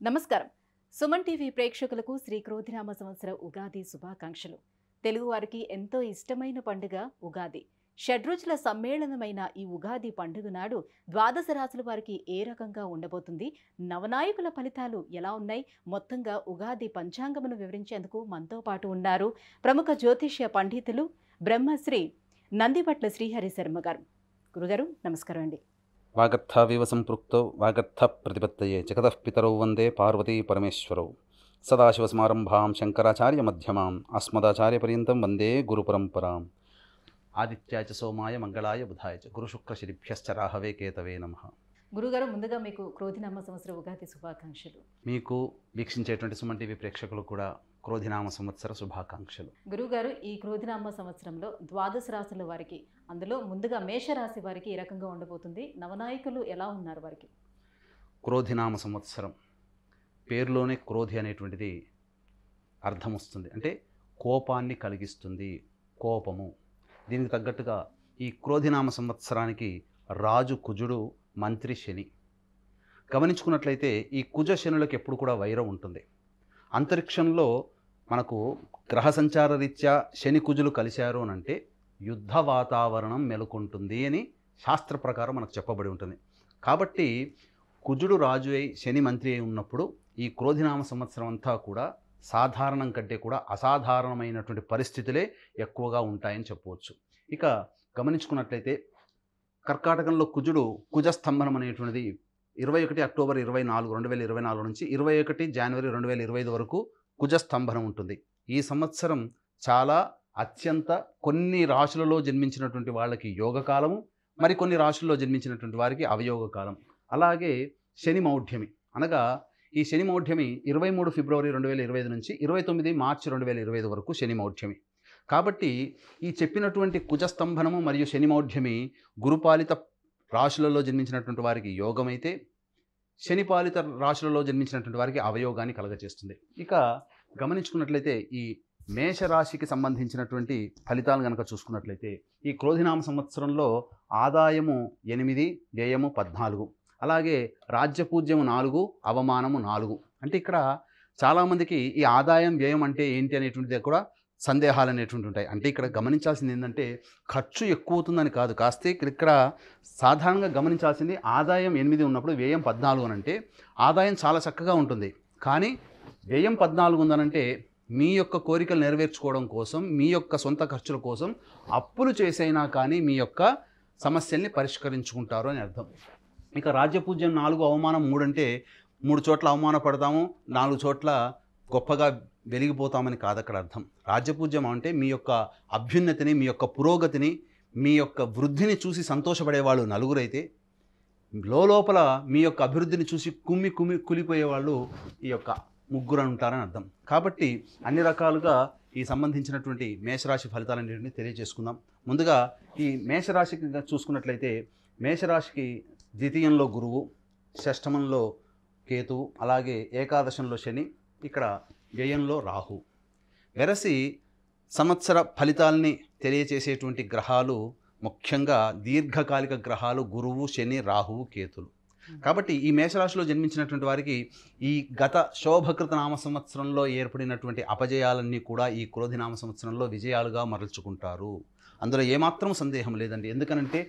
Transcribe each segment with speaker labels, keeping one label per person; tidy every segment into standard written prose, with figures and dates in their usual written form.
Speaker 1: నమస్కారం. సుమన్ టీవీ ప్రేక్షకులకు శ్రీ క్రోధినామ సంవత్సర ఉగాది శుభాకాంక్షలు. తెలుగువారికి ఎంతో ఇష్టమైన పండుగ ఉగాది. షడ్రుచుల సమ్మేళనమైన ఈ ఉగాది పండుగ నాడు ద్వాదశ రాశుల వారికి ఏ రకంగా ఉండబోతుంది, నవనాయకుల ఫలితాలు ఎలా ఉన్నాయి, మొత్తంగా ఉగాది పంచాంగమును వివరించేందుకు మనతో పాటు ఉన్నారు ప్రముఖ జ్యోతిష్య పండితులు బ్రహ్మశ్రీ నందిపట్ల శ్రీహరి శర్మ గారు. గురుగారు నమస్కారం అండి.
Speaker 2: వాగర్థావివ సంపృక్తో వాగర్థ ప్రతిపత్తయే జగతః పితరౌ వందే పార్వతీ పరమేశ్వరౌ. సదాశివసమారంభాం శంకరాచార్య మధ్యమాం అస్మదాచార్యపర్యంతం వందే గురుపరంపరాం. ఆదిత్యాయ చ సోమాయ మంగళాయ బుధాయ చ గురుశుక్రశనిభ్యశ్చ రాహవే కేతవే నమః.
Speaker 1: గురుగారు ముందుగా మీకు క్రోధినామ సంవత్సర ఉగాది శుభాకాంక్షలు.
Speaker 2: మీకు వీక్షించేటువంటి సుమన్ టీవీ ప్రేక్షకులు కూడా క్రోధినామ సంవత్సర శుభాకాంక్షలు.
Speaker 1: గురుగారు, ఈ క్రోధినామ సంవత్సరంలో ద్వాదశ రాశుల వారికి, అందులో ముందుగా మేషరాశి వారికి ఏ రకంగా ఉండబోతుంది, నవనాయకులు ఎలా ఉన్నారు వారికి?
Speaker 2: క్రోధినామ సంవత్సరం పేరులోనే క్రోధి అనేటువంటిది అర్థం వస్తుంది, అంటే కోపాన్ని కలిగిస్తుంది, కోపము. దీనికి తగ్గట్టుగా ఈ క్రోధినామ సంవత్సరానికి రాజు కుజుడు, మంత్రి శని. గమనించుకున్నట్లయితే ఈ కుజ శనులకు ఎప్పుడు కూడా వైరం ఉంటుంది. అంతరిక్షంలో మనకు గ్రహ సంచార రీత్యా శని కుజులు కలిశారు అని అంటే యుద్ధ వాతావరణం మెలుకుంటుంది అని శాస్త్ర ప్రకారం మనకు చెప్పబడి ఉంటుంది. కాబట్టి కుజుడు రాజు అయి శని మంత్రి అయి ఉన్నప్పుడు ఈ క్రోధినామ సంవత్సరం అంతా కూడా సాధారణం కంటే కూడా అసాధారణమైనటువంటి పరిస్థితులే ఎక్కువగా ఉంటాయని చెప్పవచ్చు. ఇక గమనించుకున్నట్లయితే కర్కాటకంలో కుజుడు కుజస్తంభనం అనేటువంటిది 21 అక్టోబర్ 2024 నుంచి 21 జనవరి 2025 వరకు కుజస్తంభనం ఉంటుంది. ఈ సంవత్సరం చాలా అత్యంత కొన్ని రాశులలో జన్మించినటువంటి వాళ్ళకి యోగకాలము, మరికొన్ని రాశుల్లో జన్మించినటువంటి వారికి అవయోగ కాలం. అలాగే శని మౌఢ్యమి, అనగా ఈ శని మౌఢ్యమి 23 ఫిబ్రవరి 2025 నుంచి 29 మార్చి 2025 వరకు శని మౌఢ్యమి. కాబట్టి ఈ చెప్పినటువంటి కుజస్తంభనము మరియు శని మౌఢ్యమి గురుపాలిత రాశులలో జన్మించినటువంటి వారికి యోగమైతే, శనిపాలిత రాశులలో జన్మించినటువంటి వారికి అవయోగాన్ని కలగచేస్తుంది. ఇక గమనించుకున్నట్లయితే ఈ మేషరాశికి సంబంధించినటువంటి ఫలితాలు కనుక చూసుకున్నట్లయితే ఈ క్రోధినామ సంవత్సరంలో ఆదాయము 8, వ్యయము 14, అలాగే రాజ్యపూజ్యము 4, అవమానము 4. అంటే ఇక్కడ చాలామందికి ఈ ఆదాయం వ్యయం అంటే ఏంటి అనేటువంటిది కూడా సందేహాలు అనేటువంటి ఉంటాయి. అంటే ఇక్కడ గమనించాల్సింది ఏంటంటే ఖర్చు ఎక్కువ అవుతుందని కాదు, కాస్తే ఇక్కడ సాధారణంగా గమనించాల్సింది ఆదాయం 8 ఉన్నప్పుడు వ్యయం 14 అని అంటే ఆదాయం చాలా చక్కగా ఉంటుంది, కానీ వ్యయం 14 ఉందనంటే మీ యొక్క కోరికలు నెరవేర్చుకోవడం కోసం, మీ యొక్క సొంత ఖర్చుల కోసం అప్పులు చేసైనా కానీ మీ యొక్క సమస్యల్ని పరిష్కరించుకుంటారు అని అర్థం. ఇక రాజ్యపూజ్యం 4, అవమానం 3 అంటే 3 చోట్ల అవమానపడతాము, 4 చోట్ల గొప్పగా వెలిగిపోతామని కాదు అక్కడ అర్థం. రాజ్యపూజ్యం అంటే మీ యొక్క అభ్యున్నతిని, మీ యొక్క పురోగతిని, మీ యొక్క వృద్ధిని చూసి సంతోషపడేవాళ్ళు నలుగురైతే, లోపల మీ యొక్క అభివృద్ధిని చూసి కులిపోయేవాళ్ళు ఈ యొక్క 3 ఉంటారని అర్థం. కాబట్టి అన్ని రకాలుగా ఈ సంబంధించినటువంటి మేషరాశి ఫలితాలన్నింటినీ తెలియజేసుకుందాం. ముందుగా ఈ మేషరాశికి చూసుకున్నట్లయితే మేషరాశికి ద్వితీయంలో గురువు, షష్టమంలో కేతువు, అలాగే ఏకాదశంలో శని, ఇక్కడ వ్యయంలో రాహు. వెరసి సంవత్సర ఫలితాల్ని తెలియచేసేటువంటి గ్రహాలు ముఖ్యంగా దీర్ఘకాలిక గ్రహాలు గురువు, శని, రాహువు, కేతులు. కాబట్టి ఈ మేషరాశిలో జన్మించినటువంటి వారికి ఈ గత శోభకృత నామ సంవత్సరంలో ఏర్పడినటువంటి అపజయాలన్నీ కూడా ఈ క్రోధినామ సంవత్సరంలో విజయాలుగా మరల్చుకుంటారు. అందులో ఏమాత్రం సందేహం లేదండి. ఎందుకనంటే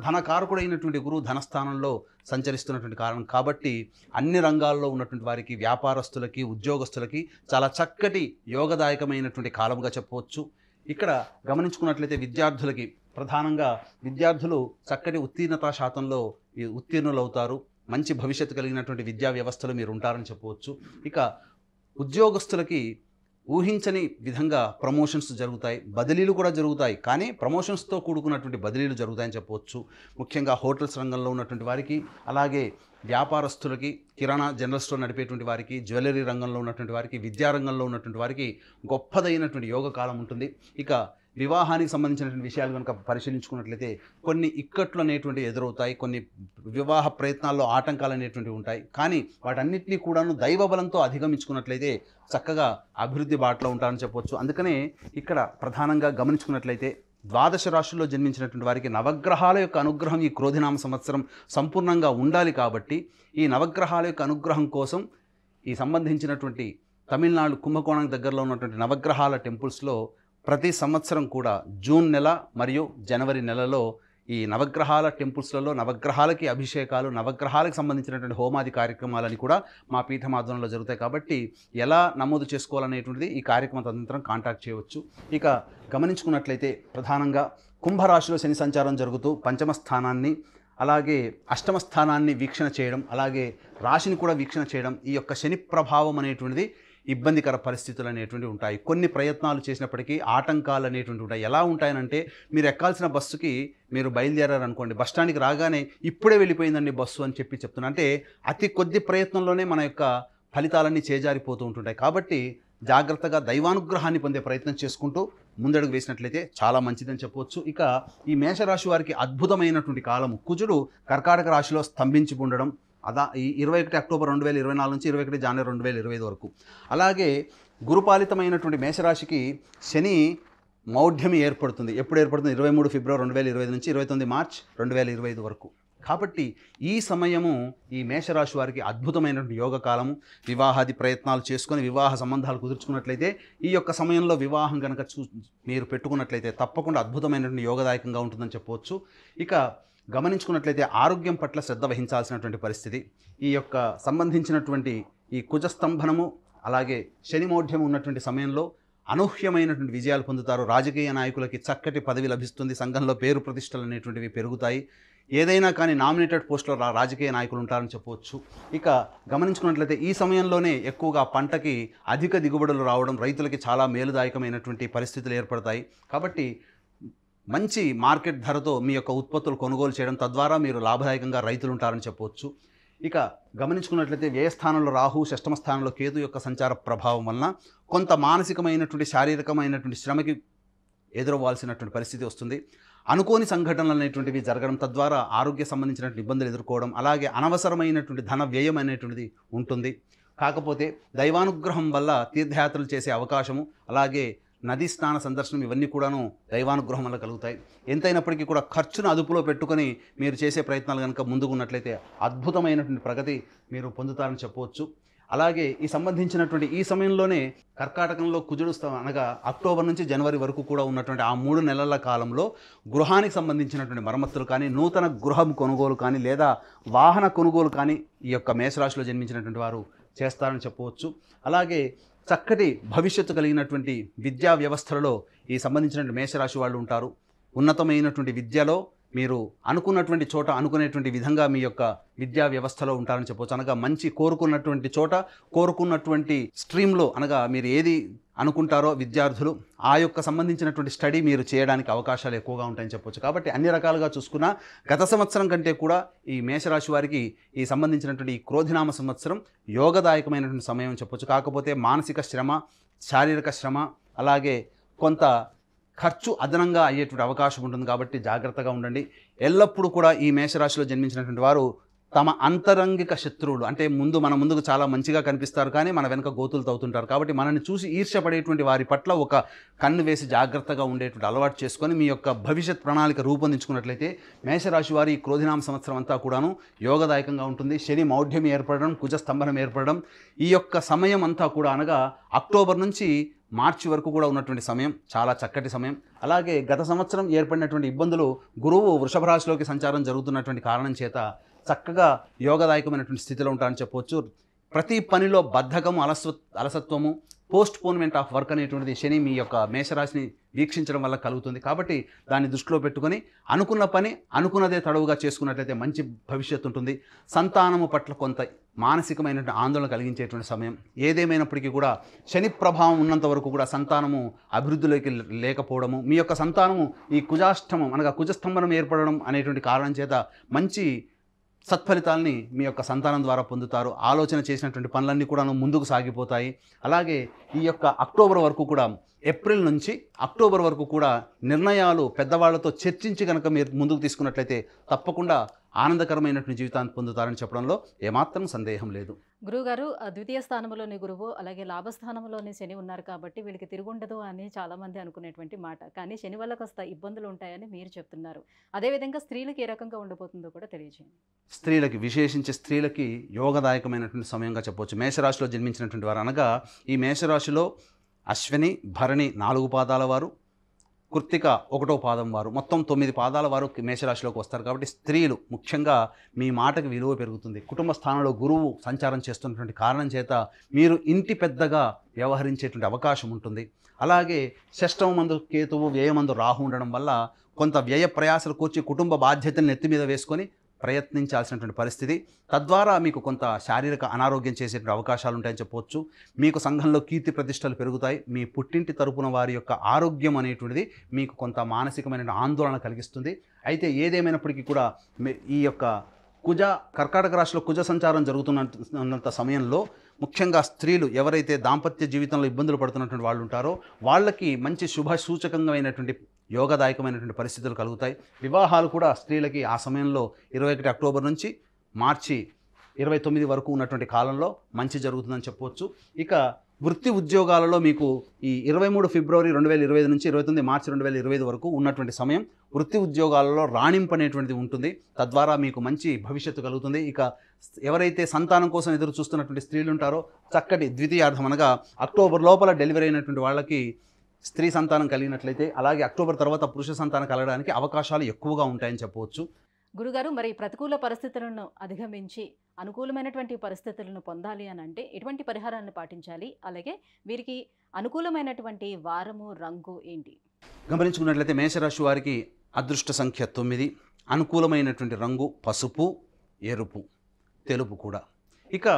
Speaker 2: ధనకారకుడైనటువంటి గురువు ధనస్థానంలో సంచరిస్తున్నటువంటి కారణం కాబట్టి అన్ని రంగాల్లో ఉన్నటువంటి వారికి, వ్యాపారస్తులకి, ఉద్యోగస్తులకి చాలా చక్కటి యోగదాయకమైనటువంటి కాలంగా చెప్పవచ్చు. ఇక్కడ గమనించుకున్నట్లయితే విద్యార్థులకి, ప్రధానంగా విద్యార్థులు చక్కటి ఉత్తీర్ణతా శాతంలో ఉత్తీర్ణులవుతారు. మంచి భవిష్యత్తు కలిగినటువంటి విద్యా వ్యవస్థలో మీరు ఉంటారని చెప్పవచ్చు. ఇక ఉద్యోగస్తులకి ఊహించని విధంగా ప్రమోషన్స్ జరుగుతాయి, బదిలీలు కూడా జరుగుతాయి, కానీ ప్రమోషన్స్తో కూడుకున్నటువంటి బదిలీలు జరుగుతాయని చెప్పవచ్చు. ముఖ్యంగా హోటల్స్ రంగంలో ఉన్నటువంటి వారికి, అలాగే వ్యాపారస్తులకి, కిరాణా జనరల్ స్టోర్ నడిపేటువంటి వారికి, జ్యువెలరీ రంగంలో ఉన్నటువంటి వారికి, విద్యారంగంలో ఉన్నటువంటి వారికి గొప్పదైనటువంటి యోగ కాలం ఉంటుంది. ఇక వివాహానికి సంబంధించినటువంటి విషయాలు కనుక పరిశీలించుకున్నట్లయితే కొన్ని ఇక్కట్లు అనేటువంటివి ఎదురవుతాయి, కొన్ని వివాహ ప్రయత్నాల్లో ఆటంకాలు అనేటువంటివి ఉంటాయి, కానీ వాటన్నిటినీ కూడాను దైవబలంతో అధిగమించుకున్నట్లయితే చక్కగా అభివృద్ధి బాటలో ఉంటారని చెప్పవచ్చు. అందుకనే ఇక్కడ ప్రధానంగా గమనించుకున్నట్లయితే ద్వాదశ రాశుల్లో జన్మించినటువంటి వారికి నవగ్రహాల యొక్క అనుగ్రహం ఈ క్రోధినామ సంవత్సరం సంపూర్ణంగా ఉండాలి. కాబట్టి ఈ నవగ్రహాల యొక్క అనుగ్రహం కోసం ఈ సంబంధించినటువంటి తమిళనాడు కుంభకోణం దగ్గరలో ఉన్నటువంటి నవగ్రహాల టెంపుల్స్లో ప్రతి సంవత్సరం కూడా జూన్ నెల మరియు జనవరి నెలలో ఈ నవగ్రహాల టెంపుల్స్లలో నవగ్రహాలకి అభిషేకాలు, నవగ్రహాలకు సంబంధించినటువంటి హోమాది కార్యక్రమాలని కూడా మా పీఠం ఆధ్వర్యంలో జరుగుతాయి. కాబట్టి ఎలా నమోదు చేసుకోవాలనేటువంటిది ఈ కార్యక్రమం తదనంతరం కాంటాక్ట్ చేయవచ్చు. ఇక గమనించుకున్నట్లయితే ప్రధానంగా కుంభరాశిలో శని సంచారం జరుగుతూ పంచమ స్థానాన్ని అలాగే అష్టమ స్థానాన్ని వీక్షణ చేయడం, అలాగే రాశిని కూడా వీక్షణ చేయడం, ఈ యొక్క శని ప్రభావం అనేటువంటిది ఇబ్బందికర పరిస్థితులు అనేటువంటివి ఉంటాయి. కొన్ని ప్రయత్నాలు చేసినప్పటికీ ఆటంకాలు అనేటువంటివి ఉంటాయి. ఎలా ఉంటాయనంటే, మీరు ఎక్కాల్సిన బస్సుకి మీరు బయలుదేరారు అనుకోండి, బస్ స్టాండ్కి రాగానే ఇప్పుడే వెళ్ళిపోయిందండి బస్సు అని చెప్తున్నా. అంటే అతి కొద్ది ప్రయత్నంలోనే మన యొక్క ఫలితాలన్నీ చేజారిపోతూ ఉంటుంటాయి. కాబట్టి జాగ్రత్తగా దైవానుగ్రహాన్ని పొందే ప్రయత్నం చేసుకుంటూ ముందడుగు వేసినట్లయితే చాలా మంచిదని చెప్పవచ్చు. ఇక ఈ మేషరాశి వారికి అద్భుతమైనటువంటి కాలము. కుజుడు కర్కాటక రాశిలో స్తంభించి ఉండడం, ఈ 21 అక్టోబర్ 2024 నుంచి 21 జనవరి 2025 వరకు. అలాగే గురుపాలితమైనటువంటి మేషరాశికి శని మౌఢ్యం ఏర్పడుతుంది. ఎప్పుడు ఏర్పడుతుంది? 23 ఫిబ్రవరి 2025 నుంచి 29 మార్చ్ 2025 వరకు. కాబట్టి ఈ సమయము ఈ మేషరాశి వారికి అద్భుతమైనటువంటి యోగ కాలము. వివాహాది ప్రయత్నాలు చేసుకొని వివాహ సంబంధాలు కుదుర్చుకున్నట్లయితే, ఈ యొక్క సమయంలో వివాహం కనుక మీరు పెట్టుకున్నట్లయితే తప్పకుండా అద్భుతమైనటువంటి యోగదాయకంగా ఉంటుందని చెప్పవచ్చు. ఇక గమనించుకున్నట్లయితే ఆరోగ్యం పట్ల శ్రద్ధ వహించాల్సినటువంటి పరిస్థితి. ఈ యొక్క సంబంధించినటువంటి ఈ కుజస్తంభనము అలాగే శని మౌఢ్యం ఉన్నటువంటి సమయంలో అనూహ్యమైనటువంటి విజయాలు పొందుతారు. రాజకీయ నాయకులకి చక్కటి పదవి లభిస్తుంది. సంఘంలో పేరు ప్రతిష్టలు అనేటువంటివి పెరుగుతాయి. ఏదైనా కానీ నామినేటెడ్ పోస్టులో రాజకీయ నాయకులు ఉంటారని చెప్పవచ్చు. ఇక గమనించుకున్నట్లయితే ఈ సమయంలోనే ఎక్కువగా పంటకి అధిక దిగుబడులు రావడం, రైతులకి చాలా మేలుదాయకమైనటువంటి పరిస్థితులు ఏర్పడతాయి. కాబట్టి మంచి మార్కెట్ ధరతో మీ యొక్క ఉత్పత్తులు కొనుగోలు చేయడం, తద్వారా మీరు లాభదాయకంగా రైతులు ఉంటారని చెప్పవచ్చు. ఇక గమనించుకున్నట్లయితే వ్యయస్థానంలో రాహు, షష్టమ స్థానంలో కేతు యొక్క సంచార ప్రభావం వలన కొంత మానసికమైనటువంటి శారీరకమైనటువంటి శ్రమకి ఎదురవ్వాల్సినటువంటి పరిస్థితి వస్తుంది. అనుకోని సంఘటనలు అనేటువంటివి జరగడం, తద్వారా ఆరోగ్య సంబంధించినటువంటి ఇబ్బందులు ఎదుర్కోవడం, అలాగే అనవసరమైనటువంటి ధన వ్యయం అనేటువంటిది ఉంటుంది. కాకపోతే దైవానుగ్రహం వల్ల తీర్థయాత్రలు చేసే అవకాశము, అలాగే నదీ స్నాన సందర్శనం, ఇవన్నీ కూడాను దైవానుగ్రహం వల్ల కలుగుతాయి. ఎంతైనప్పటికీ కూడా ఖర్చును అదుపులో పెట్టుకొని మీరు చేసే ప్రయత్నాలు కనుక ముందుకున్నట్లయితే అద్భుతమైనటువంటి ప్రగతి మీరు పొందుతారని చెప్పవచ్చు. అలాగే ఈ సంబంధించినటువంటి ఈ సమయంలోనే కర్కాటకంలో కుజుడు అనగా అక్టోబర్ నుంచి జనవరి వరకు కూడా ఉన్నటువంటి ఆ 3 నెలల కాలంలో గృహానికి సంబంధించినటువంటి మరమ్మతులు కానీ, నూతన గృహం కొనుగోలు కానీ, లేదా వాహన కొనుగోలు కానీ ఈ యొక్క మేషరాశిలో జన్మించినటువంటి వారు చేస్తారని చెప్పవచ్చు. అలాగే చక్కటి భవిష్యత్తు కలిగినటువంటి విద్యా వ్యవస్థలలో ఈ సంబంధించినటువంటి మేషరాశి వాళ్ళు ఉంటారు. ఉన్నతమైనటువంటి విద్యలో మీరు అనుకున్నటువంటి చోట, అనుకునేటువంటి విధంగా మీ యొక్క విద్యా వ్యవస్థలో ఉంటారని చెప్పవచ్చు. అనగా మంచి కోరుకున్నటువంటి చోట, కోరుకున్నటువంటి స్ట్రీమ్లో, అనగా మీరు ఏది అనుకుంటారో విద్యార్థులు ఆ యొక్క సంబంధించినటువంటి స్టడీ మీరు చేయడానికి అవకాశాలు ఎక్కువగా ఉంటాయని చెప్పవచ్చు. కాబట్టి అన్ని రకాలుగా చూసుకున్నా గత సంవత్సరం కంటే కూడా ఈ మేషరాశి వారికి ఈ సంబంధించినటువంటి ఈ క్రోధినామ సంవత్సరం యోగదాయకమైనటువంటి సమయం అని చెప్పవచ్చు. కాకపోతే మానసిక శ్రమ, శారీరక శ్రమ, అలాగే కొంత ఖర్చు అదనంగా అయ్యేటువంటి అవకాశం ఉంటుంది. కాబట్టి జాగ్రత్తగా ఉండండి. ఎల్లప్పుడూ కూడా ఈ మేషరాశిలో జన్మించినటువంటి వారు తమ అంతరంగిక శత్రువులు, అంటే మన ముందుకు చాలా మంచిగా కనిపిస్తారు కానీ మన వెనుక గోతులు తవ్వుతుంటారు. కాబట్టి మనల్ని చూసి ఈర్ష్యపడేటువంటి వారి పట్ల ఒక కన్ను వేసి జాగ్రత్తగా ఉండేటువంటి అలవాటు చేసుకొని మీ యొక్క భవిష్యత్ ప్రణాళిక రూపొందించుకున్నట్లయితే మేషరాశి వారి క్రోధినామ సంవత్సరం అంతా కూడాను యోగదాయకంగా ఉంటుంది. శని మౌఢ్యం ఏర్పడడం, కుజస్తంభనం ఏర్పడడం, ఈ యొక్క సమయం అంతా కూడా అనగా అక్టోబర్ నుంచి మార్చి వరకు కూడా ఉన్నటువంటి సమయం చాలా చక్కటి సమయం. అలాగే గత సంవత్సరం ఏర్పడినటువంటి ఇబ్బందులు, గురువు వృషభ రాశిలోకి సంచారం జరుగుతున్నటువంటి కారణం చేత చక్కగా యోగదాయకమైనటువంటి స్థితిలో ఉంటారని చెప్పవచ్చు. ప్రతి పనిలో బద్ధకము, అలసత్వము, పోస్ట్ పోన్మెంట్ ఆఫ్ వర్క్ అనేటువంటిది శని మీ యొక్క మేషరాశిని వీక్షించడం వల్ల కలుగుతుంది. కాబట్టి దాన్ని దృష్టిలో పెట్టుకొని అనుకున్న పని అనుకున్నదే తడవుగా చేసుకున్నట్లయితే మంచి భవిష్యత్తు ఉంటుంది. సంతానము పట్ల కొంత మానసికమైనటువంటి ఆందోళన కలిగించేటువంటి సమయం. ఏదేమైనప్పటికీ కూడా శని ప్రభావం ఉన్నంత వరకు కూడా సంతానము అభివృద్ధిలోకి లేకపోవడము, మీ యొక్క సంతానము ఈ కుజాష్టమం అనగా కుజస్తంభనం ఏర్పడడం అనేటువంటి కారణం చేత మంచి సత్ఫలితాలని మీ యొక్క సంతానం ద్వారా పొందుతారు. ఆలోచన చేసినటువంటి పనులన్నీ కూడా ముందుకు సాగిపోతాయి. అలాగే ఈ యొక్క అక్టోబర్ వరకు కూడా, ఏప్రిల్ నుంచి అక్టోబర్ వరకు కూడా నిర్ణయాలు పెద్దవాళ్లతో చర్చించి కనుక మీరు ముందుకు తీసుకున్నట్లయితే తప్పకుండా ఆనందకరమైనటువంటి జీవితాన్ని పొందుతారని చెప్పడంలో ఏమాత్రం సందేహం లేదు.
Speaker 1: గురువుగారు ద్వితీయ స్థానంలోని గురువు అలాగే లాభస్థానంలోని శని ఉన్నారు కాబట్టి వీళ్ళకి తిరుగుండదు అని చాలామంది అనుకునేటువంటి మాట. కానీ శని వల్ల కాస్త ఇబ్బందులు ఉంటాయని మీరు చెప్తున్నారు. అదేవిధంగా స్త్రీలకు ఏ రకంగా ఉండబోతుందో కూడా తెలియజేయండి.
Speaker 2: స్త్రీలకి, విశేషించి స్త్రీలకి యోగదాయకమైనటువంటి సమయంగా చెప్పవచ్చు. మేషరాశిలో జన్మించినటువంటి వారు అనగా ఈ మేషరాశిలో అశ్విని, భరణి 4 పాదాల వారు, కృత్తిక 1వ పాదం వారు, మొత్తం 9 పాదాల వారు మేషరాశిలోకి వస్తారు. కాబట్టి స్త్రీలు ముఖ్యంగా మీ మాటకు విలువ పెరుగుతుంది. కుటుంబ స్థానంలో గురువు సంచారం చేస్తున్నటువంటి కారణం చేత మీరు ఇంటి పెద్దగా వ్యవహరించేటువంటి అవకాశం ఉంటుంది. అలాగే షష్టమందు కేతువు, వ్యయమందు రాహు ఉండడం వల్ల కొంత వ్యయ ప్రయాసలు కూర్చి కుటుంబ బాధ్యతలను నెత్తి మీద వేసుకొని ప్రయత్నించాల్సినటువంటి పరిస్థితి. తద్వారా మీకు కొంత శారీరక అనారోగ్యం చేసేటువంటి అవకాశాలు ఉంటాయని చెప్పవచ్చు. మీకు సంఘంలో కీర్తి ప్రతిష్టలు పెరుగుతాయి. మీ పుట్టింటి తరపున వారి యొక్క ఆరోగ్యం అనేటువంటిది మీకు కొంత మానసికమైన ఆందోళన కలిగిస్తుంది. అయితే ఏదేమైనప్పటికీ కూడా ఈ యొక్క కర్కాటక రాశిలో కుజ సంచారం జరుగుతున్నంత సమయంలో ముఖ్యంగా స్త్రీలు ఎవరైతే దాంపత్య జీవితంలో ఇబ్బందులు పడుతున్నటువంటి వాళ్ళు ఉంటారో వాళ్ళకి మంచి శుభ సూచకంగా యోగదాయకమైనటువంటి పరిస్థితులు కలుగుతాయి. వివాహాలు కూడా స్త్రీలకి ఆ సమయంలో 21 అక్టోబర్ నుంచి మార్చి 29 వరకు ఉన్నటువంటి కాలంలో మంచి జరుగుతుందని చెప్పవచ్చు. ఇక వృత్తి ఉద్యోగాలలో మీకు ఈ 23 ఫిబ్రవరి 2025 నుంచి 29 మార్చి 2025 వరకు ఉన్నటువంటి సమయం వృత్తి ఉద్యోగాలలో రాణింపు అనేటువంటిది ఉంటుంది. తద్వారా మీకు మంచి భవిష్యత్తు కలుగుతుంది. ఇక ఎవరైతే సంతానం కోసం ఎదురు చూస్తున్నటువంటి స్త్రీలు ఉంటారో చక్కటి ద్వితీయార్థం అనగా అక్టోబర్ లోపల డెలివరీ అయినటువంటి వాళ్ళకి స్త్రీ సంతానం కలిగినట్లయితే, అలాగే అక్టోబర్ తర్వాత పురుష సంతానం కలగడానికి అవకాశాలు ఎక్కువగా ఉంటాయని చెప్పవచ్చు.
Speaker 1: గురుగారు, మరి ప్రతికూల పరిస్థితులను అధిగమించి అనుకూలమైనటువంటి పరిస్థితులను పొందాలి అని అంటే ఎటువంటి పరిహారాలను పాటించాలి? అలాగే వీరికి అనుకూలమైనటువంటి వారము, రంగు ఏంటి?
Speaker 2: గమనించుకున్నట్లయితే మేషరాశి వారికి అదృష్ట సంఖ్య 9, అనుకూలమైనటువంటి రంగు పసుపు, ఎరుపు, తెలుపు కూడా. ఇక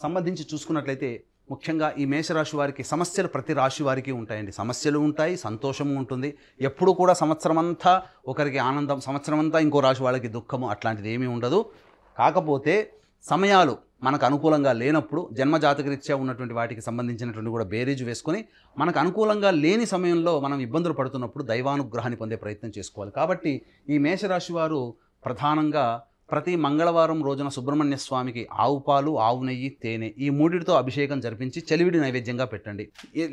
Speaker 2: సంబంధించి చూసుకున్నట్లయితే ముఖ్యంగా ఈ మేషరాశి వారికి సమస్యలు ప్రతి రాశి వారికి ఉంటాయండి. సమస్యలు ఉంటాయి, సంతోషము ఉంటుంది. ఎప్పుడు కూడా సంవత్సరం అంతా ఒకరికి ఆనందం, సంవత్సరం అంతా ఇంకో రాశి వాళ్ళకి దుఃఖము, అట్లాంటిది ఏమీ ఉండదు. కాకపోతే సమయాలు మనకు అనుకూలంగా లేనప్పుడు జన్మజాతకరీత్యా ఉన్నటువంటి వాటికి సంబంధించినటువంటి కూడా బేరీజు వేసుకొని మనకు అనుకూలంగా లేని సమయంలో మనం ఇబ్బందులు పడుతున్నప్పుడు దైవానుగ్రహాన్ని పొందే ప్రయత్నం చేసుకోవాలి. కాబట్టి ఈ మేషరాశి వారు ప్రధానంగా ప్రతి మంగళవారం రోజున సుబ్రహ్మణ్య స్వామికి ఆవు పాలు, ఆవు నెయ్యి, తేనె ఈ మూడిటితో అభిషేకం జరిపించి చలివిడి నైవేద్యంగా పెట్టండి.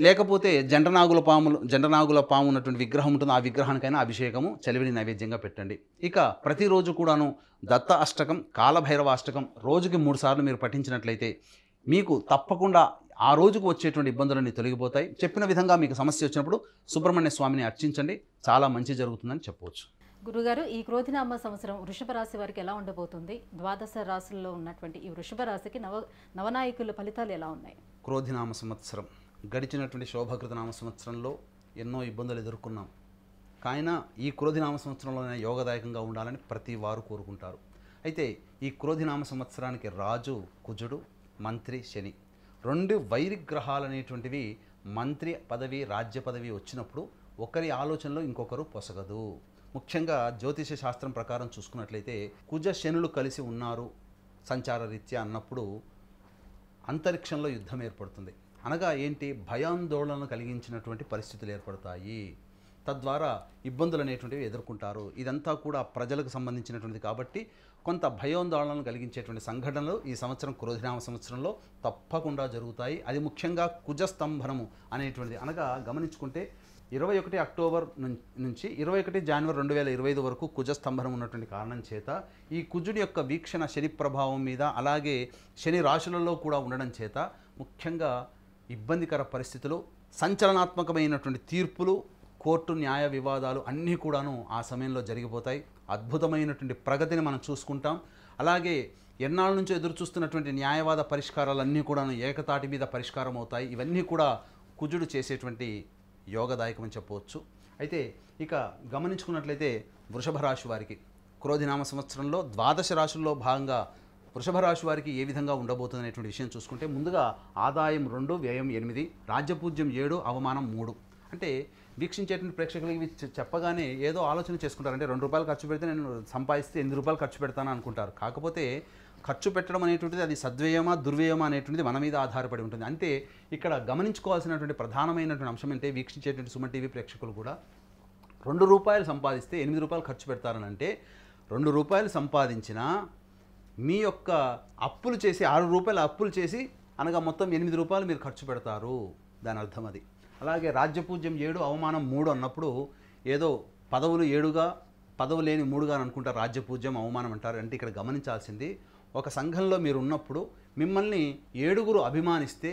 Speaker 2: లేకపోతే జంటనాగుల పాము ఉన్నటువంటి విగ్రహం ఉంటుంది, ఆ విగ్రహానికైనా అభిషేకము చలివిడి నైవేద్యంగా పెట్టండి. ఇక ప్రతిరోజు కూడాను దత్త అష్టకం, కాలభైరవ అష్టకం రోజుకి 3 సార్లు మీరు పఠించినట్లయితే మీకు తప్పకుండా ఆ రోజుకు వచ్చేటువంటి ఇబ్బందులన్నీ తొలగిపోతాయి. చెప్పిన విధంగా మీకు సమస్య వచ్చినప్పుడు సుబ్రహ్మణ్య స్వామిని అర్చించండి, చాలా మంచి జరుగుతుందని చెప్పవచ్చు.
Speaker 1: గురుగారు, ఈ క్రోధినామ సంవత్సరం వృషభ రాశి వారికి ఎలా ఉండబోతుంది? ద్వాదశ రాశుల్లో ఉన్నటువంటి ఈ వృషభ రాశికి నవనాయకుల ఫలితాలు ఎలా ఉన్నాయి?
Speaker 2: క్రోధినామ సంవత్సరం గడిచినటువంటి శోభకృతనామ సంవత్సరంలో ఎన్నో ఇబ్బందులు ఎదుర్కొన్నాం. కాయినా ఈ క్రోధినామ సంవత్సరంలోనే యోగదాయకంగా ఉండాలని ప్రతి వారు కోరుకుంటారు. అయితే ఈ క్రోధినామ సంవత్సరానికి రాజు కుజుడు, మంత్రి శని, 2 వైరిగ్రహాలు అనేటువంటివి మంత్రి పదవి, రాజ్య పదవి వచ్చినప్పుడు ఒకరి ఆలోచనలో ఇంకొకరు పొసగదు. ముఖ్యంగా జ్యోతిష శాస్త్రం ప్రకారం చూసుకున్నట్లయితే కుజ శనులు కలిసి ఉన్నారు సంచార రీత్యా అన్నప్పుడు అంతరిక్షంలో యుద్ధం ఏర్పడుతుంది. అనగా ఏంటి? భయాందోళనలు కలిగించినటువంటి పరిస్థితులు ఏర్పడతాయి. తద్వారా ఇబ్బందులు అనేటువంటివి ఎదుర్కొంటారు. ఇదంతా కూడా ప్రజలకు సంబంధించినటువంటిది కాబట్టి కొంత భయాందోళనలు కలిగించేటువంటి సంఘటనలు ఈ సంవత్సరం క్రోధినామ సంవత్సరంలో తప్పకుండా జరుగుతాయి. అది ముఖ్యంగా కుజస్తంభనము అనేటువంటిది. అనగా గమనించుకుంటే 21 అక్టోబర్ నుంచి 21 జనవరి 2025 వరకు కుజస్తంభనం ఉన్నటువంటి కారణం చేత ఈ కుజుడి యొక్క వీక్షణ శని ప్రభావం మీద, అలాగే శని రాశులలో కూడా ఉండడం చేత ముఖ్యంగా ఇబ్బందికర పరిస్థితులు, సంచలనాత్మకమైనటువంటి తీర్పులు, కోర్టు న్యాయ వివాదాలు అన్నీ కూడాను ఆ సమయంలో జరిగిపోతాయి. అద్భుతమైనటువంటి ప్రగతిని మనం చూసుకుంటాం. అలాగే ఎన్నాళ్ళ నుంచో ఎదురు చూస్తున్నటువంటి న్యాయవాద పరిష్కారాలన్నీ కూడాను ఏకతాటి మీద పరిష్కారం అవుతాయి. ఇవన్నీ కూడా కుజుడు చేసేటువంటి యోగదాయకం అని చెప్పవచ్చు. అయితే ఇక గమనించుకున్నట్లయితే వృషభ రాశి వారికి క్రోధినామ సంవత్సరంలో ద్వాదశ రాశుల్లో భాగంగా వృషభ రాశి వారికి ఏ విధంగా ఉండబోతుంది అనేటువంటి విషయం చూసుకుంటే ముందుగా ఆదాయం 2, వ్యయం 8, రాజ్యపూజ్యం 7, అవమానం 3. అంటే వీక్షించేటువంటి ప్రేక్షకులు ఇవి చెప్పగానే ఏదో ఆలోచన చేసుకుంటారు. అంటే 2 రూపాయలు ఖర్చు పెడితే నేను సంపాదిస్తే 8 రూపాయలు ఖర్చు పెడతాను అనుకుంటారు. కాకపోతే ఖర్చు పెట్టడం అనేటువంటిది అది సద్వ్యయమా దుర్వ్యయమా అనేటువంటిది మన మీద ఆధారపడి ఉంటుంది. అంటే ఇక్కడ గమనించుకోవాల్సినటువంటి ప్రధానమైనటువంటి అంశం అంటే వీక్షించేటువంటి సుమన్ టీవీ ప్రేక్షకులు కూడా 2 రూపాయలు సంపాదిస్తే 8 రూపాయలు ఖర్చు పెడతారని అంటే రూ. 2 సంపాదించినా మీ యొక్క అప్పులు చేసి రూ. 6 అప్పులు చేసి అనగా మొత్తం రూ. 8 మీరు ఖర్చు పెడతారు, దాని అర్థం అది. అలాగే రాజ్యపూజ్యం 7 అవమానం 3 అన్నప్పుడు ఏదో పదవులు 7గా పదవు లేని 3గా అనుకుంటారు, రాజ్యపూజ్యం అవమానం అంటారు. అంటే ఇక్కడ గమనించాల్సింది, ఒక సంఘంలో మీరు ఉన్నప్పుడు మిమ్మల్ని 7 అభిమానిస్తే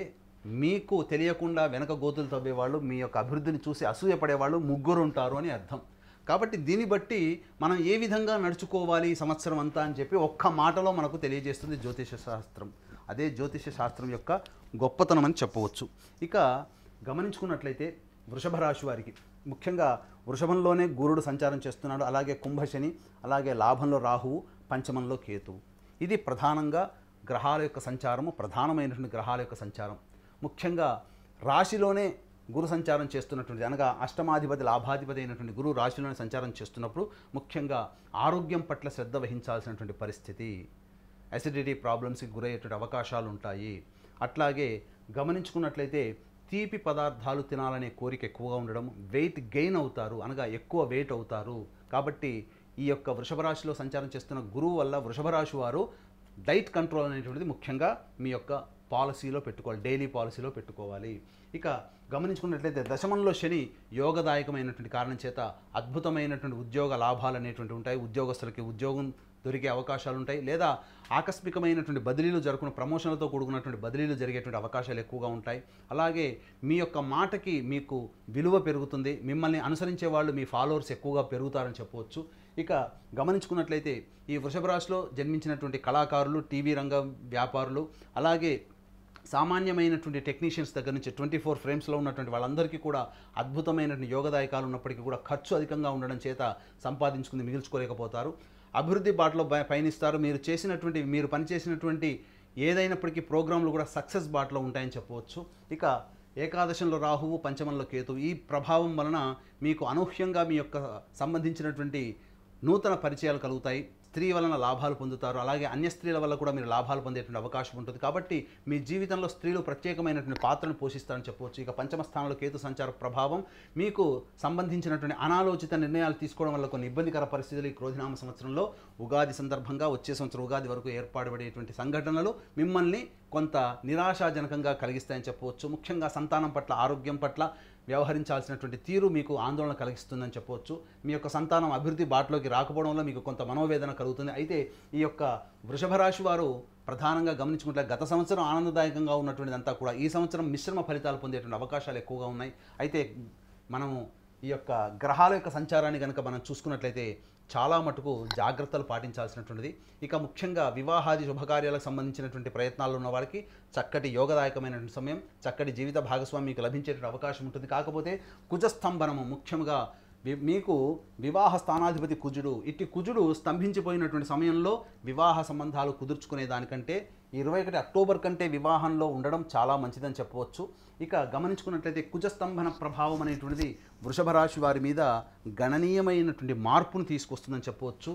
Speaker 2: మీకు తెలియకుండా వెనక గోతులు తవ్వేవాళ్ళు, మీ యొక్క అభివృద్ధిని చూసి అసూయపడేవాళ్ళు 3 ఉంటారు అని అర్థం. కాబట్టి దీన్ని బట్టి మనం ఏ విధంగా నడుచుకోవాలి ఈ సంవత్సరం అంతా అని చెప్పి ఒక్క మాటలో మనకు తెలియజేస్తుంది జ్యోతిష శాస్త్రం. అదే జ్యోతిష శాస్త్రం యొక్క గొప్పతనం అని చెప్పవచ్చు. ఇక గమనించుకున్నట్లయితే వృషభ రాశి వారికి ముఖ్యంగా వృషభంలోనే గురుడు సంచారం చేస్తున్నాడు, అలాగే కుంభశని, అలాగే లాభంలో రాహువు, పంచమంలో కేతువు. ఇది ప్రధానంగా గ్రహాల యొక్క సంచారము, ప్రధానమైనటువంటి గ్రహాల యొక్క సంచారం. ముఖ్యంగా రాశిలోనే గురు సంచారం చేస్తున్నటువంటి, అనగా అష్టమాధిపతి లాభాధిపతి అయినటువంటి గురువు రాశిలోనే సంచారం చేస్తున్నప్పుడు ముఖ్యంగా ఆరోగ్యం పట్ల శ్రద్ధ వహించాల్సినటువంటి పరిస్థితి, అసిడిటీ ప్రాబ్లమ్స్కి గురయ్యేటువంటి అవకాశాలు ఉంటాయి. అట్లాగే గమనించుకున్నట్లయితే తీపి పదార్థాలు తినాలనే కోరిక ఎక్కువగా ఉండడం, వెయిట్ గెయిన్ అవుతారు, అనగా ఎక్కువ వెయిట్ అవుతారు. కాబట్టి ఈ యొక్క వృషభ రాశిలో సంచారం చేస్తున్న గురువు వల్ల వృషభ రాశి వారు డైట్ కంట్రోల్ అనేటువంటిది ముఖ్యంగా మీ యొక్క పాలసీలో పెట్టుకోవాలి, డైలీ పాలసీలో పెట్టుకోవాలి. ఇక గమనించుకున్నట్లయితే దశమంలో శని యోగదాయకమైనటువంటి కారణం చేత అద్భుతమైనటువంటి ఉద్యోగ లాభాలు అనేటువంటివి ఉంటాయి. ఉద్యోగస్తులకి ఉద్యోగం దొరికే అవకాశాలు ఉంటాయి, లేదా ఆకస్మికమైనటువంటి బదిలీలు జరుగుతున్న ప్రమోషన్లతో కూడుకున్నటువంటి బదిలీలు జరిగేటువంటి అవకాశాలు ఎక్కువగా ఉంటాయి. అలాగే మీ యొక్క మాటకి మీకు విలువ పెరుగుతుంది, మిమ్మల్ని అనుసరించే వాళ్ళు మీ ఫాలోవర్స్ ఎక్కువగా పెరుగుతారని చెప్పవచ్చు. ఇక గమనించుకున్నట్లయితే ఈ వృషభ రాశిలో జన్మించినటువంటి కళాకారులు, టీవీ రంగ వ్యాపారులు, అలాగే సామాన్యమైనటువంటి టెక్నీషియన్స్ దగ్గర నుంచి 24 ఫ్రేమ్స్లో ఉన్నటువంటి వాళ్ళందరికీ కూడా అద్భుతమైనటువంటి యోగదాయకాలు ఉన్నప్పటికీ కూడా ఖర్చు అధికంగా ఉండడం చేత సంపాదించుకుని మిగిల్చుకోలేకపోతారు. అభివృద్ధి బాటలో పయనిస్తారు. మీరు పనిచేసినటువంటి ఏదైనప్పటికీ ప్రోగ్రాంలు కూడా సక్సెస్ బాటలో ఉంటాయని చెప్పవచ్చు. ఇక ఏకాదశంలో రాహువు, పంచమంలో కేతువు, ఈ ప్రభావం వలన మీకు అనూహ్యంగా మీ యొక్క సంబంధించినటువంటి నూతన పరిచయాలు కలుగుతాయి. స్త్రీ వలన లాభాలు పొందుతారు, అలాగే అన్య స్త్రీల వల్ల కూడా మీరు లాభాలు పొందేటువంటి అవకాశం ఉంటుంది. కాబట్టి మీ జీవితంలో స్త్రీలు ప్రత్యేకమైనటువంటి పాత్రను పోషిస్తారని చెప్పవచ్చు. ఇక పంచమ స్థానంలో కేతు సంచార ప్రభావం మీకు సంబంధించినటువంటి అనాలోచిత నిర్ణయాలు తీసుకోవడం వల్ల కొన్ని ఇబ్బందికర పరిస్థితులు ఈ క్రోధినామ సంవత్సరంలో ఉగాది సందర్భంగా వచ్చే సంవత్సరం ఉగాది వరకు ఏర్పాటుపడేటువంటి సంఘటనలు మిమ్మల్ని కొంత నిరాశాజనకంగా కలిగిస్తాయని చెప్పవచ్చు. ముఖ్యంగా సంతానం పట్ల, ఆరోగ్యం పట్ల వ్యవహరించాల్సినటువంటి తీరు మీకు ఆందోళన కలిగిస్తుందని చెప్పవచ్చు. మీ యొక్క సంతానం అభివృద్ధి బాటలోకి రాకపోవడం వల్ల మీకు కొంత మనోవేదన కలుగుతుంది. అయితే ఈ యొక్క వృషభ రాశి వారు ప్రధానంగా గమనించుకుంటే గత సంవత్సరం ఆనందదాయకంగా ఉన్నటువంటిదంతా కూడా ఈ సంవత్సరం మిశ్రమ ఫలితాలు పొందేటువంటి అవకాశాలు ఎక్కువగా ఉన్నాయి. అయితే మనము ఈ యొక్క గ్రహాల యొక్క సంచారాన్ని కనుక మనం చూసుకున్నట్లయితే చాలా మటుకు జాగ్రత్తలు పాటించాల్సినటువంటిది. ఇక ముఖ్యంగా వివాహాది శుభకార్యాలకు సంబంధించినటువంటి ప్రయత్నాలు ఉన్న వారికి చక్కటి యోగదాయకమైనటువంటి సమయం, చక్కటి జీవిత భాగస్వామి మీకు లభించేటువంటి అవకాశం ఉంటుంది. కాకపోతే కుజస్తంభనము ముఖ్యంగా మీకు వివాహ స్థానాధిపతి కుజుడు, ఇట్టి కుజుడు స్తంభించిపోయినటువంటి సమయంలో వివాహ సంబంధాలు కుదుర్చుకునే దానికంటే 21 అక్టోబర్ కంటే వివాహంలో ఉండడం చాలా మంచిదని చెప్పవచ్చు. ఇక గమనించుకున్నట్లయితే కుజస్తంభన ప్రభావం అనేటువంటిది వృషభ రాశి వారి మీద గణనీయమైనటువంటి మార్పును తీసుకొస్తుందని చెప్పవచ్చు.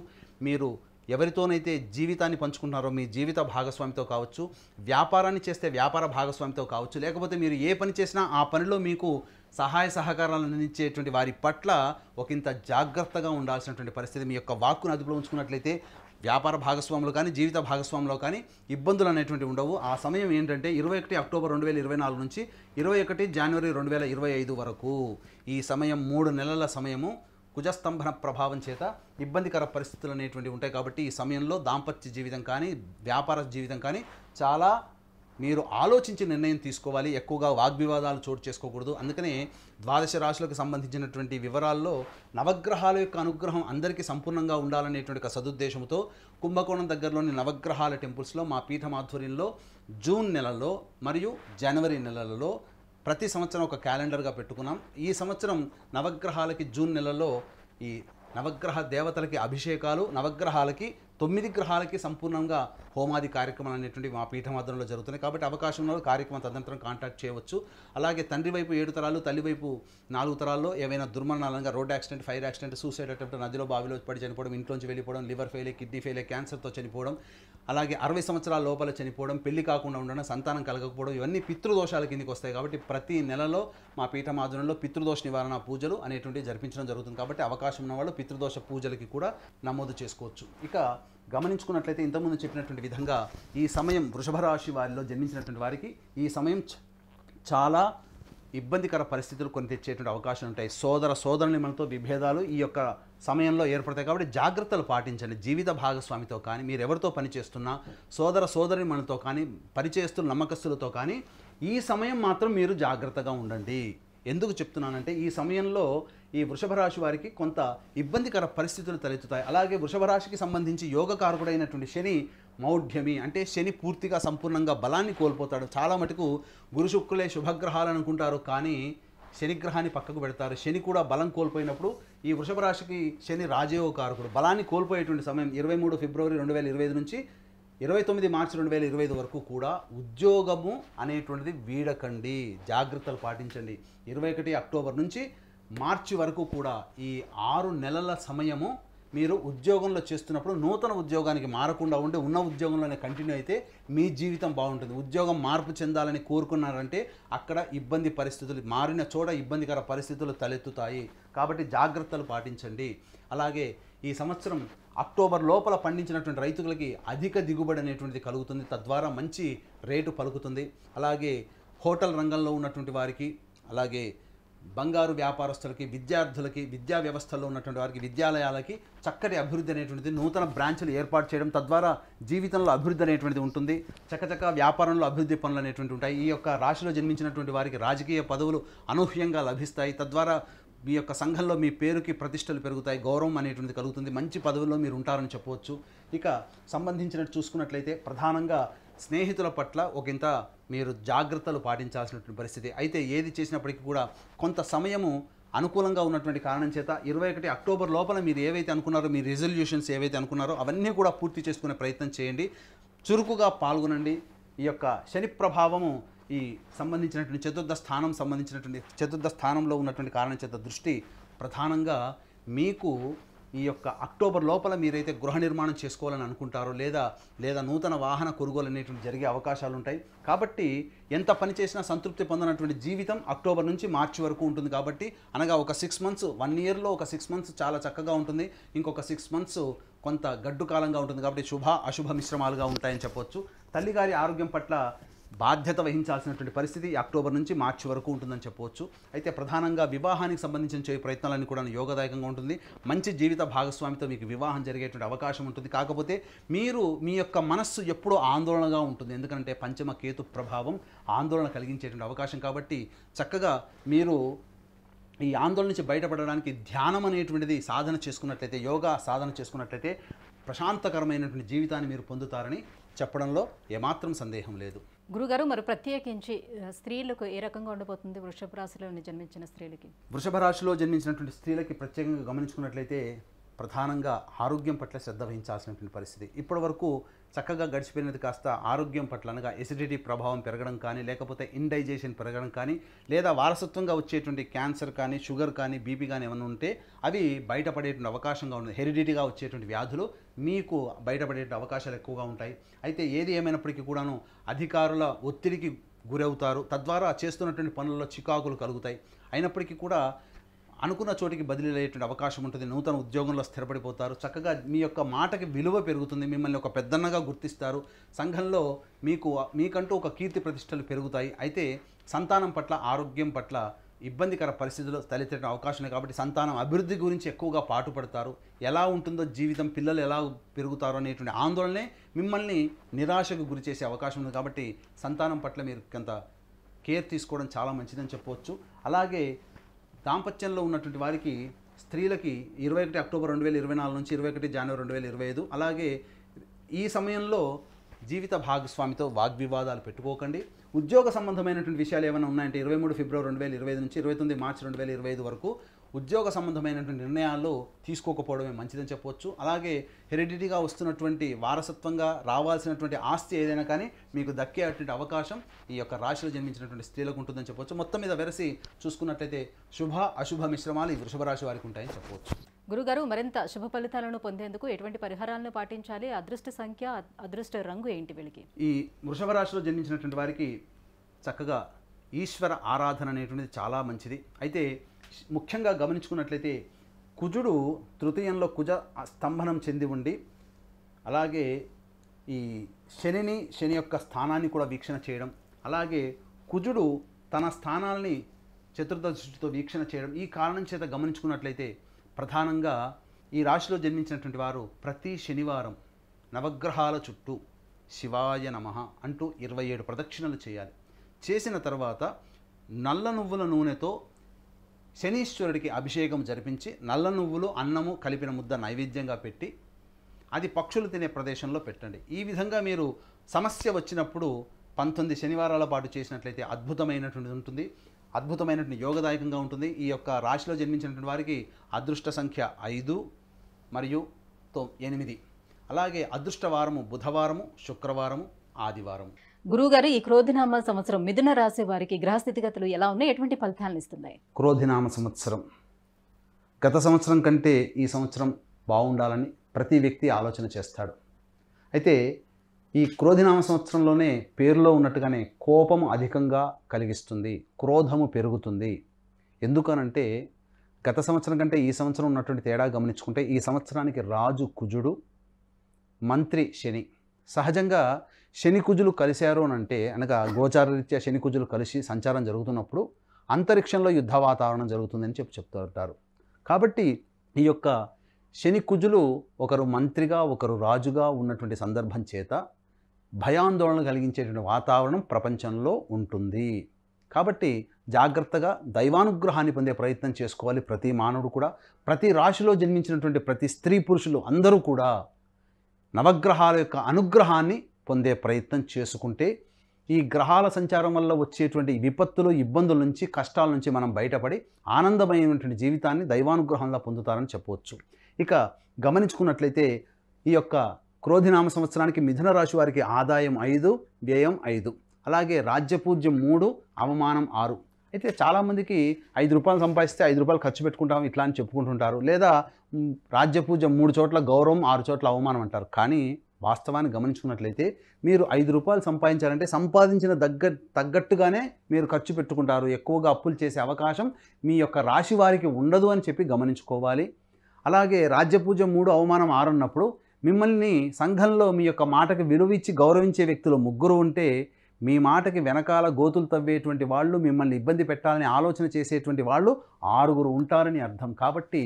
Speaker 2: మీరు ఎవరితోనైతే జీవితాన్ని పంచుకుంటున్నారో మీ జీవిత భాగస్వామితో కావచ్చు, వ్యాపారాన్ని చేస్తే వ్యాపార భాగస్వామితో కావచ్చు, లేకపోతే మీరు ఏ పని చేసినా ఆ పనిలో మీకు సహాయ సహకారాలు అందించేటువంటి వారి పట్ల ఒకంత జాగ్రత్తగా ఉండాల్సినటువంటి పరిస్థితి. మీ యొక్క వాక్కును అదుపులో ఉంచుకున్నట్లయితే వ్యాపార భాగస్వాములు కానీ జీవిత భాగస్వాములో కానీ ఇబ్బందులు అనేటువంటి ఉండవు. ఆ సమయం ఏంటంటే 21 అక్టోబర్ 2024 నుంచి 21 జనవరి 2025 వరకు ఈ సమయం 3 నెలల సమయము కుజస్తంభన ప్రభావం చేత ఇబ్బందికర పరిస్థితులు అనేటువంటివి ఉంటాయి. కాబట్టి ఈ సమయంలో దాంపత్య జీవితం కానీ వ్యాపార జీవితం కానీ చాలా మీరు ఆలోచించి నిర్ణయం తీసుకోవాలి. ఎక్కువగా వాగ్వివాదాలు చోటు చేసుకోకూడదు. అందుకనే ద్వాదశ రాశులకు సంబంధించినటువంటి వివరాల్లో నవగ్రహాల యొక్క అనుగ్రహం అందరికీ సంపూర్ణంగా ఉండాలనేటువంటి ఒక సదుద్దేశంతో కుంభకోణం దగ్గరలోని నవగ్రహాల టెంపుల్స్లో మా పీఠం ఆధ్వర్యంలో జూన్ నెలలో మరియు జనవరి నెలలలో ప్రతి సంవత్సరం ఒక క్యాలెండర్గా పెట్టుకున్నాం. ఈ సంవత్సరం నవగ్రహాలకి జూన్ నెలలో ఈ నవగ్రహ దేవతలకి అభిషేకాలు, నవగ్రహాలకి 9 గ్రహాలకి సంపూర్ణంగా హోమాది కార్యక్రమాలు అనేటువంటివి మా పీఠం ఆధ్వర్యంలో జరుగుతున్నాయి. కాబట్టి అవకాశం ఉన్న కార్యక్రమం తదనంతరం కాంటాక్ట్ చేయవచ్చు. అలాగే తండ్రి వైపు 7 తరాలు, తల్లి వైపు 4 తరాల్లో ఏవైనా దుర్మరణాలంగా road accident, fire accident, suicide attempt, నదిలో బావిలో పడి చనిపోవడం, ఇంట్లోంచి వెళ్ళిపోవడం, లివర్ ఫెయిల్, కిడ్నీ ఫెయిల్, క్యాన్సర్తో చనిపోవడం, అలాగే 60 సంవత్సరాల లోపల చనిపోవడం, పెళ్లి కాకుండా ఉండడం, సంతానం కలగకపోవడం, ఇవన్నీ పితృదోషాల కిందకి వస్తాయి. కాబట్టి ప్రతి నెలలో మా పీఠం ఆధ్వర్యంలో పితృదోష నివారణ పూజలు అనేటువంటివి జరిపించడం జరుగుతుంది. కాబట్టి అవకాశం ఉన్న వాళ్ళు పితృదోష పూజలకి కూడా నమోదు చేసుకోవచ్చు. ఇక గమనించుకున్నట్లయితే ఇంతకుముందు చెప్పినటువంటి విధంగా ఈ సమయం వృషభ రాశి వారిలో జన్మించినటువంటి వారికి ఈ సమయం చాలా ఇబ్బందికర పరిస్థితులు కొన్ని తెచ్చేటువంటి అవకాశాలు ఉంటాయి. సోదరునిమలతో విభేదాలు ఈ యొక్క సమయంలో ఏర్పడతాయి. కాబట్టి జాగ్రత్తలు పాటించండి. జీవిత భాగస్వామితో కానీ, మీరు ఎవరితో పనిచేస్తున్నా సోదరిమలతో కానీ, పరిచయస్తులు నమ్మకస్తులతో కానీ ఈ సమయం మాత్రం మీరు జాగ్రత్తగా ఉండండి. ఎందుకు చెప్తున్నానంటే ఈ సమయంలో ఈ వృషభ రాశి వారికి కొంత ఇబ్బందికర పరిస్థితులు తలెత్తుతాయి. అలాగే వృషభ రాశికి సంబంధించి యోగకారకుడైనటువంటి శని మౌఢ్యమి, అంటే శని పూర్తిగా సంపూర్ణంగా బలాన్ని కోల్పోతాడు. చాలా మటుకు గురు శుక్రులే శుభగ్రహాలు అనుకుంటారు, కానీ శనిగ్రహాన్ని పక్కకు పెడతారు. శని కూడా బలం కోల్పోయినప్పుడు ఈ వృషభ రాశికి శని రాజయోగకారకుడు. బలాన్ని కోల్పోయేటువంటి సమయం 23 ఫిబ్రవరి 2025 నుంచి 29 మార్చి 2025 వరకు కూడా ఉద్యోగము అనేటువంటిది వీడకండి, జాగ్రత్తలు పాటించండి. 21 అక్టోబర్ నుంచి మార్చి వరకు కూడా ఈ 6 నెలల సమయము మీరు ఉద్యోగంలో చేస్తున్నప్పుడు నూతన ఉద్యోగానికి మారకుండా ఉండి ఉన్న ఉద్యోగంలోనే కంటిన్యూ అయితే మీ జీవితం బాగుంటుంది. ఉద్యోగం మార్పు చెందాలని కోరుకున్నారంటే అక్కడ ఇబ్బంది పరిస్థితులు, మారిన చోట ఇబ్బందికర పరిస్థితులు తలెత్తుతాయి. కాబట్టి జాగ్రత్తలు పాటించండి. అలాగే ఈ సంవత్సరం అక్టోబర్ లోపల పండించినటువంటి రైతులకి అధిక దిగుబడి అనేటువంటిది కలుగుతుంది. తద్వారా మంచి రేటు పలుకుతుంది. అలాగే హోటల్ రంగంలో ఉన్నటువంటి వారికి, అలాగే బంగారు వ్యాపారస్తులకి, విద్యార్థులకి, విద్యా వ్యవస్థలో ఉన్నటువంటి వారికి, విద్యాలయాలకి చక్కటి అభివృద్ధి అనేటువంటిది, నూతన బ్రాంచ్లు ఏర్పాటు చేయడం, తద్వారా జీవితంలో అభివృద్ధి అనేటువంటిది ఉంటుంది. చక్కచక్క వ్యాపారంలో అభివృద్ధి పనులు అనేటువంటివి ఉంటాయి. ఈ యొక్క రాశిలో జన్మించినటువంటి వారికి రాజకీయ పదవులు అనూహ్యంగా లభిస్తాయి. తద్వారా మీ యొక్క సంఘంలో మీ పేరుకి ప్రతిష్టలు పెరుగుతాయి, గౌరవం అనేటువంటిది కలుగుతుంది, మంచి పదవుల్లో మీరు ఉంటారని చెప్పవచ్చు. ఇక సంబంధించినట్టు చూసుకున్నట్లయితే ప్రధానంగా స్నేహితుల పట్ల ఒకంత మీరు జాగ్రత్తలు పాటించాల్సినటువంటి పరిస్థితి. అయితే ఏది చేసినప్పటికీ కూడా కొంత సమయము అనుకూలంగా ఉన్నటువంటి కారణం చేత 21 అక్టోబర్ లోపల మీరు ఏవైతే అనుకున్నారో, మీ రిజల్యూషన్స్ ఏవైతే అనుకున్నారో అవన్నీ కూడా పూర్తి చేసుకునే ప్రయత్నం చేయండి. చురుకుగా పాల్గొనండి. ఈ యొక్క శని ప్రభావము ఈ సంబంధించినటువంటి చతుర్థ స్థానంలో ఉన్నటువంటి కారణం చేత దృష్టి ప్రధానంగా మీకు ఈ యొక్క అక్టోబర్ లోపల మీరైతే గృహ నిర్మాణం చేసుకోవాలని అనుకుంటారో లేదా నూతన వాహన కొనుగోలు అనేటువంటి జరిగే అవకాశాలు ఉంటాయి. కాబట్టి ఎంత పని చేసినా సంతృప్తి పొందనటువంటి జీవితం అక్టోబర్ నుంచి మార్చి వరకు ఉంటుంది. కాబట్టి అనగా ఒక 6 మంత్స్, 1 ఇయర్లో ఒక 6 మంత్స్ చాలా చక్కగా ఉంటుంది, ఇంకొక 6 మంత్స్ కొంత గడ్డు కాలంగా ఉంటుంది. కాబట్టి శుభ అశుభ మిశ్రమాలుగా ఉంటాయని చెప్పవచ్చు. తల్లిగారి ఆరోగ్యం పట్ల బాధ్యత వహించాల్సినటువంటి పరిస్థితి అక్టోబర్ నుంచి మార్చి వరకు ఉంటుందని చెప్పవచ్చు. అయితే ప్రధానంగా వివాహానికి సంబంధించిన చేయ ప్రయత్నాలన్నీ కూడా యోగదాయకంగా ఉంటుంది. మంచి జీవిత భాగస్వామితో మీకు వివాహం జరిగేటువంటి అవకాశం ఉంటుంది. కాకపోతే మీరు మీ యొక్క మనస్సు ఎప్పుడూ ఆందోళనగా ఉంటుంది. ఎందుకంటే పంచమ కేతు ప్రభావం ఆందోళన కలిగించేటువంటి అవకాశం. కాబట్టి చక్కగా మీరు ఈ ఆందోళన నుంచి బయటపడడానికి ధ్యానం అనేటువంటిది సాధన చేసుకున్నట్లయితే, యోగా సాధన చేసుకున్నట్లయితే ప్రశాంతకరమైనటువంటి జీవితాన్ని మీరు పొందుతారని చెప్పడంలో ఏమాత్రం సందేహం లేదు.
Speaker 1: గురుగారు, మరి ప్రత్యేకించి స్త్రీలకు ఏ రకంగా ఉండబోతుంది వృషభ రాశిలో జన్మించిన స్త్రీలకి?
Speaker 2: వృషభ రాశిలో జన్మించినటువంటి స్త్రీలకి ప్రత్యేకంగా గమనించుకున్నట్లయితే ప్రధానంగా ఆరోగ్యం పట్ల శ్రద్ధ వహించాల్సినటువంటి పరిస్థితి. ఇప్పటి వరకు చక్కగా గడిచిపోయినది కాస్త ఆరోగ్యం పట్ల అనగా ఎసిడిటీ ప్రభావం పెరగడం కానీ, లేకపోతే ఇండైజెషన్ పెరగడం కానీ, లేదా వారసత్వంగా వచ్చేటువంటి క్యాన్సర్ కానీ, షుగర్ కానీ, బీపీ కానీ ఏమైనా ఉంటే అవి బయటపడేటువంటి అవకాశంగా ఉంది. హెరిడిటీగా వచ్చేటువంటి వ్యాధులు మీకు బయటపడేటువంటి అవకాశాలు ఎక్కువగా ఉంటాయి. అయితే ఏది ఏమైనప్పటికీ కూడాను అధికారుల ఒత్తిడికి గురవుతారు. తద్వారా చేస్తున్నటువంటి పనుల్లో చికాకులు కలుగుతాయి. అయినప్పటికీ కూడా అనుకున్న చోటికి బదిలీ అయ్యేటువంటి అవకాశం ఉంటుంది. నూతన ఉద్యోగంలో స్థిరపడిపోతారు. చక్కగా మీ యొక్క మాటకి విలువ పెరుగుతుంది. మిమ్మల్ని ఒక పెద్దన్నగా గుర్తిస్తారు. సంఘంలో మీకంటూ ఒక కీర్తి ప్రతిష్టలు పెరుగుతాయి. అయితే సంతానం పట్ల, ఆరోగ్యం పట్ల ఇబ్బందికర పరిస్థితులు తలెత్తే అవకాశం ఉంది. కాబట్టి సంతానం అభివృద్ధి గురించి ఎక్కువగా పాటుపడతారు. ఎలా ఉంటుందో జీవితం, పిల్లలు ఎలా పెరుగుతారో అనేటువంటి ఆందోళనే మిమ్మల్ని నిరాశకు గురి చేసే అవకాశం ఉంది. కాబట్టి సంతానం పట్ల మీరు కొంత కేర్ తీసుకోవడం చాలా మంచిదని చెప్పవచ్చు. అలాగే దాంపత్యంలో ఉన్నటువంటి వారికి, స్త్రీలకి 21 అక్టోబర్ 2024 నుంచి 21 జనవరి 2025, అలాగే ఈ సమయంలో జీవిత భాగస్వామితో వాగ్వివాదాలు పెట్టుకోకండి. ఉద్యోగ సంబంధమైనటువంటి విషయాలు ఏమైనా ఉన్నాయంటే 23 ఫిబ్రవరి 2025 నుంచి 29 మార్చి 2025 వరకు ఉద్యోగ సంబంధమైనటువంటి నిర్ణయాలు తీసుకోకపోవడమే మంచిదని చెప్పవచ్చు. అలాగే హెరిడిటీగా వస్తున్నటువంటి వారసత్వంగా రావాల్సినటువంటి ఆస్తి ఏదైనా కానీ మీకు దక్కేటువంటి అవకాశం ఈ యొక్క రాశిలో జన్మించినటువంటి స్త్రీలకు ఉంటుందని చెప్పవచ్చు. మొత్తం మీద వెరసి చూసుకున్నట్లయితే శుభ అశుభ మిశ్రమాలు ఈ వృషభ రాశి వారికి ఉంటాయని చెప్పవచ్చు.
Speaker 1: గురుగారు, మరింత శుభ ఫలితాలను పొందేందుకు ఎటువంటి పరిహారాలను పాటించాలి? అదృష్ట సంఖ్య, అదృష్ట రంగు ఏంటి వీళ్ళకి?
Speaker 2: ఈ వృషభ రాశిలో జన్మించినటువంటి వారికి చక్కగా ఈశ్వర ఆరాధన అనేటువంటిది చాలా మంచిది. అయితే ముఖ్యంగా గమనించుకున్నట్లయితే కుజుడు తృతీయంలో కుజ స్తంభనం చెంది ఉండి, అలాగే ఈ శని యొక్క స్థానాన్ని కూడా వీక్షణ చేయడం, అలాగే కుజుడు తన స్థానాల్ని చతుర్థ దృష్టితో వీక్షణ చేయడం, ఈ కారణం చేత గమనించుకున్నట్లయితే ప్రధానంగా ఈ రాశిలో జన్మించినటువంటి వారు ప్రతి శనివారం నవగ్రహాల చుట్టూ శివాయ నమః అంటూ 27 ప్రదక్షిణలు చేయాలి. చేసిన తర్వాత నల్ల నువ్వుల నూనెతో శనీశ్వరుడికి అభిషేకం జరిపించి నల్ల నువ్వులు అన్నము కలిపిన ముద్ద నైవేద్యంగా పెట్టి అది పక్షులు తినే ప్రదేశంలో పెట్టండి. ఈ విధంగా మీరు సమస్య వచ్చినప్పుడు 19 శనివారాల పాటు చేసినట్లయితే అద్భుతమైనటువంటిది ఉంటుంది, అద్భుతమైనటువంటి యోగదాయకంగా ఉంటుంది. ఈ యొక్క రాశిలో జన్మించినటువంటి వారికి అదృష్ట సంఖ్య 5 మరియు 8. అలాగే అదృష్ట వారము బుధవారము, శుక్రవారము, ఆదివారము.
Speaker 1: గురువుగారు, ఈ క్రోధినామ సంవత్సరం మిథున రాశి వారికి గ్రహస్థితిగతులు ఎలా ఉన్నాయి? ఎటువంటి ఫలితాలను ఇస్తున్నాయి?
Speaker 2: క్రోధినామ సంవత్సరం గత సంవత్సరం కంటే ఈ సంవత్సరం బాగుండాలని ప్రతి వ్యక్తి ఆలోచన చేస్తాడు. అయితే ఈ క్రోధినామ సంవత్సరంలోనే పేరులో ఉన్నట్టుగానే కోపము అధికంగా కలిగిస్తుంది, క్రోధము పెరుగుతుంది. ఎందుకనంటే గత సంవత్సరం కంటే ఈ సంవత్సరం ఉన్నటువంటి తేడా గమనించుకుంటే ఈ సంవత్సరానికి రాజు కుజుడు, మంత్రి శని. సహజంగా శని కుజులు కలిశారు అని అంటే అనగా గోచారరీత్యా శని కుజులు కలిసి సంచారం జరుగుతున్నప్పుడు అంతరిక్షంలో యుద్ధ వాతావరణం జరుగుతుందని చెప్తూ ఉంటారు. కాబట్టి ఈ యొక్క శని కుజులు ఒకరు మంత్రిగా ఒకరు రాజుగా ఉన్నటువంటి సందర్భం చేత భయాందోళన కలిగించేటువంటి వాతావరణం ప్రపంచంలో ఉంటుంది. కాబట్టి జాగ్రత్తగా దైవానుగ్రహాన్ని పొందే ప్రయత్నం చేసుకోవాలి ప్రతి మానవుడు కూడా. ప్రతి రాశిలో జన్మించినటువంటి ప్రతి స్త్రీ పురుషులు అందరూ కూడా నవగ్రహాల యొక్క అనుగ్రహాన్ని పొందే ప్రయత్నం చేసుకుంటే ఈ గ్రహాల సంచారం వల్ల వచ్చేటువంటి విపత్తులు, ఇబ్బందుల నుంచి, కష్టాల నుంచి మనం బయటపడి ఆనందమైనటువంటి జీవితాన్ని దైవానుగ్రహంలో పొందుతారని చెప్పవచ్చు. ఇక గమనించుకున్నట్లయితే ఈ యొక్క క్రోధినామ సంవత్సరానికి మిథున రాశి వారికి ఆదాయం 5, వ్యయం 5, అలాగే రాజ్యపూజ్యం 3, అవమానం 6. అయితే చాలామందికి 5 రూపాయలు సంపాదిస్తే 5 రూపాయలు ఖర్చు పెట్టుకుంటాం ఇట్లా అని చెప్పుకుంటుంటారు. లేదా రాజ్యపూజ్యం 3 చోట్ల గౌరవం, 6 చోట్ల అవమానం అంటారు. కానీ వాస్తవాన్ని గమనించుకున్నట్లయితే మీరు 5 రూపాయలు సంపాదించాలంటే సంపాదించిన తగ్గట్టుగానే మీరు ఖర్చు పెట్టుకుంటారు. ఎక్కువగా అప్పులు చేసే అవకాశం మీ యొక్క రాశి వారికి ఉండదు అని చెప్పి గమనించుకోవాలి. అలాగే రాజ్యపూజ్యం 3, అవమానం 6 అన్నప్పుడు మిమ్మల్ని సంఘంలో మీ యొక్క మాటకి విలువ ఇచ్చి గౌరవించే వ్యక్తులు 3 ఉంటే మీ మాటకి వెనకాల గోతులు తవ్వేటువంటి వాళ్ళు, మిమ్మల్ని ఇబ్బంది పెట్టాలని ఆలోచన చేసేటువంటి వాళ్ళు 6 ఉంటారని అర్థం. కాబట్టి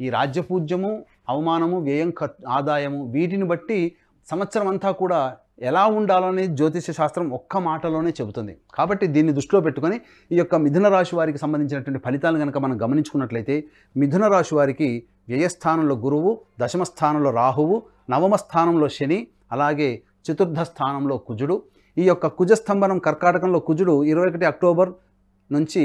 Speaker 2: ఈ రాజ్యపూజ్యము, అవమానము, వ్యయం, ఆదాయము వీటిని బట్టి సంవత్సరం అంతా కూడా ఎలా ఉండాలనేది జ్యోతిష్య శాస్త్రం ఒక్క మాటలోనే చెబుతుంది. కాబట్టి దీన్ని దృష్టిలో పెట్టుకొని ఈ యొక్క మిథున రాశి వారికి సంబంధించినటువంటి ఫలితాలను కనుక మనం గమనించుకున్నట్లయితే మిథున రాశి వారికి వ్యయస్థానంలో గురువు, దశమ స్థానంలో రాహువు, నవమ స్థానంలో శని, అలాగే చతుర్థ స్థానంలో కుజుడు. ఈ యొక్క కుజస్తంభనం కర్కాటకంలో కుజుడు 21 అక్టోబర్ నుంచి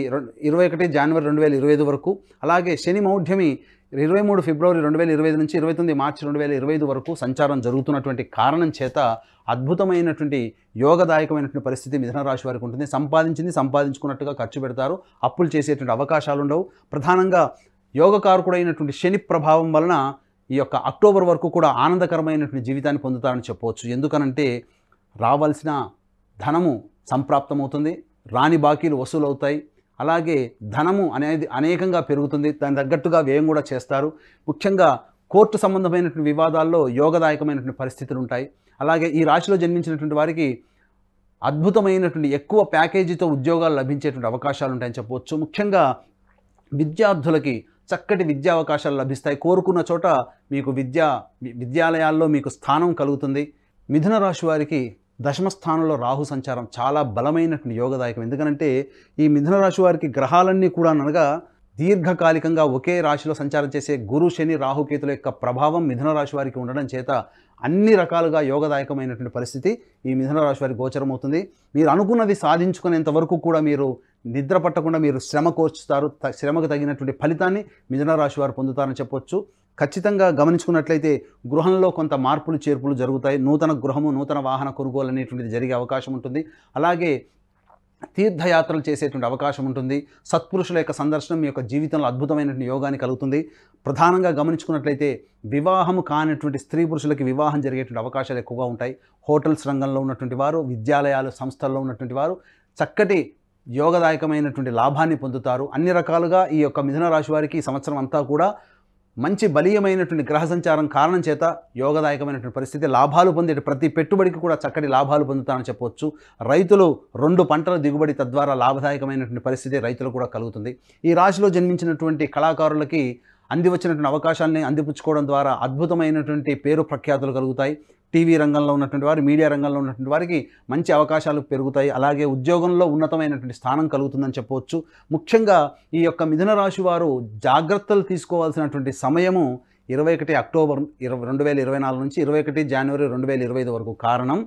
Speaker 2: 21 జనవరి 2025 వరకు, అలాగే శని మౌఢ్యమి 23 ఫిబ్రవరి 2025 నుంచి 29 మార్చి 2025 వరకు సంచారం జరుగుతున్నటువంటి కారణం చేత అద్భుతమైనటువంటి యోగదాయకమైనటువంటి పరిస్థితి మిథున రాశి వారికి ఉంటుంది. సంపాదించింది సంపాదించుకున్నట్టుగా ఖర్చు పెడతారు, అప్పులు చేసేటువంటి అవకాశాలు ఉండవు. ప్రధానంగా యోగకారకుడైనటువంటి శని ప్రభావం వలన ఈ యొక్క అక్టోబర్ వరకు కూడా ఆనందకరమైనటువంటి జీవితాన్ని పొందుతారని చెప్పవచ్చు. ఎందుకనంటే రావాల్సిన ధనము సంప్రాప్తమవుతుంది, రాని బాకీలు వసూలవుతాయి, అలాగే ధనము అనేది అనేకంగా పెరుగుతుంది, దాని తగ్గట్టుగా వ్యయం కూడా చేస్తారు. ముఖ్యంగా కోర్టు సంబంధమైనటువంటి వివాదాల్లో యోగదాయకమైనటువంటి పరిస్థితులు ఉంటాయి. అలాగే ఈ రాశిలో జన్మించినటువంటి వారికి అద్భుతమైనటువంటి ఎక్కువ ప్యాకేజీతో ఉద్యోగాలు లభించేటువంటి అవకాశాలు ఉంటాయని చెప్పవచ్చు. ముఖ్యంగా విద్యార్థులకి చక్కటి విద్యా అవకాశాలు లభిస్తాయి. కోరుకున్న చోట మీకు విద్యాలయాల్లో మీకు స్థానం కలుగుతుంది. మిథున రాశి వారికి దశమ స్థానంలో రాహు సంచారం చాలా బలమైనటువంటి యోగదాయకం. ఎందుకంటే ఈ మిథున రాశి వారికి గ్రహాలన్నీ కూడా అనగా దీర్ఘకాలికంగా ఒకే రాశిలో సంచారం చేసే గురు, శని, రాహుకేతుల యొక్క ప్రభావం మిథున రాశి వారికి ఉండడం చేత అన్ని రకాలుగా యోగదాయకమైనటువంటి పరిస్థితి ఈ మిథున రాశి వారికి గోచరమవుతుంది. మీరు అనుకున్నది సాధించుకునేంత వరకు కూడా మీరు నిద్ర పట్టకుండా మీరు శ్రమ కోర్చుతారు, శ్రమకు తగినటువంటి ఫలితాన్ని మిథున రాశి వారు పొందుతారని చెప్పొచ్చు. ఖచ్చితంగా గమనించుకున్నట్లయితే గృహంలో కొంత మార్పులు చేర్పులు జరుగుతాయి. నూతన గృహము, నూతన వాహన కొనుగోలు అనేటువంటిది జరిగే అవకాశం ఉంటుంది. అలాగే తీర్థయాత్రలు చేసేటువంటి అవకాశం ఉంటుంది. సత్పురుషుల యొక్క సందర్శనం మీ యొక్క జీవితంలో అద్భుతమైనటువంటి యోగాన్ని కలుగుతుంది. ప్రధానంగా గమనించుకున్నట్లయితే వివాహము కానిటువంటి స్త్రీ పురుషులకి వివాహం జరిగేటువంటి అవకాశాలు ఎక్కువగా ఉంటాయి. హోటల్స్ రంగంలో ఉన్నటువంటి వారు, విద్యాలయాలు, సంస్థల్లో ఉన్నటువంటి వారు చక్కటి యోగదాయకమైనటువంటి లాభాన్ని పొందుతారు. అన్ని రకాలుగా ఈ యొక్క మిథున రాశి వారికి ఈ సంవత్సరం అంతా కూడా మంచి బలీయమైనటువంటి గ్రహ సంచారం కారణం చేత యోగదాయకమైనటువంటి పరిస్థితి, లాభాలు పొందే ప్రతి పెట్టుబడికి కూడా చక్కటి లాభాలు పొందుతారని చెప్పవచ్చు. రైతులు 2 పంటల దిగుబడి, తద్వారా లాభదాయకమైనటువంటి పరిస్థితి రైతులు కూడా కలుగుతుంది. ఈ రాశిలో జన్మించినటువంటి కళాకారులకి అంది వచ్చినటువంటి అవకాశాన్ని అందిపుచ్చుకోవడం ద్వారా అద్భుతమైనటువంటి పేరు ప్రఖ్యాతులు కలుగుతాయి. టీవీ రంగంలో ఉన్నటువంటి వారు, మీడియా రంగంలో ఉన్నటువంటి వారికి మంచి అవకాశాలు పెరుగుతాయి. అలాగే ఉద్యోగంలో ఉన్నతమైనటువంటి స్థానం కలుగుతుందని చెప్పవచ్చు. ముఖ్యంగా ఈ యొక్క మిథున రాశి వారు జాగ్రత్తలు తీసుకోవాల్సినటువంటి సమయము 21 అక్టోబర్ 2024 నుంచి 21 జనవరి 2025 వరకు. కారణం,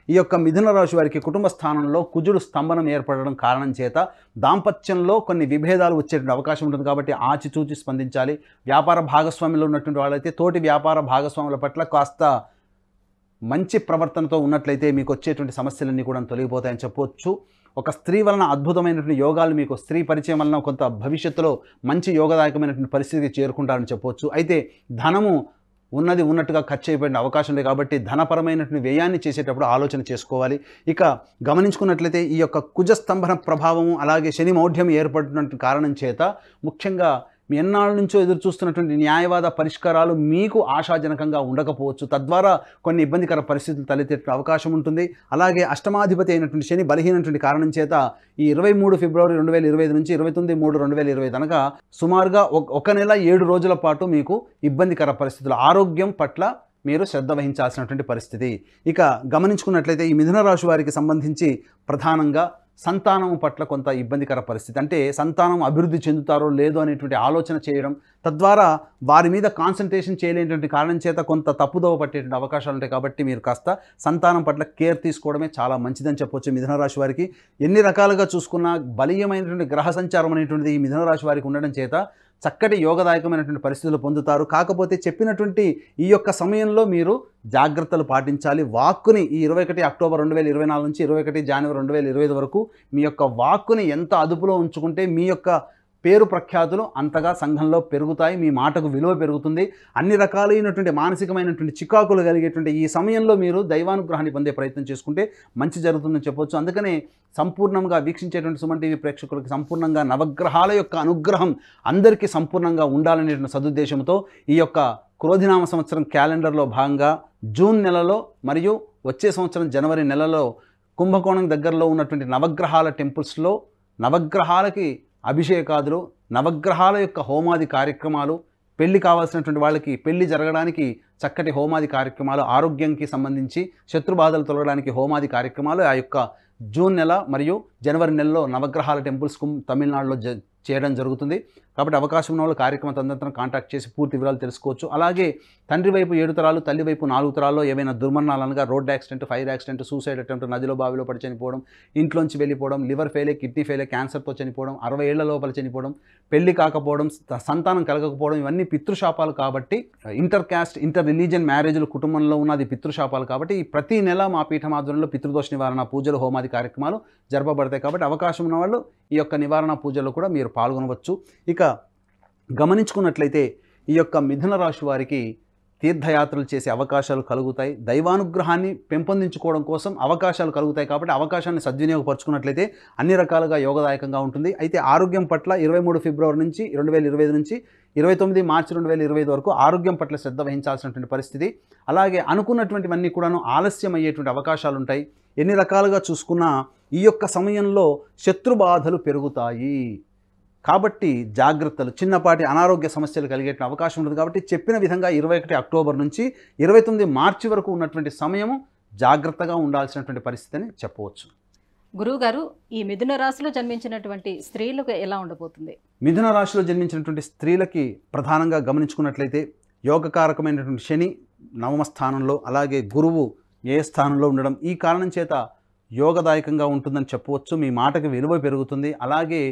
Speaker 2: ఈ యొక్క మిథున రాశి వారికి కుటుంబ స్థానంలో కుజుడు స్తంభనం ఏర్పడడం కారణం చేత దాంపత్యంలో కొన్ని విభేదాలు వచ్చేటువంటి అవకాశం ఉంటుంది. కాబట్టి ఆచితూచి స్పందించాలి. వ్యాపార భాగస్వామ్యంలో ఉన్నటువంటి వాళ్ళైతే తోటి వ్యాపార భాగస్వాముల పట్ల కాస్త మంచి ప్రవర్తనతో ఉన్నట్లయితే మీకు వచ్చేటువంటి సమస్యలన్నీ కూడా తొలగిపోతాయని చెప్పవచ్చు. ఒక స్త్రీ వలన అద్భుతమైనటువంటి యోగాలు, మీకు స్త్రీ పరిచయం వలన కొంత భవిష్యత్తులో మంచి యోగదాయకమైనటువంటి పరిస్థితికి చేరుకుంటారని చెప్పవచ్చు. అయితే ధనము ఉన్నది ఉన్నట్టుగా ఖర్చు అయిపోయిన అవకాశం ఉంది. కాబట్టి ధనపరమైనటువంటి వ్యయాన్ని చేసేటప్పుడు ఆలోచన చేసుకోవాలి. ఇక గమనించుకున్నట్లయితే ఈ యొక్క కుజస్తంభన ప్రభావము, అలాగే శని మౌఢ్యం ఏర్పడినటువంటి కారణం చేత ముఖ్యంగా మీ ఎన్నాళ్ళ నుంచో ఎదురు చూస్తున్నటువంటి న్యాయవాద పరిష్కారాలు మీకు ఆశాజనకంగా ఉండకపోవచ్చు. తద్వారా కొన్ని ఇబ్బందికర పరిస్థితులు తలెత్తే అవకాశం ఉంటుంది. అలాగే అష్టమాధిపతి అయినటువంటి శని బలహీనటువంటి కారణం చేత ఈ 23 ఫిబ్రవరి 2025 నుంచి 29/3/2025 అనగా సుమారుగా 1 నెల 7 రోజుల పాటు మీకు ఇబ్బందికర పరిస్థితులు, ఆరోగ్యం పట్ల మీరు శ్రద్ధ వహించాల్సినటువంటి పరిస్థితి. ఇక గమనించుకున్నట్లయితే ఈ మిథున రాశి వారికి సంబంధించి ప్రధానంగా సంతానం పట్ల కొంత ఇబ్బందికర పరిస్థితి, అంటే సంతానం అభివృద్ధి చెందుతారో లేదో అనేటువంటి ఆలోచన చేయడం, తద్వారా వారి మీద కాన్సన్ట్రేషన్ చేయలేనటువంటి కారణం చేత కొంత తప్పుదోవ పట్టేటువంటి అవకాశాలు ఉంటాయి. కాబట్టి మీరు కాస్త సంతానం పట్ల కేర్ తీసుకోవడమే చాలా మంచిదని చెప్పొచ్చు. మిథున రాశి వారికి ఎన్ని రకాలుగా చూసుకున్నా బలీయమైనటువంటి గ్రహ సంచారం అనేటువంటిది ఈ మిథున రాశి వారికి ఉండడం చేత చక్కటి యోగదాయకమైనటువంటి పరిస్థితులు పొందుతారు. కాకపోతే చెప్పినటువంటి ఈ యొక్క సమయంలో మీరు జాగ్రత్తలు పాటించాలి. వాక్కుని ఈ 21 అక్టోబర్ 2024 నుంచి 21 జనవరి 2025 వరకు మీ యొక్క వాక్కుని ఎంత అదుపులో ఉంచుకుంటే మీ యొక్క పేరు ప్రఖ్యాతులు అంతగా సంఘంలో పెరుగుతాయి. మీ మాటకు విలువ పెరుగుతుంది. అన్ని రకాలైనటువంటి మానసికమైనటువంటి చికాకులు కలిగేటువంటి ఈ సమయంలో మీరు దైవానుగ్రహాన్ని పొందే ప్రయత్నం చేసుకుంటే మంచి జరుగుతుందని చెప్పొచ్చు. అందుకనే సంపూర్ణంగా వీక్షించేటువంటి సుమన్ టీవీ ప్రేక్షకులకు సంపూర్ణంగా నవగ్రహాల యొక్క అనుగ్రహం అందరికీ సంపూర్ణంగా ఉండాలనేటువంటి సదుద్దేశంతో ఈ యొక్క క్రోధినామ సంవత్సరం క్యాలెండర్లో భాగంగా జూన్ నెలలో మరియు వచ్చే సంవత్సరం జనవరి నెలలో కుంభకోణం దగ్గరలో ఉన్నటువంటి నవగ్రహాల టెంపుల్స్లో నవగ్రహాలకి అభిషేకాదులు, నవగ్రహాల యొక్క హోమాది కార్యక్రమాలు, పెళ్లి కావాల్సినటువంటి వాళ్ళకి పెళ్లి జరగడానికి చక్కటి హోమాది కార్యక్రమాలు, ఆరోగ్యానికి సంబంధించి శత్రుబాధలు తొలగడానికి హోమాది కార్యక్రమాలు ఆ యొక్క జూన్ నెల మరియు జనవరి నెలలో నవగ్రహాల టెంపుల్స్ తమిళనాడులో చేయడం జరుగుతుంది. కాబట్టి అవకాశం ఉన్న వాళ్ళు కార్యక్రమ తదనంతరం కాంటాక్ట్ చేసి పూర్తి వివరాలు తెలుసుకోవచ్చు. అలాగే తండ్రి వైపు 7 తరాలు, తల్లి వైపు 4 తరాల్లో ఏవైనా దుర్మరణాలు అనగా road accident, fire accident, suicide attempt, నదిలో బావిలో పడి చనిపోవడం, ఇంట్లోంచి వెళ్ళిపోవడం, లివర్ ఫెయిలే, కిడ్నీ ఫెయిలే, క్యాన్సర్తో చనిపోవడం, 60 ఏళ్ల లోపల చనిపోవడం, పెళ్లి కాకపోవడం, సంతానం కలగకపోవడం, ఇవన్నీ పితృశాపాలు. కాబట్టి ఇంటర్ క్యాస్ట్, ఇంటర్ రిలీజియన్ మ్యారేజ్లు కుటుంబంలో ఉన్నది పితృశాపాలు. కాబట్టి ప్రతి నెల మా పీఠం ఆధ్వర్యంలో పితృదోష నివారణ పూజలు, హోమాది కార్యక్రమాలు జరపబడతాయి. కాబట్టి అవకాశం ఉన్న వాళ్ళు ఈ యొక్క నివారణ పూజల్లో కూడా మీరు పాల్గొనవచ్చు. ఇక గమనించుకున్నట్లయితే ఈ యొక్క మిథున రాశి వారికి తీర్థయాత్రలు చేసే అవకాశాలు కలుగుతాయి. దైవానుగ్రహాన్ని పెంపొందించుకోవడం కోసం అవకాశాలు కలుగుతాయి. కాబట్టి అవకాశాన్ని సద్వినియోగపరుచుకున్నట్లయితే అన్ని రకాలుగా యోగదాయకంగా ఉంటుంది. అయితే ఆరోగ్యం పట్ల 23 ఫిబ్రవరి నుంచి 2025 నుంచి 29 మార్చి 2025 వరకు ఆరోగ్యం పట్ల శ్రద్ధ వహించాల్సినటువంటి పరిస్థితి. అలాగే అనుకున్నటువంటివన్నీ కూడాను ఆలస్యం అయ్యేటువంటి అవకాశాలు ఉంటాయి. ఎన్ని రకాలుగా చూసుకున్నా ఈ యొక్క సమయంలో శత్రుబాధలు పెరుగుతాయి. కాబట్టి జాగ్రత్తలు, చిన్నపాటి అనారోగ్య సమస్యలు కలిగేట అవకాశం ఉంటుంది. కాబట్టి చెప్పిన విధంగా 21 అక్టోబర్ నుంచి 29 మార్చి వరకు ఉన్నటువంటి సమయము జాగ్రత్తగా ఉండాల్సినటువంటి పరిస్థితి అని చెప్పవచ్చు.
Speaker 1: గురువుగారు, ఈ మిథున రాశిలో జన్మించినటువంటి స్త్రీలకు ఎలా ఉండబోతుంది?
Speaker 2: మిథున రాశిలో జన్మించినటువంటి స్త్రీలకి ప్రధానంగా గమనించుకున్నట్లయితే యోగకారకమైనటువంటి శని 9వ స్థానంలో, అలాగే గురువు ఏ స్థానంలో ఉండడం, ఈ కారణం చేత యోగదాయకంగా ఉంటుందని చెప్పవచ్చు. మీ మాటకి విలువ పెరుగుతుంది. అలాగే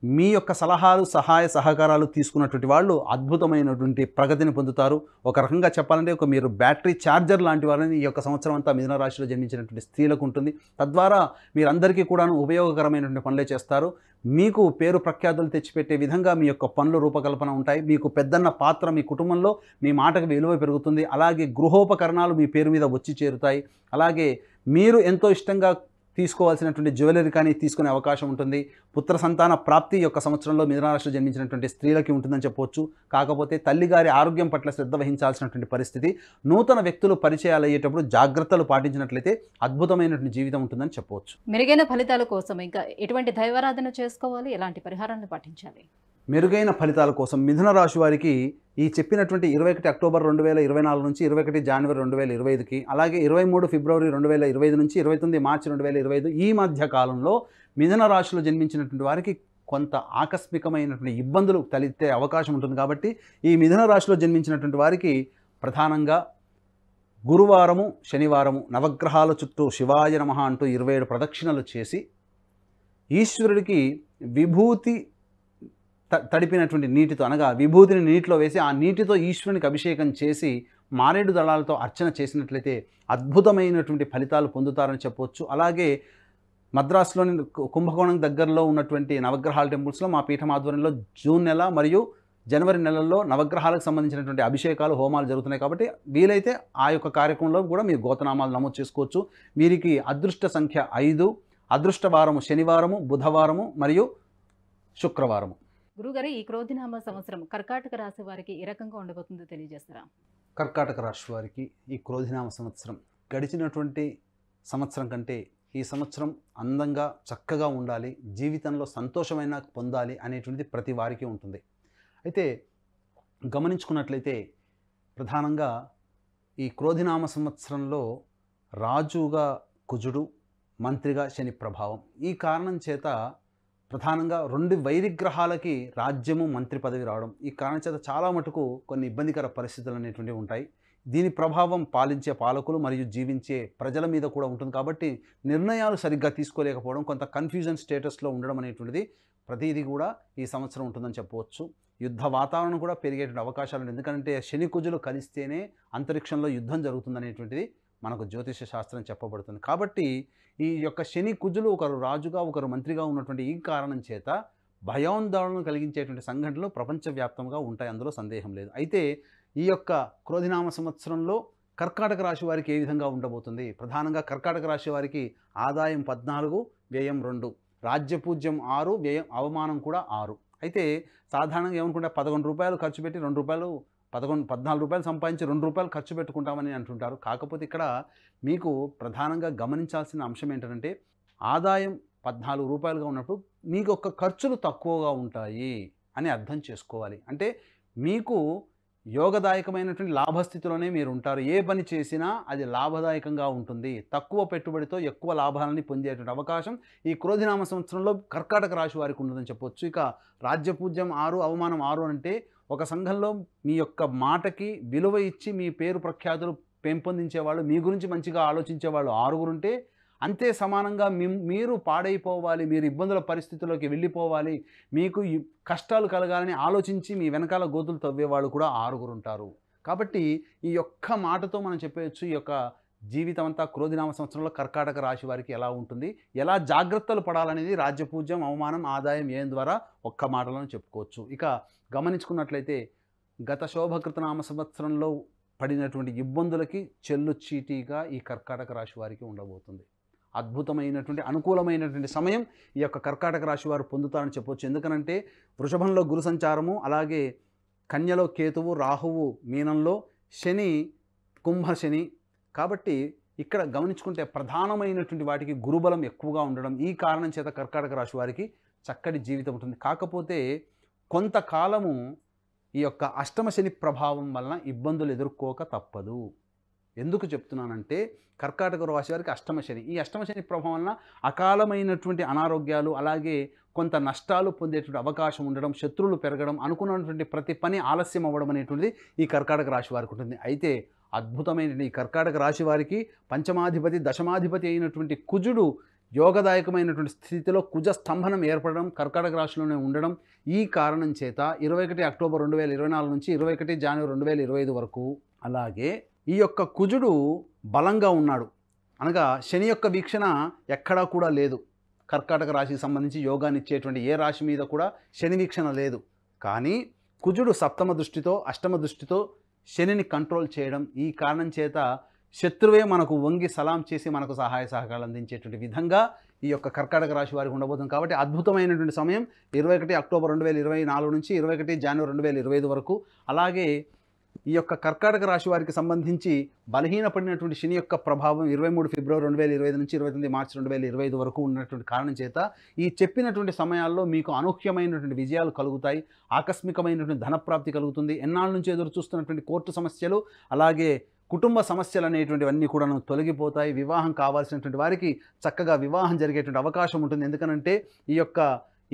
Speaker 2: మీ యొక్క సలహాలు, సహాయ సహకారాలు తీసుకున్నటువంటి వాళ్ళు అద్భుతమైనటువంటి ప్రగతిని పొందుతారు. ఒక రకంగా చెప్పాలంటే మీరు బ్యాటరీ ఛార్జర్ లాంటి వాళ్ళని ఈ యొక్క సంవత్సరం అంతా మిథున రాశిలో జన్మించినటువంటి స్త్రీలకు ఉంటుంది. తద్వారా మీరందరికీ కూడాను ఉపయోగకరమైనటువంటి పనులే చేస్తారు. మీకు పేరు ప్రఖ్యాతులు తెచ్చిపెట్టే విధంగా మీ యొక్క పనులు రూపకల్పన ఉంటాయి. మీకు పెద్దన్న పాత్ర మీ కుటుంబంలో, మీ మాటకు విలువ పెరుగుతుంది. అలాగే గృహోపకరణాలు మీ పేరు మీద వచ్చి చేరుతాయి. అలాగే మీరు ఎంతో ఇష్టంగా తీసుకోవాల్సినటువంటి జ్యువెలరీ కానీ తీసుకునే అవకాశం ఉంటుంది. పుత్ర సంతాన ప్రాప్తి యొక్క సంవత్సరంలో మిథున రాశిలో జన్మించినటువంటి స్త్రీలకి ఉంటుందని చెప్పవచ్చు. కాకపోతే తల్లిగారి ఆరోగ్యం పట్ల శ్రద్ధ వహించాల్సినటువంటి పరిస్థితి. నూతన వ్యక్తులు పరిచయాలు అయ్యేటప్పుడు జాగ్రత్తలు పాటించినట్లయితే అద్భుతమైనటువంటి జీవితం ఉంటుందని చెప్పవచ్చు.
Speaker 1: మెరుగైన ఫలితాల కోసం ఇంకా ఎటువంటి దైవారాధన చేసుకోవాలి, ఎలాంటి పరిహారాలను పాటించాలి?
Speaker 2: మెరుగైన ఫలితాల కోసం మిథున రాశి వారికి ఈ చెప్పినటువంటి 21 అక్టోబర్ 2024 నుంచి 21 జనవరి 2025కి, అలాగే 23 ఫిబ్రవరి 2025 నుంచి 29 మార్చి 2025 ఈ మధ్య కాలంలో మిథున రాశిలో జన్మించినటువంటి వారికి కొంత ఆకస్మికమైనటువంటి ఇబ్బందులు తలెత్తే అవకాశం ఉంటుంది. కాబట్టి ఈ మిథున రాశిలో జన్మించినటువంటి వారికి ప్రధానంగా గురువారము, శనివారము నవగ్రహాల చుట్టూ శివాయ నమః అంటూ 27 ప్రదక్షిణలు చేసి ఈశ్వరుడికి విభూతి తడిపినటువంటి నీటితో, అనగా విభూతిని నీటిలో వేసి ఆ నీటితో ఈశ్వరునికి అభిషేకం చేసి మారేడు దళాలతో అర్చన చేసినట్లయితే అద్భుతమైనటువంటి ఫలితాలు పొందుతారని చెప్పవచ్చు. అలాగే మద్రాసులోని కుంభకోణం దగ్గరలో ఉన్నటువంటి నవగ్రహాల టెంపుల్స్లో మా పీఠం ఆధ్వర్యంలో జూన్ నెల మరియు జనవరి నెలల్లో నవగ్రహాలకు సంబంధించినటువంటి అభిషేకాలు, హోమాలు జరుగుతున్నాయి. కాబట్టి వీలైతే ఆ యొక్క కార్యక్రమంలో కూడా మీరు గోతనామాలు నమోదు చేసుకోవచ్చు. వీరికి అదృష్ట సంఖ్య 5, అదృష్ట వారము శనివారము, బుధవారము మరియు శుక్రవారము.
Speaker 1: గురుగారు, ఈ క్రోధినామ సంవత్సరం కర్కాటక రాశి వారికి ఏ రకంగా ఉండబోతుందో తెలియజేస్తారా?
Speaker 2: కర్కాటక రాశి వారికి ఈ క్రోధినామ సంవత్సరం గడిచినటువంటి సంవత్సరం కంటే ఈ సంవత్సరం అందంగా, చక్కగా ఉండాలి, జీవితంలో సంతోషమైన పొందాలి అనేటువంటిది ప్రతి వారికి ఉంటుంది. అయితే గమనించుకున్నట్లయితే ప్రధానంగా ఈ క్రోధినామ సంవత్సరంలో రాజుగా కుజుడు, మంత్రిగా శని ప్రభావం. ఈ కారణం చేత ప్రధానంగా 2 వైరిగ్రహాలకి రాజ్యము, మంత్రి పదవి రావడం, ఈ కారణం చేత చాలా మటుకు కొన్ని ఇబ్బందికర పరిస్థితులు అనేటువంటివి ఉంటాయి. దీని ప్రభావం పాలించే పాలకులు మరియు జీవించే ప్రజల మీద కూడా ఉంటుంది. కాబట్టి నిర్ణయాలు సరిగ్గా తీసుకోలేకపోవడం, కొంత కన్ఫ్యూజన్ స్టేటస్లో ఉండడం అనేటువంటిది ప్రతిదీ కూడా ఈ సంవత్సరం ఉంటుందని చెప్పవచ్చు. యుద్ధ వాతావరణం కూడా పెరిగేటువంటి అవకాశాలు ఉన్నాయి. ఎందుకంటే శని కుజులు కలిస్తేనే అంతరిక్షంలో యుద్ధం జరుగుతుందనేటువంటిది మనకు జ్యోతిష శాస్త్రం చెప్పబడుతుంది. కాబట్టి ఈ యొక్క శని కుజులు ఒకరు రాజుగా, ఒకరు మంత్రిగా ఉన్నటువంటి ఈ కారణం చేత భయాందోళన కలిగించేటువంటి సంఘటనలు ప్రపంచవ్యాప్తంగా ఉంటాయి, అందులో సందేహం లేదు. అయితే ఈ యొక్క క్రోధినామ సంవత్సరంలో కర్కాటక రాశి వారికి ఏ విధంగా ఉండబోతుంది? ప్రధానంగా కర్కాటక రాశి వారికి ఆదాయం 14, వ్యయం 2, రాజ్యపూజ్యం 6, వ్యయం అవమానం కూడా 6. అయితే సాధారణంగా ఏమనుకుంటే 11 రూపాయలు ఖర్చు పెట్టి 2 రూపాయలు 14 రూపాయలు సంపాదించి 2 రూపాయలు ఖర్చు పెట్టుకుంటామని అంటుంటారు. కాకపోతే ఇక్కడ మీకు ప్రధానంగా గమనించాల్సిన అంశం ఏంటంటే ఆదాయం 14 రూపాయలుగా ఉన్నప్పుడు మీకు ఒక ఖర్చులు తక్కువగా ఉంటాయి అని అర్థం చేసుకోవాలి. అంటే మీకు యోగదాయకమైనటువంటి లాభస్థితిలోనే మీరు ఉంటారు. ఏ పని చేసినా అది లాభదాయకంగా ఉంటుంది. తక్కువ పెట్టుబడితో ఎక్కువ లాభాలని పొందేటువంటి అవకాశం ఈ క్రోధినామ సంవత్సరంలో కర్కాటక రాశి వారికి ఉంటుందని చెప్పొచ్చు. ఇక రాజ్యపూజ్యం 6, అవమానం 6 అంటే ఒక సంఘంలో మీ యొక్క మాటకి విలువ ఇచ్చి మీ పేరు ప్రఖ్యాతులు పెంపొందించేవాళ్ళు, మీ గురించి మంచిగా ఆలోచించేవాళ్ళు 6 ఉంటే, అంతే సమానంగా మీరు పాడైపోవాలి, మీరు ఇబ్బందుల పరిస్థితుల్లోకి వెళ్ళిపోవాలి, మీకు కష్టాలు కలగాలని ఆలోచించి మీ వెనకాల గోతులు తవ్వేవాళ్ళు కూడా 6 ఉంటారు. కాబట్టి ఈ యొక్క మాటతో మనం చెప్పవచ్చు ఈ యొక్క జీవితం అంతా క్రోధినామ సంవత్సరంలో కర్కాటక రాశి వారికి ఎలా ఉంటుంది, ఎలా జాగ్రత్తలు పడాలనేది రాజ్యపూజ్యం, అవమానం, ఆదాయం ఏం ద్వారా ఒక్క మాటలను చెప్పుకోవచ్చు. ఇక గమనించుకున్నట్లయితే గత శోభకృతనామ సంవత్సరంలో పడినటువంటి ఇబ్బందులకి చెల్లు చీటీగా ఈ కర్కాటక రాశి వారికి ఉండబోతుంది. అద్భుతమైనటువంటి అనుకూలమైనటువంటి సమయం ఈ యొక్క కర్కాటక రాశి వారు పొందుతారని చెప్పవచ్చు. ఎందుకనంటే వృషభంలో గురు సంచారము, అలాగే కన్యలో కేతువు, రాహువు మీనంలో, శని కుంభ శని. కాబట్టి ఇక్కడ గమనించుకుంటే ప్రధానమైనటువంటి వాటికి గురుబలం ఎక్కువగా ఉండడం, ఈ కారణం చేత కర్కాటక రాశి వారికి చక్కటి జీవితం ఉంటుంది. కాకపోతే కొంతకాలము ఈ యొక్క అష్టమ శని ప్రభావం వలన ఇబ్బందులు ఎదుర్కోక తప్పదు. ఎందుకు చెప్తున్నానంటే కర్కాటక రాశి వారికి అష్టమ శని, ఈ అష్టమ శని ప్రభావం వలన అకాలమైనటువంటి అనారోగ్యాలు, అలాగే కొంత నష్టాలు పొందేటువంటి అవకాశం ఉండడం, శత్రువులు పెరగడం, అనుకున్నటువంటి ప్రతి పని ఆలస్యం అవ్వడం అనేటువంటిది ఈ కర్కాటక రాశి వారికి ఉంటుంది. అయితే అద్భుతమైన ఈ కర్కాటక రాశి వారికి పంచమాధిపతి, దశమాధిపతి అయినటువంటి కుజుడు యోగదాయకమైనటువంటి స్థితిలో కుజ స్తంభనం ఏర్పడడం, కర్కాటక రాశిలోనే ఉండడం, ఈ కారణం చేత 21 అక్టోబర్ 2024 నుంచి 21 జనవరి 2025 వరకు, అలాగే ఈ యొక్క కుజుడు బలంగా ఉన్నాడు, అనగా శని యొక్క వీక్షణ ఎక్కడా కూడా లేదు. కర్కాటక రాశికి సంబంధించి యోగాన్ని ఇచ్చేటువంటి ఏ రాశి మీద కూడా శని వీక్షణ లేదు. కానీ కుజుడు సప్తమ దృష్టితో, అష్టమ దృష్టితో శనిని కంట్రోల్ చేయడం, ఈ కారణం చేత శత్రువే మనకు వంగి సలాం చేసి మనకు సహాయ సహకారాలు అందించేటువంటి విధంగా ఈ యొక్క కర్కాటక రాశి వారికి ఉండబోతుంది. కాబట్టి అద్భుతమైనటువంటి సమయం 21 అక్టోబర్ 2024 నుంచి 21 జనవరి 2025 వరకు. అలాగే ఈ యొక్క కర్కాటక రాశి వారికి సంబంధించి బలహీనపడినటువంటి శని యొక్క ప్రభావం 23 ఫిబ్రవరి 2025 నుంచి 29 మార్చి 2025 వరకు ఉన్నటువంటి కారణం చేత ఈ చెప్పినటువంటి సమయాల్లో మీకు అనూహ్యమైనటువంటి విజయాలు కలుగుతాయి, ఆకస్మికమైనటువంటి ధనప్రాప్తి కలుగుతుంది. ఎన్నాళ్ళ నుంచి ఎదురు చూస్తున్నటువంటి కోర్టు సమస్యలు, అలాగే కుటుంబ సమస్యలు అనేటువంటివన్నీ కూడా తొలగిపోతాయి. వివాహం కావాల్సినటువంటి వారికి చక్కగా వివాహం జరిగేటువంటి అవకాశం ఉంటుంది. ఎందుకనంటే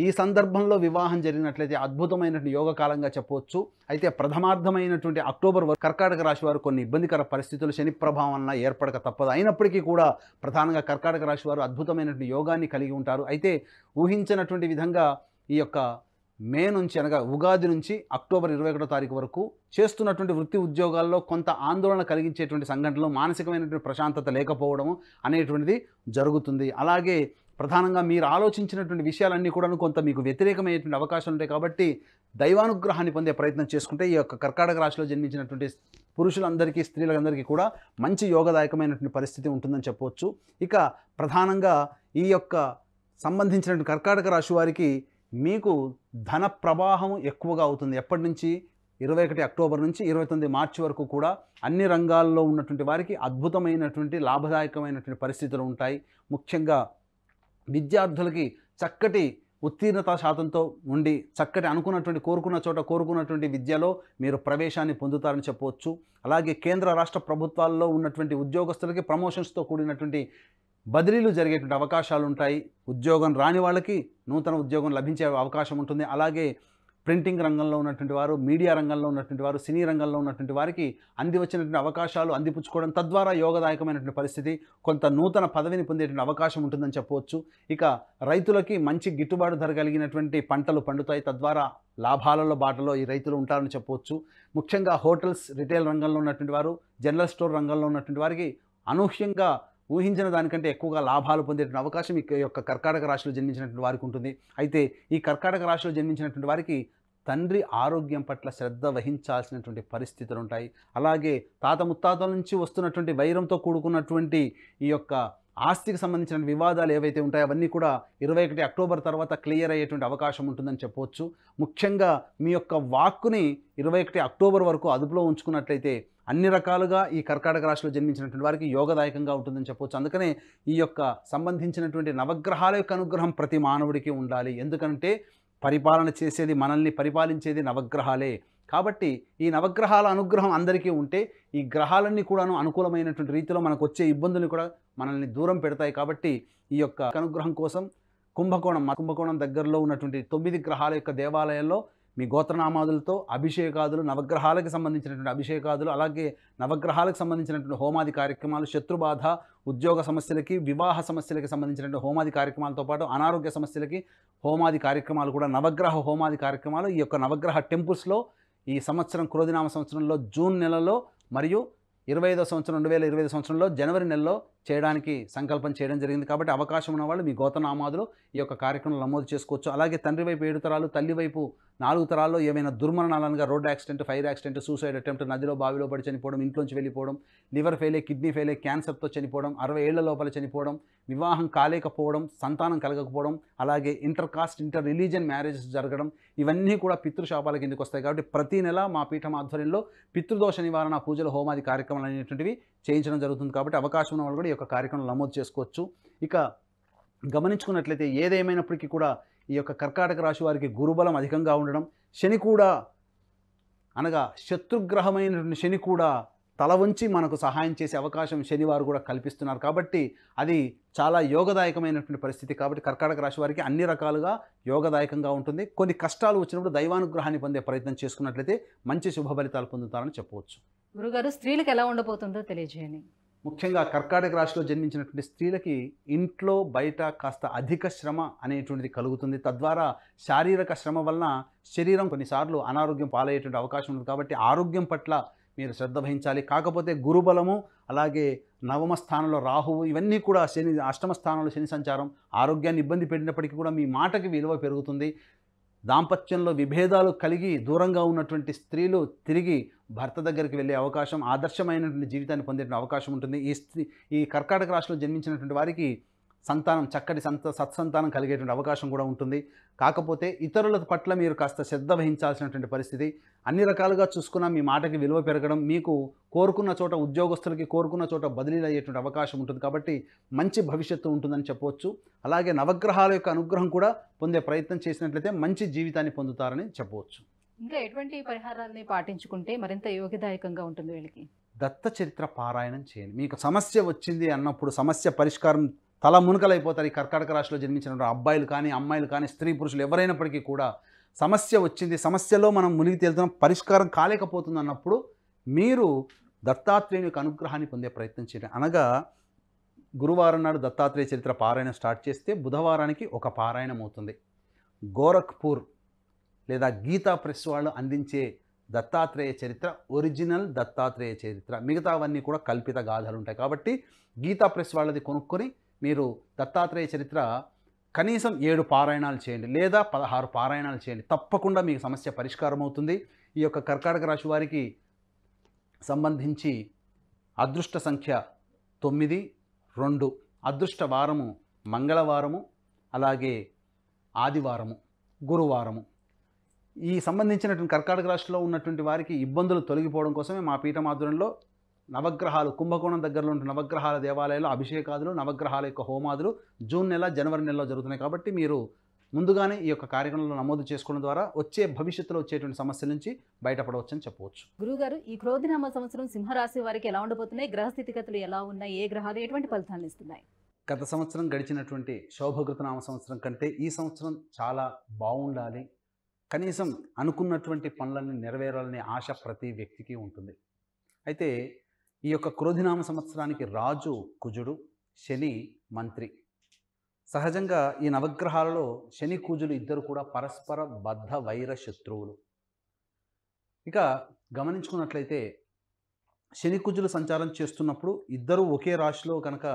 Speaker 2: ఈ సందర్భంలో వివాహం జరిగినట్లయితే అద్భుతమైనటువంటి యోగకాలంగా చెప్పవచ్చు. అయితే ప్రథమార్థమైనటువంటి అక్టోబర్ వరకు కర్కాటక రాశి వారు కొన్ని ఇబ్బందికర పరిస్థితులు శని ప్రభావం వలన ఏర్పడక తప్పదు. అయినప్పటికీ కూడా ప్రధానంగా కర్కాటక రాశి వారు అద్భుతమైనటువంటి యోగాన్ని కలిగి ఉంటారు. అయితే ఊహించినటువంటి విధంగా ఈ యొక్క మే నుంచి, అనగా ఉగాది నుంచి అక్టోబర్ 21వ తారీఖు వరకు చేస్తున్నటువంటి వృత్తి ఉద్యోగాల్లో కొంత ఆందోళన కలిగించేటువంటి సంఘటనలు, మానసికమైనటువంటి ప్రశాంతత లేకపోవడము అనేటువంటిది జరుగుతుంది. అలాగే ప్రధానంగా మీరు ఆలోచించినటువంటి విషయాలన్నీ కూడా కొంత మీకు వ్యతిరేకమైనటువంటి అవకాశాలు ఉంటాయి. కాబట్టి దైవానుగ్రహాన్ని పొందే ప్రయత్నం చేసుకుంటే ఈ యొక్క కర్కాటక రాశిలో జన్మించినటువంటి పురుషులందరికీ, స్త్రీలందరికీ కూడా మంచి యోగదాయకమైనటువంటి పరిస్థితి ఉంటుందని చెప్పవచ్చు. ఇక ప్రధానంగా ఈ యొక్క సంబంధించినటువంటి కర్కాటక రాశి వారికి మీకు ధన ప్రవాహం ఎక్కువగా అవుతుంది. ఎప్పటి నుంచి? 21 అక్టోబర్ నుంచి 29 మార్చి వరకు కూడా అన్ని రంగాల్లో ఉన్నటువంటి వారికి అద్భుతమైనటువంటి లాభదాయకమైనటువంటి పరిస్థితులు ఉంటాయి. ముఖ్యంగా విద్యార్థులకి చక్కటి ఉత్తీర్ణత శాతంతో ఉండి చక్కటి అనుకున్నటువంటి కోరుకున్న చోట కోరుకున్నటువంటి విద్యలో మీరు ప్రవేశాన్ని పొందుతారని చెప్పవచ్చు. అలాగే కేంద్ర రాష్ట్ర ప్రభుత్వాల్లో ఉన్నటువంటి ఉద్యోగస్తులకి ప్రమోషన్స్తో కూడినటువంటి బదిలీలు జరిగేటువంటి అవకాశాలు ఉంటాయి. ఉద్యోగం రాని వాళ్ళకి నూతన ఉద్యోగం లభించే అవకాశం ఉంటుంది. అలాగే ప్రింటింగ్ రంగంలో ఉన్నటువంటి వారు, మీడియా రంగంలో ఉన్నటువంటి వారు, సినీ రంగంలో ఉన్నటువంటి వారికి అంది వచ్చినటువంటి అవకాశాలు అందిపుచ్చుకోవడం, తద్వారా యోగదాయకమైనటువంటి పరిస్థితి, కొంత నూతన పదవిని పొందేటువంటి అవకాశం ఉంటుందని చెప్పవచ్చు. ఇక రైతులకి మంచి గిట్టుబాటు ధర కలిగినటువంటి పంటలు పండుతాయి, తద్వారా లాభాలలో బాటలో ఈ రైతులు ఉంటారని చెప్పవచ్చు. ముఖ్యంగా హోటల్స్, రిటైల్ రంగంలో ఉన్నటువంటి వారు, జనరల్ స్టోర్ రంగంలో ఉన్నటువంటి వారికి అనూహ్యంగా ఊహించిన దానికంటే ఎక్కువగా లాభాలు పొందేటువంటి అవకాశం ఈ యొక్క కర్కాటక రాశిలో జన్మించినటువంటి వారికి ఉంటుంది. అయితే ఈ కర్కాటక రాశిలో జన్మించినటువంటి వారికి తండ్రి ఆరోగ్యం పట్ల శ్రద్ధ వహించాల్సినటువంటి పరిస్థితులు ఉంటాయి. అలాగే తాత ముత్తాతల నుంచి వస్తున్నటువంటి వైరంతో కూడుకున్నటువంటి ఈ యొక్క ఆస్తికి సంబంధించిన వివాదాలు ఏవైతే ఉంటాయో అవన్నీ కూడా 21 అక్టోబర్ తర్వాత క్లియర్ అయ్యేటువంటి అవకాశం ఉంటుందని చెప్పవచ్చు. ముఖ్యంగా మీ యొక్క వాక్కుని 21 అక్టోబర్ వరకు అదుపులో ఉంచుకున్నట్లయితే అన్ని రకాలుగా ఈ కర్కాటక రాశిలో జన్మించినటువంటి వారికి యోగదాయకంగా ఉంటుందని చెప్పవచ్చు. అందుకనే ఈ యొక్క సంబంధించినటువంటి నవగ్రహాల యొక్క అనుగ్రహం ప్రతి మానవుడికి ఉండాలి. ఎందుకంటే పరిపాలన చేసేది, మనల్ని పరిపాలించేది నవగ్రహాలే. కాబట్టి ఈ నవగ్రహాల అనుగ్రహం అందరికీ ఉంటే ఈ గ్రహాలన్నీ కూడాను అనుకూలమైనటువంటి రీతిలో మనకు వచ్చే ఇబ్బందులు కూడా మనల్ని దూరం పెడతాయి. కాబట్టి ఈ యొక్క అనుగ్రహం కోసం కుంభకోణం దగ్గరలో ఉన్నటువంటి 9 గ్రహాల యొక్క దేవాలయాల్లో మీ గోత్రనామాదులతో అభిషేకాదులు, నవగ్రహాలకు సంబంధించినటువంటి అభిషేకాదులు, అలాగే నవగ్రహాలకు సంబంధించినటువంటి హోమాది కార్యక్రమాలు, శత్రుబాధ, ఉద్యోగ సమస్యలకి, వివాహ సమస్యలకి సంబంధించినటువంటి హోమాది కార్యక్రమాలతో పాటు అనారోగ్య సమస్యలకి హోమాది కార్యక్రమాలు కూడా, నవగ్రహ హోమాది కార్యక్రమాలు ఈ యొక్క నవగ్రహ టెంపుల్స్లో ఈ సంవత్సరం క్రోధినామ సంవత్సరంలో జూన్ నెలలో మరియు 2025 సంవత్సరంలో జనవరి నెలలో చేయడానికి సంకల్పం చేయడం జరిగింది. కాబట్టి అవకాశం ఉన్న వాళ్ళు మీ గోత్రనామాదులు ఈ యొక్క కార్యక్రమంలో నమోదు చేసుకోవచ్చు. అలాగే తండ్రి వైపు 7 తరాలు, తల్లి వైపు 4 తరాల్లో ఏమైనా దుర్మరణాలనగా road accident, fire accident, suicide attempt, నదిలో బావిలో పడి చనిపోవడం, ఇంట్లోంచి వెళ్ళిపోవడం, లివర్ ఫెయిలే, కిడ్నీ ఫెయిలే, క్యాన్సర్తో చనిపోవడం, 60 ఏళ్ల లోపల చనిపోవడం, వివాహం కాలేకపోవడం, సంతానం కలగకపోవడం, అలాగే ఇంటర్ రిలీజియన్ మ్యారేజెస్ జరగడం, ఇవన్నీ కూడా పితృశాపాల కిందకి వస్తాయి. కాబట్టి ప్రతి నెల మా పీఠం ఆధ్వర్యంలో పితృదోష నివారణ పూజలు, హోమాది కార్యక్రమాలు అనేటువంటివి చేయించడం జరుగుతుంది. కాబట్టి అవకాశం ఉన్న వాళ్ళు కూడా ఈ యొక్క కార్యక్రమం నమోదు చేసుకోవచ్చు. ఇక గమనించుకున్నట్లయితే ఏదేమైనప్పటికీ కూడా ఈ యొక్క కర్కాటక రాశి వారికి గురుబలం అధికంగా ఉండడం, శని కూడా, అనగా శత్రుగ్రహమైనటువంటి శని కూడా తల వంచి మనకు సహాయం చేసే అవకాశం శనివారు కూడా కల్పిస్తున్నారు. కాబట్టి అది చాలా యోగదాయకమైనటువంటి పరిస్థితి. కాబట్టి కర్కాటక రాశి వారికి అన్ని రకాలుగా యోగదాయకంగా ఉంటుంది. కొన్ని కష్టాలు వచ్చినప్పుడు దైవానుగ్రహాన్ని పొందే ప్రయత్నం చేసుకున్నట్లయితే మంచి శుభ ఫలితాలు పొందుతారని చెప్పవచ్చు.
Speaker 1: గురుగారు, స్త్రీలకు ఎలా ఉండబోతుందో తెలియజేయండి.
Speaker 2: ముఖ్యంగా కర్కాటక రాశిలో జన్మించినటువంటి స్త్రీలకి ఇంట్లో బయట కాస్త అధిక శ్రమ అనేటువంటిది కలుగుతుంది. తద్వారా శారీరక శ్రమ వలన శరీరం కొన్నిసార్లు అనారోగ్యం పాలయ్యేటువంటి అవకాశం ఉంది. కాబట్టి ఆరోగ్యం పట్ల మీరు శ్రద్ధ వహించాలి. కాకపోతే గురుబలము, అలాగే నవమ స్థానంలో రాహువు, ఇవన్నీ కూడా శని, అష్టమ స్థానంలో శని సంచారం ఆరోగ్యాన్ని ఇబ్బంది పెట్టినప్పటికీ కూడా మీ మాటకి విలువ పెరుగుతుంది. దాంపత్యంలో విభేదాలు కలిగి దూరంగా ఉన్నటువంటి స్త్రీలు తిరిగి భర్త దగ్గరికి వెళ్ళే అవకాశం, ఆదర్శమైనటువంటి జీవితాన్ని పొందే అవకాశం ఉంటుంది. ఈ కర్కాటక రాశిలో జన్మించినటువంటి వారికి సంతానం, చక్కటి సత్సంతానం కలిగేటువంటి అవకాశం కూడా ఉంటుంది. కాకపోతే ఇతరుల పట్ల మీరు కాస్త శ్రద్ధ వహించాల్సినటువంటి పరిస్థితి. అన్ని రకాలుగా చూసుకున్నా మీ మాటకి విలువ పెరగడం, మీకు కోరుకున్న చోట ఉద్యోగస్తులకి కోరుకున్న చోట బదిలీలు అయ్యేటువంటి అవకాశం ఉంటుంది. కాబట్టి మంచి భవిష్యత్తు ఉంటుందని చెప్పవచ్చు. అలాగే నవగ్రహాల యొక్క అనుగ్రహం కూడా పొందే ప్రయత్నం చేసినట్లయితే మంచి జీవితాన్ని పొందుతారని చెప్పవచ్చు.
Speaker 1: ఇంకా ఎటువంటి పరిహారాలని పాటించుకుంటే మరింత యోగదాయకంగా ఉంటుంది వీళ్ళకి?
Speaker 2: దత్త చరిత్ర పారాయణం చేయండి. మీకు సమస్య వచ్చింది అన్నప్పుడు సమస్య పరిష్కారం తల మునకలైపోతారు. ఈ కర్కాటక రాశిలో జన్మించిన అబ్బాయిలు కానీ, అమ్మాయిలు కానీ, స్త్రీ పురుషులు ఎవరైనప్పటికీ కూడా సమస్య వచ్చింది, సమస్యలో మనం మునిగి తేలుతున్నాం, పరిష్కారం కాలేకపోతుంది అన్నప్పుడు మీరు దత్తాత్రేయుని యొక్క అనుగ్రహాన్ని పొందే ప్రయత్నం చేయండి. అనగా గురువారం నాడు దత్తాత్రేయ చరిత్ర పారాయణం స్టార్ట్ చేస్తే బుధవారానికి ఒక పారాయణం అవుతుంది. గోరఖ్పూర్ లేదా గీతా ప్రెస్ వాళ్ళు అందించే దత్తాత్రేయ చరిత్ర ఒరిజినల్ దత్తాత్రేయ చరిత్ర, మిగతావన్నీ కూడా కల్పిత గాథలు ఉంటాయి. కాబట్టి గీతా ప్రెస్ వాళ్ళది కొనుక్కొని మీరు దత్తాత్రేయ చరిత్ర కనీసం 7 పారాయణాలు చేయండి, లేదా 16 పారాయణాలు చేయండి. తప్పకుండా మీకు సమస్య పరిష్కారం అవుతుంది. ఈ యొక్క కర్కాటక రాశి వారికి సంబంధించి అదృష్ట సంఖ్య 9, 2, అదృష్ట వారము మంగళవారము, అలాగే ఆదివారము, గురువారము. ఈ సంబంధించినటువంటి కర్కాటక రాశిలో ఉన్నటువంటి వారికి ఇబ్బందులు తొలగిపోవడం కోసమే మా పీఠం ఆధ్వర్యంలో నవగ్రహాలు, కుంభకోణం దగ్గరలో ఉన్న నవగ్రహాల దేవాలయాల్లో అభిషేకాదులు, నవగ్రహాల యొక్క హోమాదులు జూన్ నెల, జనవరి నెలలో జరుగుతున్నాయి. కాబట్టి మీరు ముందుగానే ఈ యొక్క కార్యక్రమంలో నమోదు చేసుకోవడం ద్వారా వచ్చే భవిష్యత్తులో వచ్చేటువంటి సమస్యల నుంచి బయటపడవచ్చని చెప్పవచ్చు.
Speaker 1: గురుగారు, ఈ క్రోధినామ సంవత్సరం సింహరాశి వారికి ఎలా ఉండబోతున్నాయి? గ్రహ స్థితిగతులు ఎలా ఉన్నాయి? ఏ గ్రహాలు ఎటువంటి ఫలితాలను ఇస్తున్నాయి?
Speaker 2: గత సంవత్సరం గడిచినటువంటి శోభకృతనామ సంవత్సరం కంటే ఈ సంవత్సరం చాలా బాగుండాలి, కనీసం అనుకున్నటువంటి పనులన్నీ నెరవేరాలనే ఆశ ప్రతి వ్యక్తికి ఉంటుంది. అయితే ఈ యొక్క క్రోధినామ సంవత్సరానికి రాజు కుజుడు, శని మంత్రి. సహజంగా ఈ నవగ్రహాలలో శని కుజులు ఇద్దరు కూడా పరస్పర బద్ధ వైర శత్రువులు. ఇక గమనించుకున్నట్లయితే శని కుజులు సంచారం చేస్తున్నప్పుడు ఇద్దరు ఒకే రాశిలో కనుక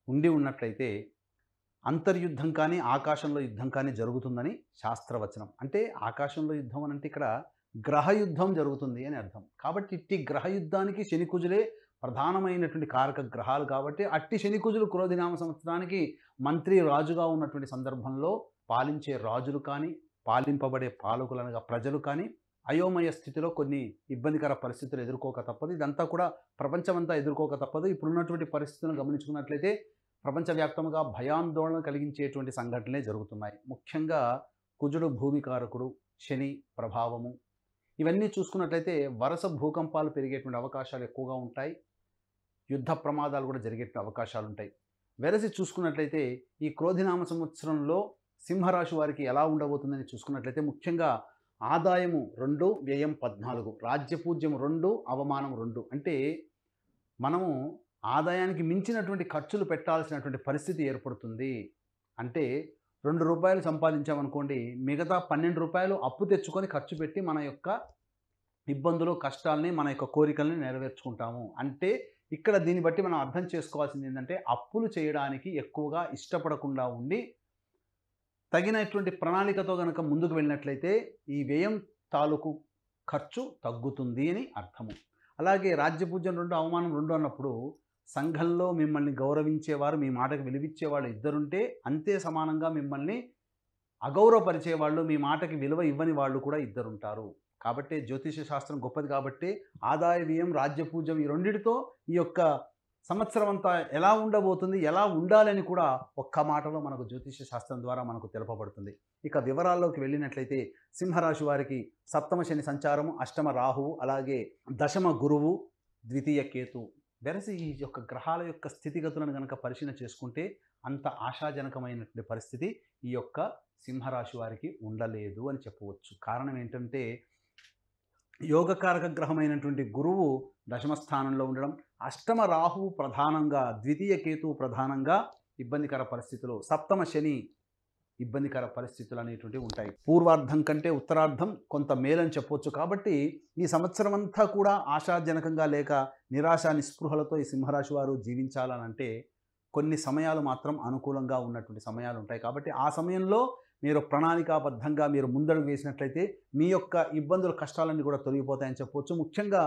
Speaker 2: ఉండి ఉన్నట్లయితే అంతర్యుద్ధం కానీ ఆకాశంలో యుద్ధం కానీ జరుగుతుందని శాస్త్రవచనం. అంటే ఆకాశంలో యుద్ధం అని అంటే ఇక్కడ గ్రహయుద్ధం జరుగుతుంది అని అర్థం. కాబట్టి ఇట్టి గ్రహయుద్ధానికి శని కుజులే ప్రధానమైనటువంటి కారక గ్రహాలు. కాబట్టి అట్టి శని కుజులు క్రోధినామ సంవత్సరానికి మంత్రి రాజుగా ఉన్నటువంటి సందర్భంలో పాలించే రాజులు కానీ, పాలింపబడే పాలకులు అనగా ప్రజలు కానీ అయోమయ స్థితిలో కొన్ని ఇబ్బందికర పరిస్థితులు ఎదుర్కోక తప్పదు. ఇదంతా కూడా ప్రపంచమంతా ఎదుర్కోక తప్పదు. ఇప్పుడున్నటువంటి పరిస్థితులను గమనించుకున్నట్లయితే ప్రపంచవ్యాప్తంగా భయాందోళన కలిగించేటువంటి సంఘటనలే జరుగుతున్నాయి. ముఖ్యంగా కుజుడు భూమికారకుడు, శని ప్రభావము, ఇవన్నీ చూసుకున్నట్లయితే వరుస భూకంపాలు పెరిగేటువంటి అవకాశాలు ఎక్కువగా ఉంటాయి. యుద్ధ ప్రమాదాలు కూడా జరిగేటువంటి అవకాశాలు ఉంటాయి. వెరసి చూసుకున్నట్లయితే ఈ క్రోధినామ సంవత్సరంలో సింహరాశి వారికి ఎలా ఉండబోతుందని చూసుకున్నట్లయితే ముఖ్యంగా ఆదాయము 2, వ్యయం 14, రాజ్యపూజ్యం 2, అవమానం 2. అంటే మనము ఆదాయానికి మించినటువంటి ఖర్చులు పెట్టాల్సినటువంటి పరిస్థితి ఏర్పడుతుంది. అంటే ₹2 సంపాదించామనుకోండి, మిగతా ₹12 అప్పు తెచ్చుకొని ఖర్చు పెట్టి మన యొక్క ఇబ్బందులు, కష్టాలని, మన యొక్క కోరికల్ని నెరవేర్చుకుంటాము. అంటే ఇక్కడ దీన్ని బట్టి మనం అర్థం చేసుకోవాల్సింది ఏంటంటే అప్పులు చేయడానికి ఎక్కువగా ఇష్టపడకుండా ఉండి తగినటువంటి ప్రణాళికతో కనుక ముందుకు వెళ్ళినట్లయితే ఈ వ్యయం తాలూకు ఖర్చు తగ్గుతుంది అని అర్థము. అలాగే రాజ్యపూజ్యం 2, అవమానం 2 అన్నప్పుడు సంఘంలో మిమ్మల్ని గౌరవించేవారు, మీ మాటకు విలువిచ్చేవాళ్ళు ఇద్దరుంటే అంతే సమానంగా మిమ్మల్ని అగౌరవపరిచేవాళ్ళు, మీ మాటకి విలువ ఇవ్వని వాళ్ళు కూడా ఇద్దరుంటారు. కాబట్టి జ్యోతిష శాస్త్రం గొప్పది. కాబట్టి ఆదాయ వ్యయం, రాజ్యపూజ్యం ఈ రెండిటితో ఈ యొక్క సంవత్సరం అంతా ఎలా ఉండబోతుంది, ఎలా ఉండాలని కూడా ఒక్క మాటలో మనకు జ్యోతిష శాస్త్రం ద్వారా మనకు తెలుపబడుతుంది. ఇక వివరాల్లోకి వెళ్ళినట్లయితే సింహరాశి వారికి సప్తమ శని సంచారము, అష్టమ రాహువు, అలాగే దశమ గురువు, ద్వితీయ కేతు. వెరసి ఈ యొక్క గ్రహాల యొక్క స్థితిగతులను కనుక పరిశీలన చేసుకుంటే అంత ఆశాజనకమైనటువంటి పరిస్థితి ఈ యొక్క సింహరాశి వారికి ఉండలేదు అని చెప్పవచ్చు. కారణం ఏంటంటే యోగకారక గ్రహమైనటువంటి గురువు దశమ స్థానంలో ఉండడం, అష్టమ రాహువు ప్రధానంగా, ద్వితీయ కేతువు ప్రధానంగా ఇబ్బందికర పరిస్థితులు, సప్తమ శని ఇబ్బందికర పరిస్థితులు అనేటువంటివి ఉంటాయి. పూర్వార్ధం కంటే ఉత్తరార్ధం కొంత మేలని చెప్పొచ్చు. కాబట్టి ఈ సంవత్సరం అంతా కూడా ఆశాజనకంగా లేక నిరాశ నిస్పృహలతో ఈ సింహరాశి వారు జీవించాలనంటే కొన్ని సమయాలు మాత్రం అనుకూలంగా ఉన్నటువంటి సమయాలు ఉంటాయి. కాబట్టి ఆ సమయంలో మీరు ప్రణాళికాబద్ధంగా మీరు ముందడుగు వేసినట్లయితే మీ యొక్క ఇబ్బందులు కష్టాలన్నీ కూడా తొలగిపోతాయని చెప్పవచ్చు. ముఖ్యంగా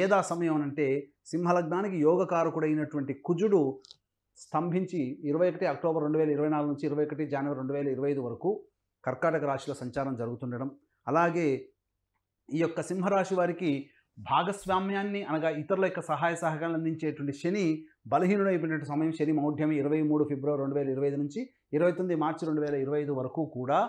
Speaker 2: ఏదా సమయం అంటే సింహలగ్నానికి యోగకారకుడైనటువంటి కుజుడు స్తంభించి 21 అక్టోబర్ 2024 నుంచి 21 జనవరి 2025 వరకు కర్కాటక రాశిలో సంచారం జరుగుతుండడం, అలాగే ఈ యొక్క సింహరాశి వారికి భాగస్వామ్యాన్ని అనగా ఇతరుల యొక్క సహాయ సహకారాలు అందించేటువంటి శని బలహీనుడైపోయినటువంటి సమయం, శని మౌఢ్యం 23 ఫిబ్రవరి 2025 నుంచి 29 మార్చి 2025 వరకు కూడా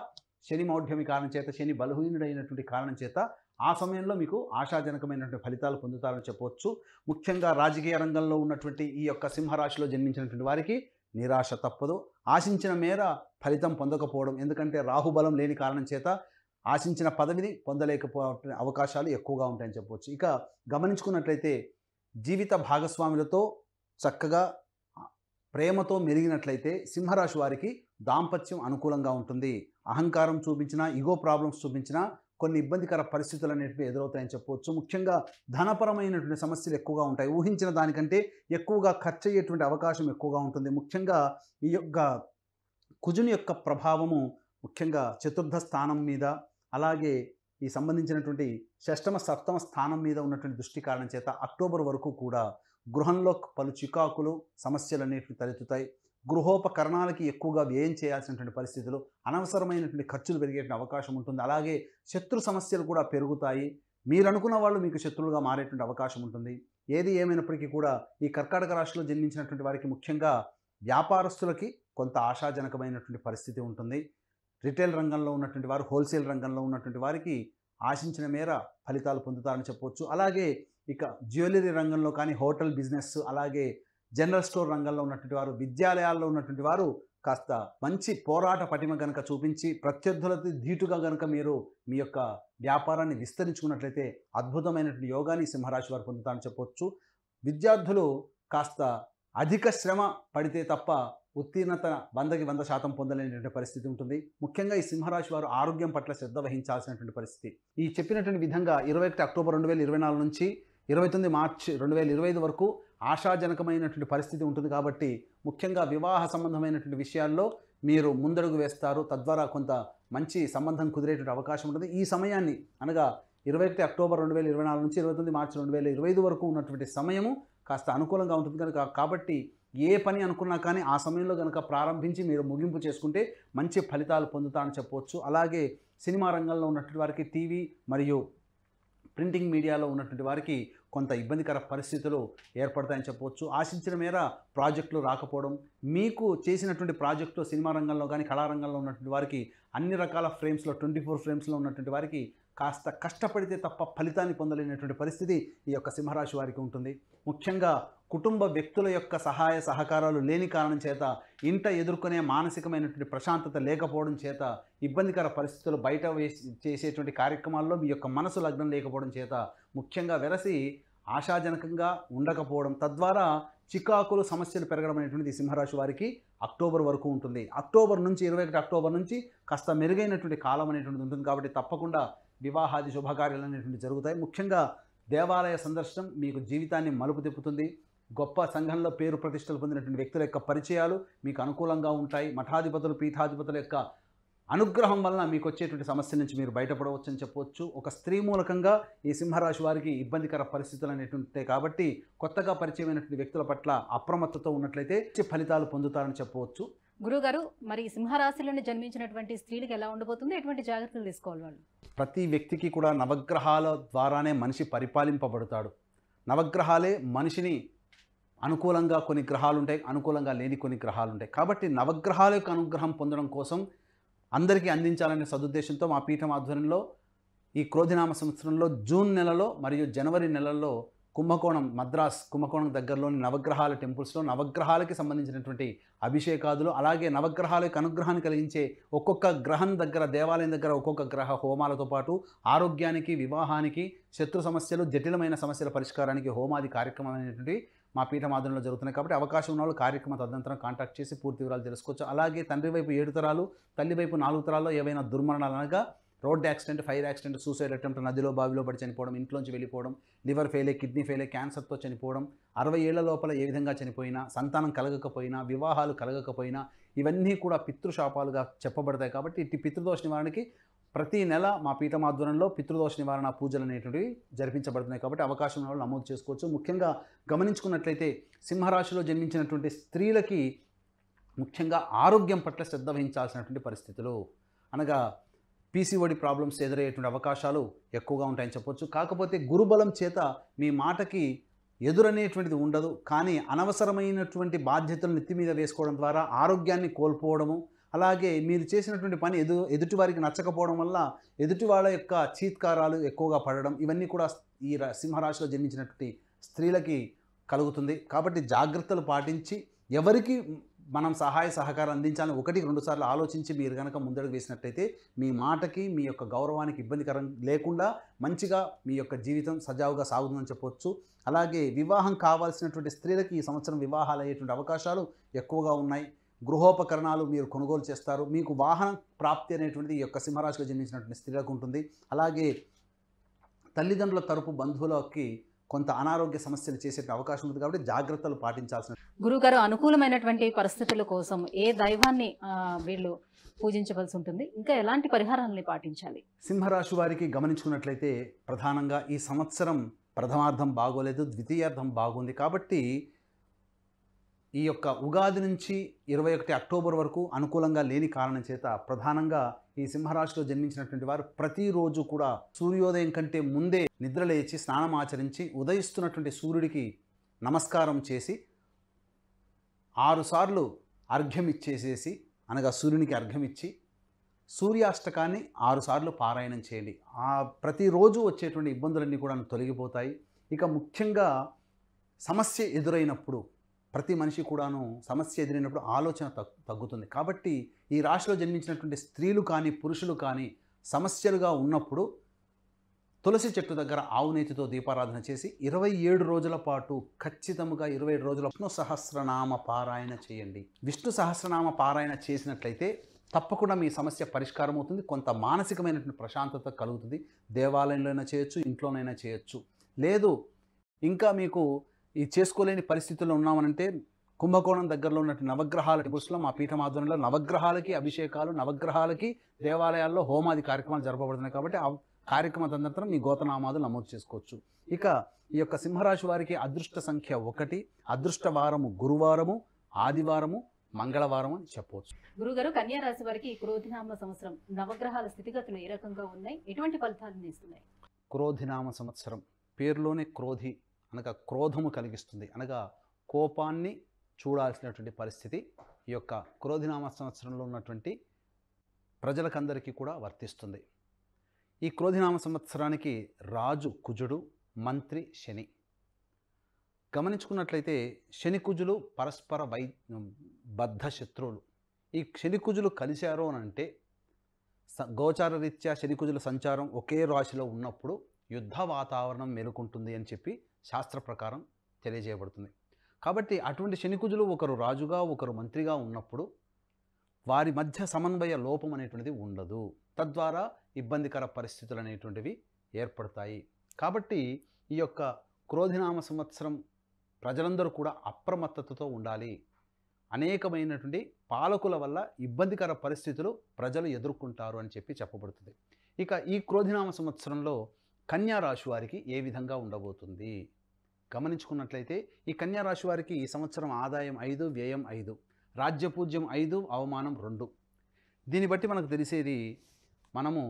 Speaker 2: శని మౌఢ్యమి కారణం చేత, శని బలహీనుడైనటువంటి కారణం చేత ఆ సమయంలో మీకు ఆశాజనకమైనటువంటి ఫలితాలు పొందుతారని చెప్పవచ్చు. ముఖ్యంగా రాజకీయ రంగంలో ఉన్నటువంటి ఈ యొక్క సింహరాశిలో జన్మించినటువంటి వారికి నిరాశ తప్పదు. ఆశించిన మేర ఫలితం పొందకపోవడం, ఎందుకంటే రాహుబలం లేని కారణం చేత ఆశించిన పదవిని పొందలేకపోవడం అవకాశాలు ఎక్కువగా ఉంటాయని చెప్పవచ్చు. ఇక గమనించుకున్నట్లయితే జీవిత భాగస్వాములతో చక్కగా ప్రేమతో మెరిగినట్లయితే సింహరాశి వారికి దాంపత్యం అనుకూలంగా ఉంటుంది. అహంకారం చూపించినా, ఈగో ప్రాబ్లమ్స్ చూపించినా కొన్ని ఇబ్బందికర పరిస్థితులు అనేటివి ఎదురవుతాయని చెప్పవచ్చు. ముఖ్యంగా ధనపరమైనటువంటి సమస్యలు ఎక్కువగా ఉంటాయి. ఊహించిన దానికంటే ఎక్కువగా ఖర్చు అయ్యేటువంటి అవకాశం ఎక్కువగా ఉంటుంది. ముఖ్యంగా ఈ యొక్క కుజుని యొక్క ప్రభావము ముఖ్యంగా చతుర్థ స్థానం మీద, అలాగే ఈ సంబంధించినటువంటి షష్టమ సప్తమ స్థానం మీద ఉన్నటువంటి దృష్టి కారణం చేత అక్టోబర్ వరకు కూడా గృహంలో పలు చికాకులు సమస్యలు అనేటివి తలెత్తుతాయి. గృహోపకరణాలకి ఎక్కువగా వ్యయం చేయాల్సినటువంటి పరిస్థితులు, అనవసరమైనటువంటి ఖర్చులు పెరిగేటువంటి అవకాశం ఉంటుంది. అలాగే శత్రు సమస్యలు కూడా పెరుగుతాయి. మీరు అనుకున్న వాళ్ళు మీకు శత్రువులుగా మారేటువంటి అవకాశం ఉంటుంది. ఏది ఏమైనప్పటికీ కూడా ఈ కర్కాటక రాశిలో జన్మించినటువంటి వారికి ముఖ్యంగా వ్యాపారస్తులకి కొంత ఆశాజనకమైనటువంటి పరిస్థితి ఉంటుంది. రిటైల్ రంగంలో ఉన్నటువంటి వారు, హోల్సేల్ రంగంలో ఉన్నటువంటి వారికి ఆశించిన మేర ఫలితాలు పొందుతారని చెప్పవచ్చు. అలాగే ఇక జ్యువెలరీ రంగంలో కానీ, హోటల్ బిజినెస్, అలాగే జనరల్ స్టోర్ రంగంలో ఉన్నటువంటి వారు, విద్యాలయాల్లో ఉన్నటువంటి వారు కాస్త మంచి పోరాట పటిమ కనుక చూపించి ప్రత్యర్థులతో ధీటుగా కనుక మీరు మీ యొక్క వ్యాపారాన్ని విస్తరించుకున్నట్లయితే అద్భుతమైనటువంటి యోగాన్ని సింహరాశి వారు పొందుతారని చెప్పవచ్చు. విద్యార్థులు కాస్త అధిక శ్రమ పడితే తప్ప ఉత్తీర్ణత 100కి 100% పొందలేనటువంటి పరిస్థితి ఉంటుంది. ముఖ్యంగా ఈ సింహరాశి వారు ఆరోగ్యం పట్ల శ్రద్ధ వహించాల్సినటువంటి పరిస్థితి. ఈ చెప్పినటువంటి విధంగా 21 అక్టోబర్ 2024 నుంచి 29 మార్చి 2025 వరకు ఆశాజనకమైనటువంటి పరిస్థితి ఉంటుంది. కాబట్టి ముఖ్యంగా వివాహ సంబంధమైనటువంటి విషయాల్లో మీరు ముందడుగు వేస్తారు. తద్వారా కొంత మంచి సంబంధం కుదిరేటువంటి అవకాశం ఉంటుంది. ఈ సమయాన్ని అనగా 21 అక్టోబర్ 2024 నుంచి 29 మార్చి 2025 వరకు ఉన్నటువంటి సమయము కాస్త అనుకూలంగా ఉంటుంది కనుక, కాబట్టి ఏ పని అనుకున్నా కానీ ఆ సమయంలో కనుక ప్రారంభించి మీరు ముగింపు చేసుకుంటే మంచి ఫలితాలు పొందుతారని చెప్పవచ్చు. అలాగే సినిమా రంగంలో ఉన్నటువంటి వారికి, టీవీ మరియు ప్రింటింగ్ మీడియాలో ఉన్నటువంటి వారికి కొంత ఇబ్బందికర పరిస్థితులు ఏర్పడతాయని చెప్పవచ్చు. ఆశించిన మేర ప్రాజెక్టులు రాకపోవడం, మీకు చేసినటువంటి ప్రాజెక్టులు సినిమా రంగంలో కానీ, కళారంగంలో ఉన్నటువంటి వారికి అన్ని రకాల ఫ్రేమ్స్లో 24 ఫ్రేమ్స్లో ఉన్నటువంటి వారికి కాస్త కష్టపడితే తప్ప ఫలితాన్ని పొందలేనటువంటి పరిస్థితి ఈ యొక్క సింహరాశి వారికి ఉంటుంది. ముఖ్యంగా కుటుంబ వ్యక్తుల యొక్క సహాయ సహకారాలు లేని కారణం చేత, ఇంట ఎదుర్కొనే మానసికమైనటువంటి ప్రశాంతత లేకపోవడం చేత, ఇబ్బందికర పరిస్థితులు బయట చేసేటువంటి కార్యక్రమాల్లో మీ యొక్క మనసు లగ్నం లేకపోవడం చేత, ముఖ్యంగా వెరసి ఆశాజనకంగా ఉండకపోవడం, తద్వారా చికాకులు సమస్యలు పెరగడం అనేటువంటిది సింహరాశి వారికి అక్టోబర్ వరకు ఉంటుంది. అక్టోబర్ నుంచి 21 అక్టోబర్ నుంచి కాస్త మెరుగైనటువంటి కాలం అనేటువంటిది ఉంటుంది. కాబట్టి తప్పకుండా వివాహాది శుభకార్యాలు అనేటువంటి జరుగుతాయి. ముఖ్యంగా దేవాలయ సందర్శనం మీకు జీవితాన్ని మలుపు తిప్పుతుంది. గొప్ప సంఘంలో పేరు ప్రతిష్టలు పొందినటువంటి వ్యక్తుల యొక్క పరిచయాలు మీకు అనుకూలంగా ఉంటాయి. మఠాధిపతులు, పీఠాధిపతుల యొక్క అనుగ్రహం వలన మీకు వచ్చేటువంటి సమస్య నుంచి మీరు బయటపడవచ్చు అని చెప్పవచ్చు. ఒక స్త్రీ మూలకంగా ఈ సింహరాశి వారికి ఇబ్బందికర పరిస్థితులు అనేటువంటి కాబట్టి కొత్తగా పరిచయమైనటువంటి వ్యక్తుల పట్ల అప్రమత్తతో ఉన్నట్లయితే ఫలితాలు పొందుతారని చెప్పవచ్చు.
Speaker 1: గురుగారు, మరి సింహరాశిలోని జన్మించినటువంటి స్త్రీలకు ఎలా ఉండబోతుంది, ఎటువంటి జాగ్రత్తలు తీసుకోవాలి వాళ్ళు?
Speaker 2: ప్రతి వ్యక్తికి కూడా నవగ్రహాల ద్వారానే మనిషి పరిపాలింపబడతాడు. నవగ్రహాలే మనిషిని అనుకూలంగా కొన్ని గ్రహాలు ఉంటాయి, అనుకూలంగా లేని కొన్ని గ్రహాలు ఉంటాయి. కాబట్టి నవగ్రహాల యొక్క అనుగ్రహం పొందడం కోసం అందరికీ అందించాలనే సదుద్దేశంతో మా పీఠం ఆధ్వర్యంలో ఈ క్రోధినామ సంవత్సరంలో జూన్ నెలలో మరియు జనవరి నెలల్లో కుంభకోణం, మద్రాస్ కుంభకోణం దగ్గరలోని నవగ్రహాల టెంపుల్స్లో నవగ్రహాలకి సంబంధించినటువంటి అభిషేకాదులు, అలాగే నవగ్రహాలకు అనుగ్రహాన్ని కలిగించే ఒక్కొక్క గ్రహం దగ్గర, దేవాలయం దగ్గర ఒక్కొక్క గ్రహ హోమాలతో పాటు ఆరోగ్యానికి, వివాహానికి, శత్రు సమస్యలు, జటిలమైన సమస్యల పరిష్కారానికి హోమాది కార్యక్రమం అనేటువంటి మా పీఠం ఆధ్వర్యంలో జరుగుతున్నాయి. కాబట్టి అవకాశం ఉన్న వాళ్ళు కార్యక్రమ తదనంతరం కాంటాక్ట్ చేసి పూర్తి వివరాలు తెలుసుకోవచ్చు. అలాగే తండ్రి వైపు 7 తరాలు, తల్లి వైపు 4 తరాల్లో ఏవైనా దుర్మరణాలు అనగా road accident, fire accident, suicide attempt, నదిలో బావిలో పడి చనిపోవడం, ఇంట్లోంచి వెళ్ళిపోవడం, లివర్ ఫెయిలే, కిడ్నీ ఫెయిలే, క్యాన్సర్తో చనిపోవడం, 60 ఏళ్ల లోపల ఏ విధంగా చనిపోయినా, సంతానం కలగకపోయినా, వివాహాలు కలగకపోయినా ఇవన్నీ కూడా పితృశాపాలుగా చెప్పబడతాయి. కాబట్టి ఇట్టి పితృదోష నివారణకి ప్రతి నెల మా పీఠం ఆధ్వర్యంలో పితృదోష నివారణ పూజలు అనేటువంటివి జరిపించబడుతున్నాయి. కాబట్టి అవకాశం ఉన్న వాళ్ళు నమోదు చేసుకోవచ్చు. ముఖ్యంగా గమనించుకున్నట్లయితే సింహరాశిలో జన్మించినటువంటి స్త్రీలకి ముఖ్యంగా ఆరోగ్యం పట్ల శ్రద్ధ వహించాల్సినటువంటి పరిస్థితులు, అనగా పీసీఓడి ప్రాబ్లమ్స్ ఎదురయ్యేటువంటి అవకాశాలు ఎక్కువగా ఉంటాయని చెప్పొచ్చు. కాకపోతే గురుబలం చేత మీ మాటకి ఎదురనేటువంటిది ఉండదు. కానీ అనవసరమైనటువంటి బాధ్యతలు నెత్తి మీద వేసుకోవడం ద్వారా ఆరోగ్యాన్ని కోల్పోవడము, అలాగే మీరు చేసినటువంటి పని ఎదుటి వారికి నచ్చకపోవడం వల్ల ఎదుటి వాళ్ళ యొక్క చీత్కారాలు ఎక్కువగా పడడం, ఇవన్నీ కూడా ఈ సింహరాశిలో జన్మించినటువంటి స్త్రీలకి కలుగుతుంది. కాబట్టి జాగ్రత్తలు పాటించి ఎవరికి మనం సహాయ సహకారం అందించాలని 1-2 సార్లు ఆలోచించి మీరు కనుక ముందడుగు వేసినట్లయితే మీ మాటకి, మీ యొక్క గౌరవానికి ఇబ్బందికరం లేకుండా మంచిగా మీ యొక్క జీవితం సజావుగా సాగుతుందని చెప్పవచ్చు. అలాగే వివాహం కావాల్సినటువంటి స్త్రీలకి ఈ సంవత్సరం వివాహాలు అయ్యేటువంటి అవకాశాలు ఎక్కువగా ఉన్నాయి. గృహోపకరణాలు మీరు కొనుగోలు చేస్తారు. మీకు వాహన ప్రాప్తి అనేటువంటిది ఈ యొక్క సింహరాశిలో జన్మించినటువంటి స్త్రీలకు ఉంటుంది. అలాగే తల్లిదండ్రుల తరపు బంధువులకి కొంత అనారోగ్య సమస్యలు చేసే అవకాశం ఉంది. కాబట్టి జాగ్రత్తలు పాటించాల్సిన.
Speaker 1: గురుగారు, అనుకూలమైనటువంటి పరిస్థితుల కోసం ఏ దైవాన్ని వీళ్ళు పూజించవలసి ఉంటుంది, ఇంకా ఎలాంటి పరిహారాలని పాటించాలి?
Speaker 2: సింహరాశి వారికి గమనించుకున్నట్లయితే ప్రధానంగా ఈ సంవత్సరం ప్రథమార్థం బాగోలేదు, ద్వితీయార్థం బాగుంది. కాబట్టి ఈ యొక్క ఉగాది నుంచి 21 అక్టోబర్ వరకు అనుకూలంగా లేని కారణం చేత ప్రధానంగా ఈ సింహరాశిలో జన్మించినటువంటి వారు ప్రతిరోజు కూడా సూర్యోదయం కంటే ముందే నిద్రలేచి స్నానం ఆచరించి ఉదయిస్తున్నటువంటి సూర్యుడికి నమస్కారం చేసి 6 సార్లు అర్ఘ్యం ఇచ్చేసేసి, అనగా సూర్యునికి అర్ఘ్యం ఇచ్చి సూర్యాష్టకాన్ని 6 సార్లు పారాయణం చేయండి. ప్రతిరోజు వచ్చేటువంటి ఇబ్బందులన్నీ కూడా తొలగిపోతాయి. ఇక ముఖ్యంగా సమస్య ఎదురైనప్పుడు, ప్రతి మనిషి కూడాను సమస్య ఎదురైనప్పుడు ఆలోచన తగ్గుతుంది. కాబట్టి ఈ రాశిలో జన్మించినటువంటి స్త్రీలు కానీ పురుషులు కానీ సమస్యలుగా ఉన్నప్పుడు తులసి చెట్టు దగ్గర ఆవు నేతితో దీపారాధన చేసి 27 రోజుల పాటు ఖచ్చితంగా 27 రోజుల విష్ణు సహస్రనామ పారాయణ చేయండి. విష్ణు సహస్రనామ పారాయణ చేసినట్లయితే తప్పకుండా మీ సమస్య పరిష్కారం అవుతుంది. కొంత మానసికమైనటువంటి ప్రశాంతత కలుగుతుంది. దేవాలయంలోనైనా చేయొచ్చు, ఇంట్లోనైనా చేయొచ్చు. లేదు ఇంకా మీకు ఈ చేసుకోలేని పరిస్థితుల్లో ఉన్నామనంటే కుంభకోణం దగ్గరలో ఉన్నటువంటి నవగ్రహాల టెంపుల్స్లో మా పీఠం ఆధ్వర్యంలో నవగ్రహాలకి అభిషేకాలు, నవగ్రహాలకి దేవాలయాల్లో హోమాది కార్యక్రమాలు జరపబడుతున్నాయి. కాబట్టి ఆ కార్యక్రమ తదనంతరం మీ గోతనామాదులు నమోదు చేసుకోవచ్చు. ఇక ఈ యొక్క సింహరాశి వారికి అదృష్ట సంఖ్య 1, అదృష్ట వారము గురువారము, ఆదివారము, మంగళవారం అని చెప్పవచ్చు.
Speaker 1: గురుగారు, కన్యా రాశి వారికి క్రోధినామ సంవత్సరం నవగ్రహాల స్థితిగతులు ఏ రకంగా ఉన్నాయి, ఎటువంటి ఫలితాలను ఇస్తున్నాయి?
Speaker 2: క్రోధినామ సంవత్సరం పేరులోనే క్రోధి అనగా క్రోధము కలిగిస్తుంది, అనగా కోపాన్ని చూడాల్సినటువంటి పరిస్థితి ఈ యొక్క క్రోధినామ సంవత్సరంలో ఉన్నటువంటి ప్రజలకందరికీ కూడా వర్తిస్తుంది. ఈ క్రోధినామ సంవత్సరానికి రాజు కుజుడు, మంత్రి శని. గమనించుకున్నట్లయితే శని కుజులు పరస్పర బద్ధ శత్రువులు. ఈ శని కుజులు కలిశారు అని అంటే గోచార రీత్యా శని కుజుల సంచారం ఒకే రాశిలో ఉన్నప్పుడు యుద్ధ వాతావరణం మేలుకుంటుంది అని చెప్పి శాస్త్ర ప్రకారం తెలియజేయబడుతుంది. కాబట్టి అటువంటి శనికుజులు ఒకరు రాజుగా ఒకరు మంత్రిగా ఉన్నప్పుడు వారి మధ్య సమన్వయ లోపం అనేటువంటిది ఉండదు. తద్వారా ఇబ్బందికర పరిస్థితులు అనేటువంటివి ఏర్పడతాయి. కాబట్టి ఈ యొక్క క్రోధినామ సంవత్సరం ప్రజలందరూ కూడా అప్రమత్తతతో ఉండాలి. అనేకమైనటువంటి పాలకుల వల్ల ఇబ్బందికర పరిస్థితులు ప్రజలు ఎదుర్కొంటారు అని చెప్పి చెప్పబడుతుంది. ఇక ఈ క్రోధినామ సంవత్సరంలో కన్యా రాశి వారికి ఏ విధంగా ఉండబోతుంది గమనించుకున్నట్లయితే ఈ కన్యా రాశి వారికి ఈ సంవత్సరం ఆదాయం 5, వ్యయం 5, రాజ్యపూజ్యం 5, అవమానం 2. దీన్ని బట్టి మనకు తెలిసేది, మనము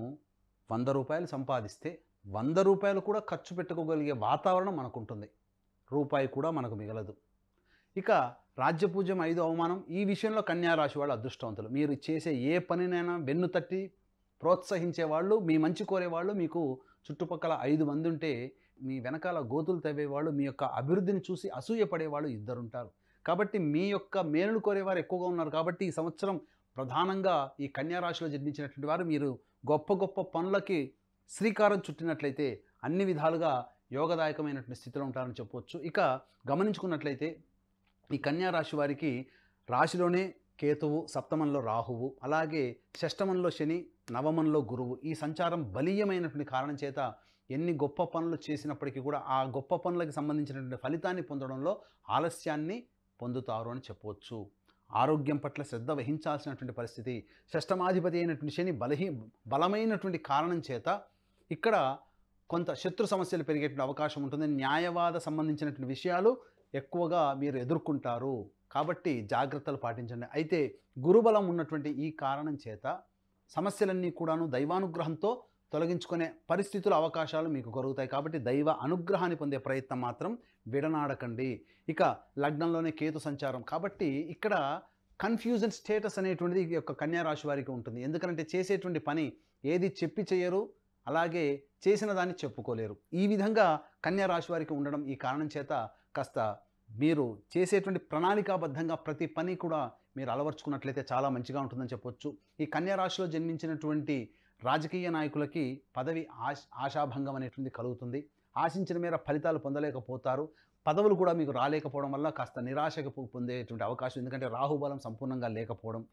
Speaker 2: 100 రూపాయలు సంపాదిస్తే 100 రూపాయలు కూడా ఖర్చు పెట్టుకోగలిగే వాతావరణం మనకుంటుంది. రూపాయి కూడా మనకు మిగలదు. ఇక రాజ్యపూజ్యం 5, అవమానం. ఈ విషయంలో కన్యా రాశి వాళ్ళు అదృష్టవంతులు. మీరు చేసే ఏ పనినైనా వెన్ను తట్టి ప్రోత్సహించేవాళ్ళు, మీ మంచి కోరేవాళ్ళు మీకు చుట్టుపక్కల 5 మంది ఉంటే మీ వెనకాల గోతులు తవ్వేవాళ్ళు, మీ యొక్క అభివృద్ధిని చూసి అసూయపడేవాళ్ళు ఇద్దరుంటారు. కాబట్టి మీ యొక్క మేలును కోరేవారు ఎక్కువగా ఉన్నారు. కాబట్టి ఈ సంవత్సరం ప్రధానంగా ఈ కన్యా రాశిలో జన్మించినటువంటి వారు మీరు గొప్ప గొప్ప పనులకి శ్రీకారం చుట్టినట్లయితే అన్ని విధాలుగా యోగదాయకమైనటువంటి స్థితిలో ఉంటారని చెప్పవచ్చు. ఇక గమనించుకున్నట్లయితే ఈ కన్యా రాశి వారికి రాశిలోనే కేతువు, సప్తమంలో రాహువు, అలాగే షష్టమంలో శని, నవమంలో గురువు ఈ సంచారం బలీయమైనటువంటి కారణం చేత ఎన్ని గొప్ప పనులు చేసినప్పటికీ కూడా ఆ గొప్ప పనులకు సంబంధించినటువంటి ఫలితాన్ని పొందడంలో ఆలస్యాన్ని పొందుతారు అని చెప్పవచ్చు. ఆరోగ్యం పట్ల శ్రద్ధ వహించాల్సినటువంటి పరిస్థితి. షష్టమాధిపతి అయినటువంటి శని బలమైనటువంటి కారణం చేత ఇక్కడ కొంత శత్రు సమస్యలు పెరిగేటువంటి అవకాశం ఉంటుంది. న్యాయవాద సంబంధించినటువంటి విషయాలు ఎక్కువగా మీరు ఎదుర్కొంటారు. కాబట్టి జాగ్రత్తలు పాటించండి. అయితే గురుబలం ఉన్నటువంటి ఈ కారణం చేత సమస్యలన్నీ కూడాను దైవానుగ్రహంతో తొలగించుకునే పరిస్థితుల అవకాశాలు మీకు కలుగుతాయి. కాబట్టి దైవ అనుగ్రహాన్ని పొందే ప్రయత్నం మాత్రం విడనాడకండి. ఇక లగ్నంలోనే కేతు సంచారం కాబట్టి ఇక్కడ కన్ఫ్యూజన్ స్టేటస్ అనేటువంటిది ఈ యొక్క కన్యా రాశి వారికి ఉంటుంది. ఎందుకంటే చేసేటువంటి పని ఏది చెప్పి చేయరు, అలాగే చేసిన దాన్ని చెప్పుకోలేరు. ఈ విధంగా కన్యా రాశి వారికి ఉండడం ఈ కారణం చేత కాస్త మీరు చేసేటువంటి ప్రణాళికాబద్ధంగా ప్రతి పని కూడా మీరు అలవర్చుకున్నట్లయితే చాలా మంచిగా ఉంటుందని చెప్పొచ్చు. ఈ కన్యా రాశిలో జన్మించినటువంటి రాజకీయ నాయకులకి పదవి ఆశాభంగం అనేటువంటిది కలుగుతుంది. ఆశించిన మేర ఫలితాలు పొందలేకపోతారు. పదవులు కూడా మీకు రాలేకపోవడం వల్ల కాస్త నిరాశకు పొందేటువంటి అవకాశం, ఎందుకంటే రాహుబలం సంపూర్ణంగా లేకపోవడం.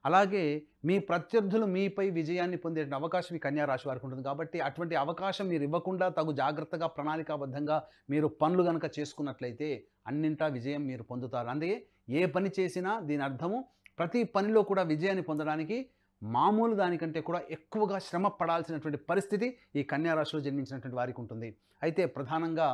Speaker 2: అలాగే మీ ప్రత్యర్థులు మీపై విజయాన్ని పొందే అవకాశం ఈ కన్యా రాశి వారికి ఉంటుంది. కాబట్టి అటువంటి అవకాశం మీరు ఇవ్వకుండా తగు జాగ్రత్తగా ప్రణాళికాబద్ధంగా మీరు పనులు కనుక చేసుకున్నట్లయితే అన్నింటా విజయం మీరు పొందుతారు. అందుకే ఏ పని చేసినా దీని అర్థము ప్రతి పనిలో కూడా విజయాన్ని పొందడానికి మామూలు దానికంటే కూడా ఎక్కువగా శ్రమ పడాల్సినటువంటి పరిస్థితి ఈ కన్యా రాశిలో జన్మించినటువంటి వారికి ఉంటుంది. అయితే ప్రధానంగా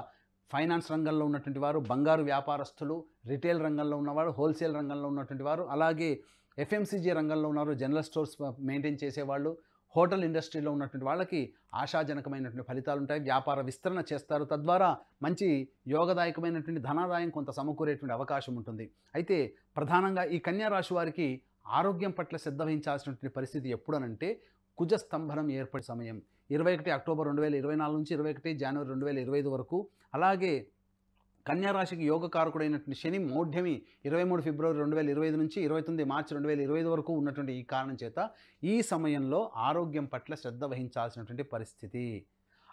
Speaker 2: ఫైనాన్స్ రంగంలో ఉన్నటువంటి వారు, బంగారు వ్యాపారస్తులు, రిటైల్ రంగంలో ఉన్నవారు, హోల్సేల్ రంగంలో ఉన్నటువంటి వారు, అలాగే ఎఫ్ఎంసీజీ రంగంలో ఉన్నారు, జనరల్ స్టోర్స్ మెయింటైన్ చేసేవాళ్ళు, హోటల్ ఇండస్ట్రీలో ఉన్నటువంటి వాళ్ళకి ఆశాజనకమైనటువంటి ఫలితాలు ఉంటాయి. వ్యాపార విస్తరణ చేస్తారు. తద్వారా మంచి యోగదాయకమైనటువంటి ధనాదాయం కొంత సమకూరేటువంటి అవకాశం ఉంటుంది. అయితే ప్రధానంగా ఈ కన్యా రాశి వారికి ఆరోగ్యం పట్ల శ్రద్ధ వహించాల్సినటువంటి పరిస్థితి ఎప్పుడనంటే కుజస్తంభనం ఏర్పడే సమయం 21 అక్టోబర్ 2024 నుంచి 21 జనవరి 2025 వరకు. అలాగే కన్యారాశికి యోగకారకుడైనటువంటి శని మౌఢ్యమి 23 ఫిబ్రవరి 2025 నుంచి 29 మార్చి 2025 వరకు ఉన్నటువంటి ఈ కారణం చేత ఈ సమయంలో ఆరోగ్యం పట్ల శ్రద్ధ వహించాల్సినటువంటి పరిస్థితి.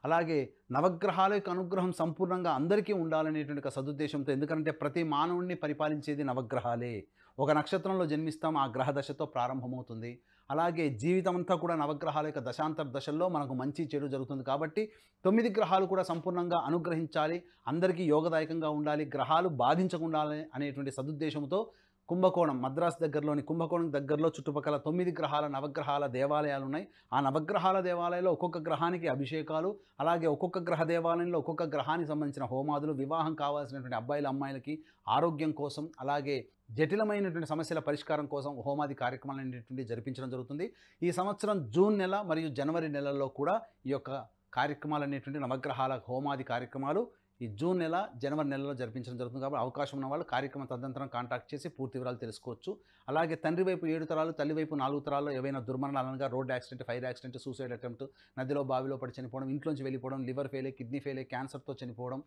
Speaker 2: అలాగే నవగ్రహాల యొక్క అనుగ్రహం సంపూర్ణంగా అందరికీ ఉండాలనేటువంటి ఒక సదుద్దేశంతో, ఎందుకంటే ప్రతి మానవుడిని పరిపాలించేది నవగ్రహాలే. ఒక నక్షత్రంలో జన్మిస్తాం, ఆ గ్రహ దశతో ప్రారంభమవుతుంది. అలాగే జీవితం అంతా కూడా నవగ్రహాల యొక్క దశాంతర దశల్లో మనకు మంచి చెడు జరుగుతుంది. కాబట్టి 9 గ్రహాలు కూడా సంపూర్ణంగా అనుగ్రహించాలి, అందరికీ యోగదాయకంగా ఉండాలి, గ్రహాలు బాధించకుండా అనేటువంటి సదుద్దేశంతో కుంభకోణం, మద్రాసు దగ్గరలోని కుంభకోణం దగ్గరలో చుట్టుపక్కల 9 గ్రహాల నవగ్రహాల దేవాలయాలు ఉన్నాయి. ఆ నవగ్రహాల దేవాలయంలో ఒక్కొక్క గ్రహానికి అభిషేకాలు, అలాగే ఒక్కొక్క గ్రహ దేవాలయంలో ఒక్కొక్క గ్రహానికి సంబంధించిన హోమాదులు, వివాహం కావాల్సినటువంటి అబ్బాయిల అమ్మాయిలకి ఆరోగ్యం కోసం, అలాగే జటిలమైనటువంటి సమస్యల పరిష్కారం కోసం హోమాది కార్యక్రమాలు అనేటువంటివి జరిపించడం జరుగుతుంది. ఈ సంవత్సరం జూన్ నెల మరియు జనవరి నెలల్లో కూడా ఈ యొక్క కార్యక్రమాలు అనేటువంటి నవగ్రహాల హోమాది కార్యక్రమాలు ఈ జూన్ నెల జనవరి నెలలో జరిపించడం జరుగుతుంది. కాబట్టి అవకాశం ఉన్న వాళ్ళు కార్యక్రమం తదనంతరం కాంటాక్ట్ చేసి పూర్తి వివరాలు తెలుసుకోవచ్చు. అలాగే తండ్రి వైపు 7 తరాలు, తల్లి వైపు 4 తరాల్లో ఏవైనా దుర్మరణాలనగా road accident, fire accident, suicide attempt, నదిలో బావిలో పడి చనిపోవడం, ఇంట్లోంచి వెళ్ళిపోవడం, లివర్ ఫెయిలే, కిడ్నీ ఫెయిలే, క్యాన్సర్తో చనిపోవడం,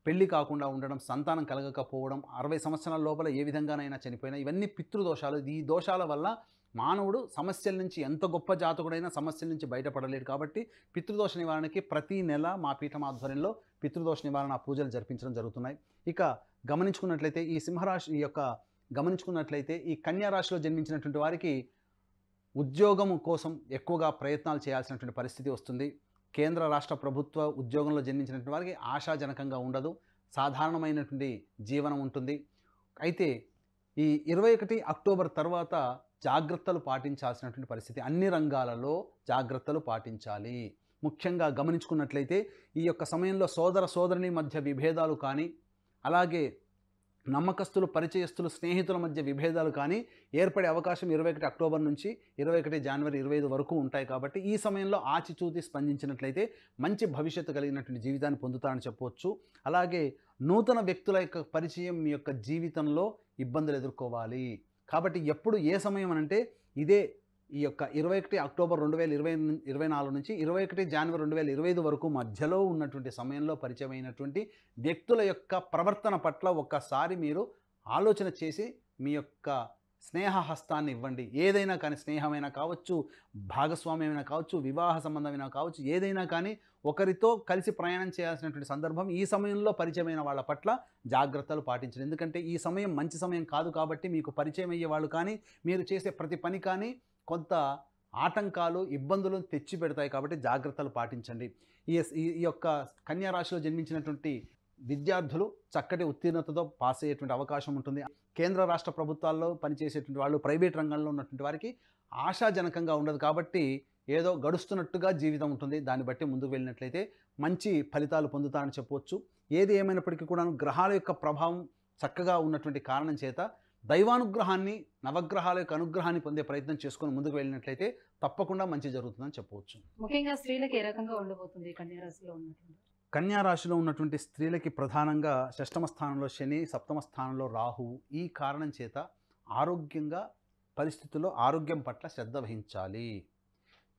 Speaker 2: పెళ్లి కాకుండా ఉండడం, సంతానం కలగకపోవడం, 60 సంవత్సరాల లోపల ఏ విధంగానైనా చనిపోయినా, ఇవన్నీ పితృదోషాలు. ఈ దోషాల వల్ల మానవుడు సమస్యల నుంచి, ఎంత గొప్ప జాతకుడైనా సమస్యల నుంచి బయటపడలేడు. కాబట్టి పితృదోష నివారణకి ప్రతి నెల మా పీఠం ఆధ్వర్యంలో పితృదోష నివారణ పూజలు జరిపించడం జరుగుతున్నాయి. ఇక గమనించుకున్నట్లయితే ఈ సింహరాశి ఈ కన్యా రాశిలో జన్మించినటువంటి వారికి ఉద్యోగం కోసం ఎక్కువగా ప్రయత్నాలు చేయాల్సినటువంటి పరిస్థితి వస్తుంది. కేంద్ర రాష్ట్ర ప్రభుత్వ ఉద్యోగంలో జన్మించినటువంటి వారికి ఆశాజనకంగా ఉండదు, సాధారణమైనటువంటి జీవనం ఉంటుంది. అయితే ఈ 21 అక్టోబర్ తర్వాత జాగ్రత్తలు పాటించాల్సినటువంటి పరిస్థితి. అన్ని రంగాలలో జాగ్రత్తలు పాటించాలి. ముఖ్యంగా గమనించుకున్నట్లయితే ఈ యొక్క సమయంలో సోదర సోదరుని మధ్య విభేదాలు కానీ, అలాగే నమ్మకస్తులు, పరిచయస్తులు, స్నేహితుల మధ్య విభేదాలు కానీ ఏర్పడే అవకాశం 21 అక్టోబర్ నుంచి 21 జనవరి 25 వరకు ఉంటాయి. కాబట్టి ఈ సమయంలో ఆచితూచి స్పందించినట్లయితే మంచి భవిష్యత్తు కలిగినటువంటి జీవితాన్ని పొందుతారని చెప్పవచ్చు. అలాగే నూతన వ్యక్తుల యొక్క పరిచయం మీ యొక్క జీవితంలో ఇబ్బందులు ఎదుర్కోవాలి. కాబట్టి ఎప్పుడు ఏ సమయం అనంటే ఇదే ఈ యొక్క 21 అక్టోబర్ 2024 నుంచి 21 జనవరి 2025 వరకు మధ్యలో ఉన్నటువంటి సమయంలో పరిచయమైనటువంటి వ్యక్తుల యొక్క ప్రవర్తన పట్ల ఒక్కసారి మీరు ఆలోచన చేసి మీ యొక్క స్నేహహస్తాన్ని ఇవ్వండి. ఏదైనా కానీ, స్నేహమైనా కావచ్చు, భాగస్వామ్యమైనా కావచ్చు, వివాహ సంబంధమైనా కావచ్చు, ఏదైనా కానీ ఒకరితో కలిసి ప్రయాణం చేయాల్సినటువంటి సందర్భం ఈ సమయంలో పరిచయమైన వాళ్ళ పట్ల జాగ్రత్తలు పాటించండి. ఎందుకంటే ఈ సమయం మంచి సమయం కాదు కాబట్టి మీకు పరిచయం అయ్యే వాళ్ళు కానీ, మీరు చేసే ప్రతి పని కానీ కొంత ఆటంకాలు, ఇబ్బందులు తెచ్చి పెడతాయి కాబట్టి జాగ్రత్తలు పాటించండి. ఈ యొక్క కన్యా రాశిలో జన్మించినటువంటి విద్యార్థులు చక్కటి ఉత్తీర్ణతతో పాస్ అయ్యేటువంటి అవకాశం ఉంటుంది. కేంద్ర రాష్ట్ర ప్రభుత్వాల్లో పనిచేసేటువంటి వాళ్ళు, ప్రైవేట్ రంగంలో ఉన్నటువంటి వారికి ఆశాజనకంగా ఉండదు కాబట్టి ఏదో గడుస్తున్నట్టుగా జీవితం ఉంటుంది. దాన్ని బట్టి ముందుకు వెళ్ళినట్లయితే మంచి ఫలితాలు పొందుతారని చెప్పవచ్చు. ఏది ఏమైనప్పటికీ కూడా గ్రహాల యొక్క ప్రభావం చక్కగా ఉన్నటువంటి కారణం చేత దైవానుగ్రహాన్ని, నవగ్రహాల యొక్క అనుగ్రహాన్ని పొందే ప్రయత్నం చేసుకొని ముందుకు వెళ్ళినట్లయితే తప్పకుండా మంచి జరుగుతుందని చెప్పవచ్చు.
Speaker 1: ముఖ్యంగా స్త్రీలకు ఏ రకంగా ఉండబోతుంది కన్యా రాశిలో ఉన్నటువంటి?
Speaker 2: కన్యా రాశిలో ఉన్నటువంటి స్త్రీలకి ప్రధానంగా షష్టమ స్థానంలో శని, సప్తమ స్థానంలో రాహువు. ఈ కారణం చేత పరిస్థితుల్లో ఆరోగ్యం పట్ల శ్రద్ధ వహించాలి.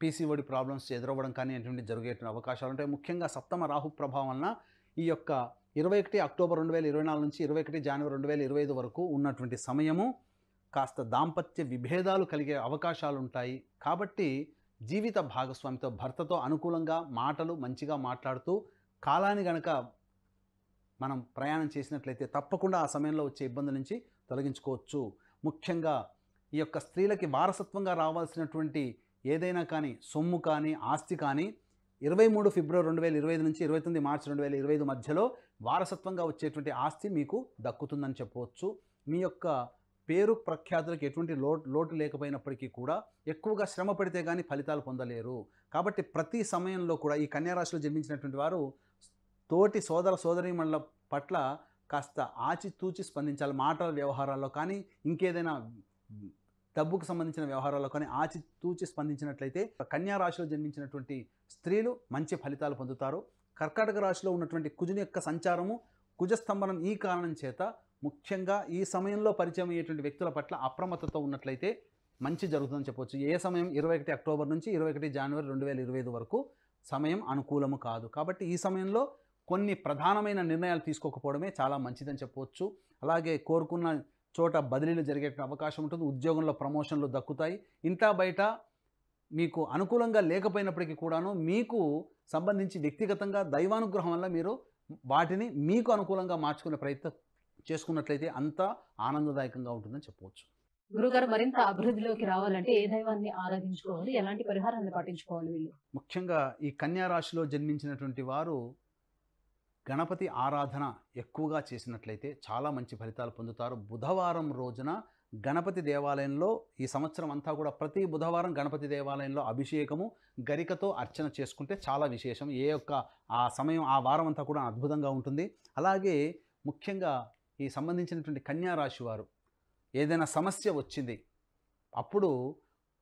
Speaker 2: పీసీఓడి ప్రాబ్లమ్స్ ఎదురవ్వడం కానీ అటువంటి జరిగేటువంటి అవకాశాలు ఉంటాయి. ముఖ్యంగా సప్తమ రాహు ప్రభావం వలన ఈ యొక్క 21 అక్టోబర్ 2024 నుంచి 21 జనవరి 2025 వరకు ఉన్నటువంటి సమయము కాస్త దాంపత్య విభేదాలు కలిగే అవకాశాలు ఉంటాయి. కాబట్టి జీవిత భాగస్వామితో, భర్తతో అనుకూలంగా మాటలు మంచిగా మాట్లాడుతూ కాలాన్ని గనక మనం ప్రయాణం చేసినట్లయితే తప్పకుండా ఆ సమయంలో వచ్చే ఇబ్బంది నుంచి తొలగించుకోవచ్చు. ముఖ్యంగా ఈ యొక్క స్త్రీలకి వారసత్వంగా రావాల్సినటువంటి ఏదైనా కానీ, సొమ్ము కానీ, ఆస్తి కానీ 23 ఫిబ్రవరి 2025 నుంచి 29 మార్చి 2025 మధ్యలో వారసత్వంగా వచ్చేటువంటి ఆస్తి మీకు దక్కుతుందని చెప్పవచ్చు. మీ యొక్క పేరు ప్రఖ్యాతులకు ఎటువంటి లోటు లేకపోయినప్పటికీ కూడా ఎక్కువగా శ్రమ పడితే కానీ ఫలితాలు పొందలేరు. కాబట్టి ప్రతి సమయంలో కూడా ఈ కన్యా రాశిలో జన్మించినటువంటి వారు తోటి సోదరీమణుల పట్ల కాస్త ఆచితూచి స్పందించాలి. మాటల వ్యవహారాల్లో కానీ, ఇంకేదైనా డబ్బుకు సంబంధించిన వ్యవహారాల్లో కానీ ఆచితూచి స్పందించినట్లయితే కన్యా రాశిలో జన్మించినటువంటి స్త్రీలు మంచి ఫలితాలు పొందుతారు. కర్కాటక రాశిలో ఉన్నటువంటి కుజుని యొక్క సంచారము, కుజస్తంభనం ఈ కారణం చేత ముఖ్యంగా ఈ సమయంలో పరిచయం అయ్యేటువంటి వ్యక్తుల పట్ల అప్రమత్తతో ఉన్నట్లయితే మంచి జరుగుతుందని చెప్పవచ్చు. ఏ సమయం 21 అక్టోబర్ నుంచి 21 జనవరి 2025 వరకు సమయం అనుకూలము కాదు. కాబట్టి ఈ సమయంలో కొన్ని ప్రధానమైన నిర్ణయాలు తీసుకోకపోవడమే చాలా మంచిదని చెప్పవచ్చు. అలాగే కోరుకున్న చోట బదిలీలు జరిగే అవకాశం ఉంటుంది. ఉద్యోగంలో ప్రమోషన్లు దక్కుతాయి. ఇంటా బయట మీకు అనుకూలంగా లేకపోయినప్పటికీ కూడాను మీకు సంబంధించి వ్యక్తిగతంగా దైవానుగ్రహం వల్ల మీరు వాటిని మీకు అనుకూలంగా మార్చుకునే ప్రయత్నం చేసుకున్నట్లయితే అంతా ఆనందదాయకంగా ఉంటుందని చెప్పవచ్చు.
Speaker 1: గురుగారు, మరింత అభివృద్ధిలోకి రావాలంటే ఏ దైవాన్ని ఆరాధించుకోవాలి, ఎలాంటి పరిహారాన్ని పాటించుకోవాలి వీళ్ళు?
Speaker 2: ముఖ్యంగా ఈ కన్యా రాశిలో జన్మించినటువంటి వారు గణపతి ఆరాధన ఎక్కువగా చేసినట్లయితే చాలా మంచి ఫలితాలు పొందుతారు. బుధవారం రోజున గణపతి దేవాలయంలో ఈ సంవత్సరం అంతా కూడా ప్రతి బుధవారం గణపతి దేవాలయంలో అభిషేకము, గరికతో అర్చన చేసుకుంటే చాలా విశేషం. ఆ సమయం, ఆ వారం అంతా కూడా అద్భుతంగా ఉంటుంది. అలాగే ముఖ్యంగా ఈ సంబంధించినటువంటి కన్యా రాశి వారు ఏదైనా సమస్య వచ్చింది, అప్పుడు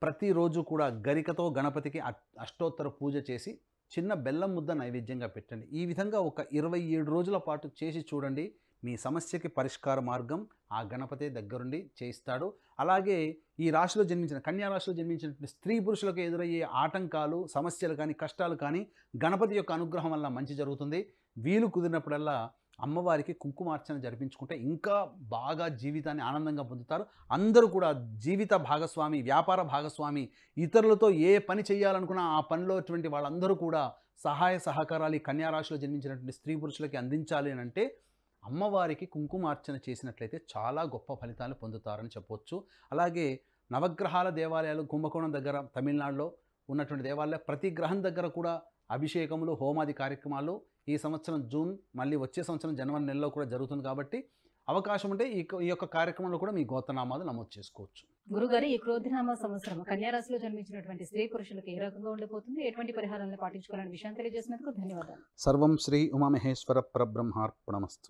Speaker 2: ప్రతిరోజు కూడా గరికతో గణపతికి అష్టోత్తర పూజ చేసి చిన్న బెల్లం ముద్ద నైవేద్యంగా పెట్టండి. ఈ విధంగా ఒక 27 రోజుల పాటు చేసి చూడండి. మీ సమస్యకి పరిష్కార మార్గం ఆ గణపతి దగ్గరుండి చేయిస్తాడు. అలాగే ఈ రాశిలో జన్మించిన కన్యా రాశిలో జన్మించినటువంటి స్త్రీ పురుషులకు ఎదురయ్యే ఆటంకాలు, సమస్యలు కానీ, కష్టాలు కానీ గణపతి యొక్క అనుగ్రహం వల్ల మంచి జరుగుతుంది. వీలు కుదిరినప్పుడల్లా అమ్మవారికి కుంకుమార్చన జరిపించుకుంటే ఇంకా బాగా జీవితాన్ని ఆనందంగా పొందుతారు. అందరూ కూడా జీవిత భాగస్వామి, వ్యాపార భాగస్వామి, ఇతరులతో ఏ పని చేయాలనుకున్నా ఆ పనిలోటువంటి వాళ్ళందరూ కూడా సహాయ సహకారాలు కన్యా రాశిలో జన్మించినటువంటి స్త్రీ పురుషులకి అందించాలి అని అంటే అమ్మవారికి కుంకుమార్చన చేసినట్లయితే చాలా గొప్ప ఫలితాలు పొందుతారని చెప్పవచ్చు. అలాగే నవగ్రహాల దేవాలయాలు కుంభకోణం దగ్గర తమిళనాడులో ఉన్నటువంటి దేవాలయాలు ప్రతి గ్రహం దగ్గర కూడా అభిషేకములు, హోమాది కార్యక్రమాలు ఈ సంవత్సరం జూన్, మళ్ళీ వచ్చే సంవత్సరం జనవరి నెలలో కూడా జరుగుతుంది. కాబట్టి అవకాశం ఉంటే ఈ యొక్క కార్యక్రమంలో కూడా మీ గోత్రనామాలు నమోదు చేసుకోవచ్చు.
Speaker 1: గురుగారు, ఈ క్రోధినామ సంవత్సరం కన్యా రాశిలో జన్మించినటువంటి స్త్రీ పురుషులకు ఏ రకంగా ఉండబోతుంది, ఎటువంటి పరిహారాలను పాటించుకోవాలనే విషయం తెలియజేసినందుకు ధన్యవాదాలు.
Speaker 2: సర్వం శ్రీ ఉమామహేశ్వర పరబ్రహ్మార్పణమస్తు.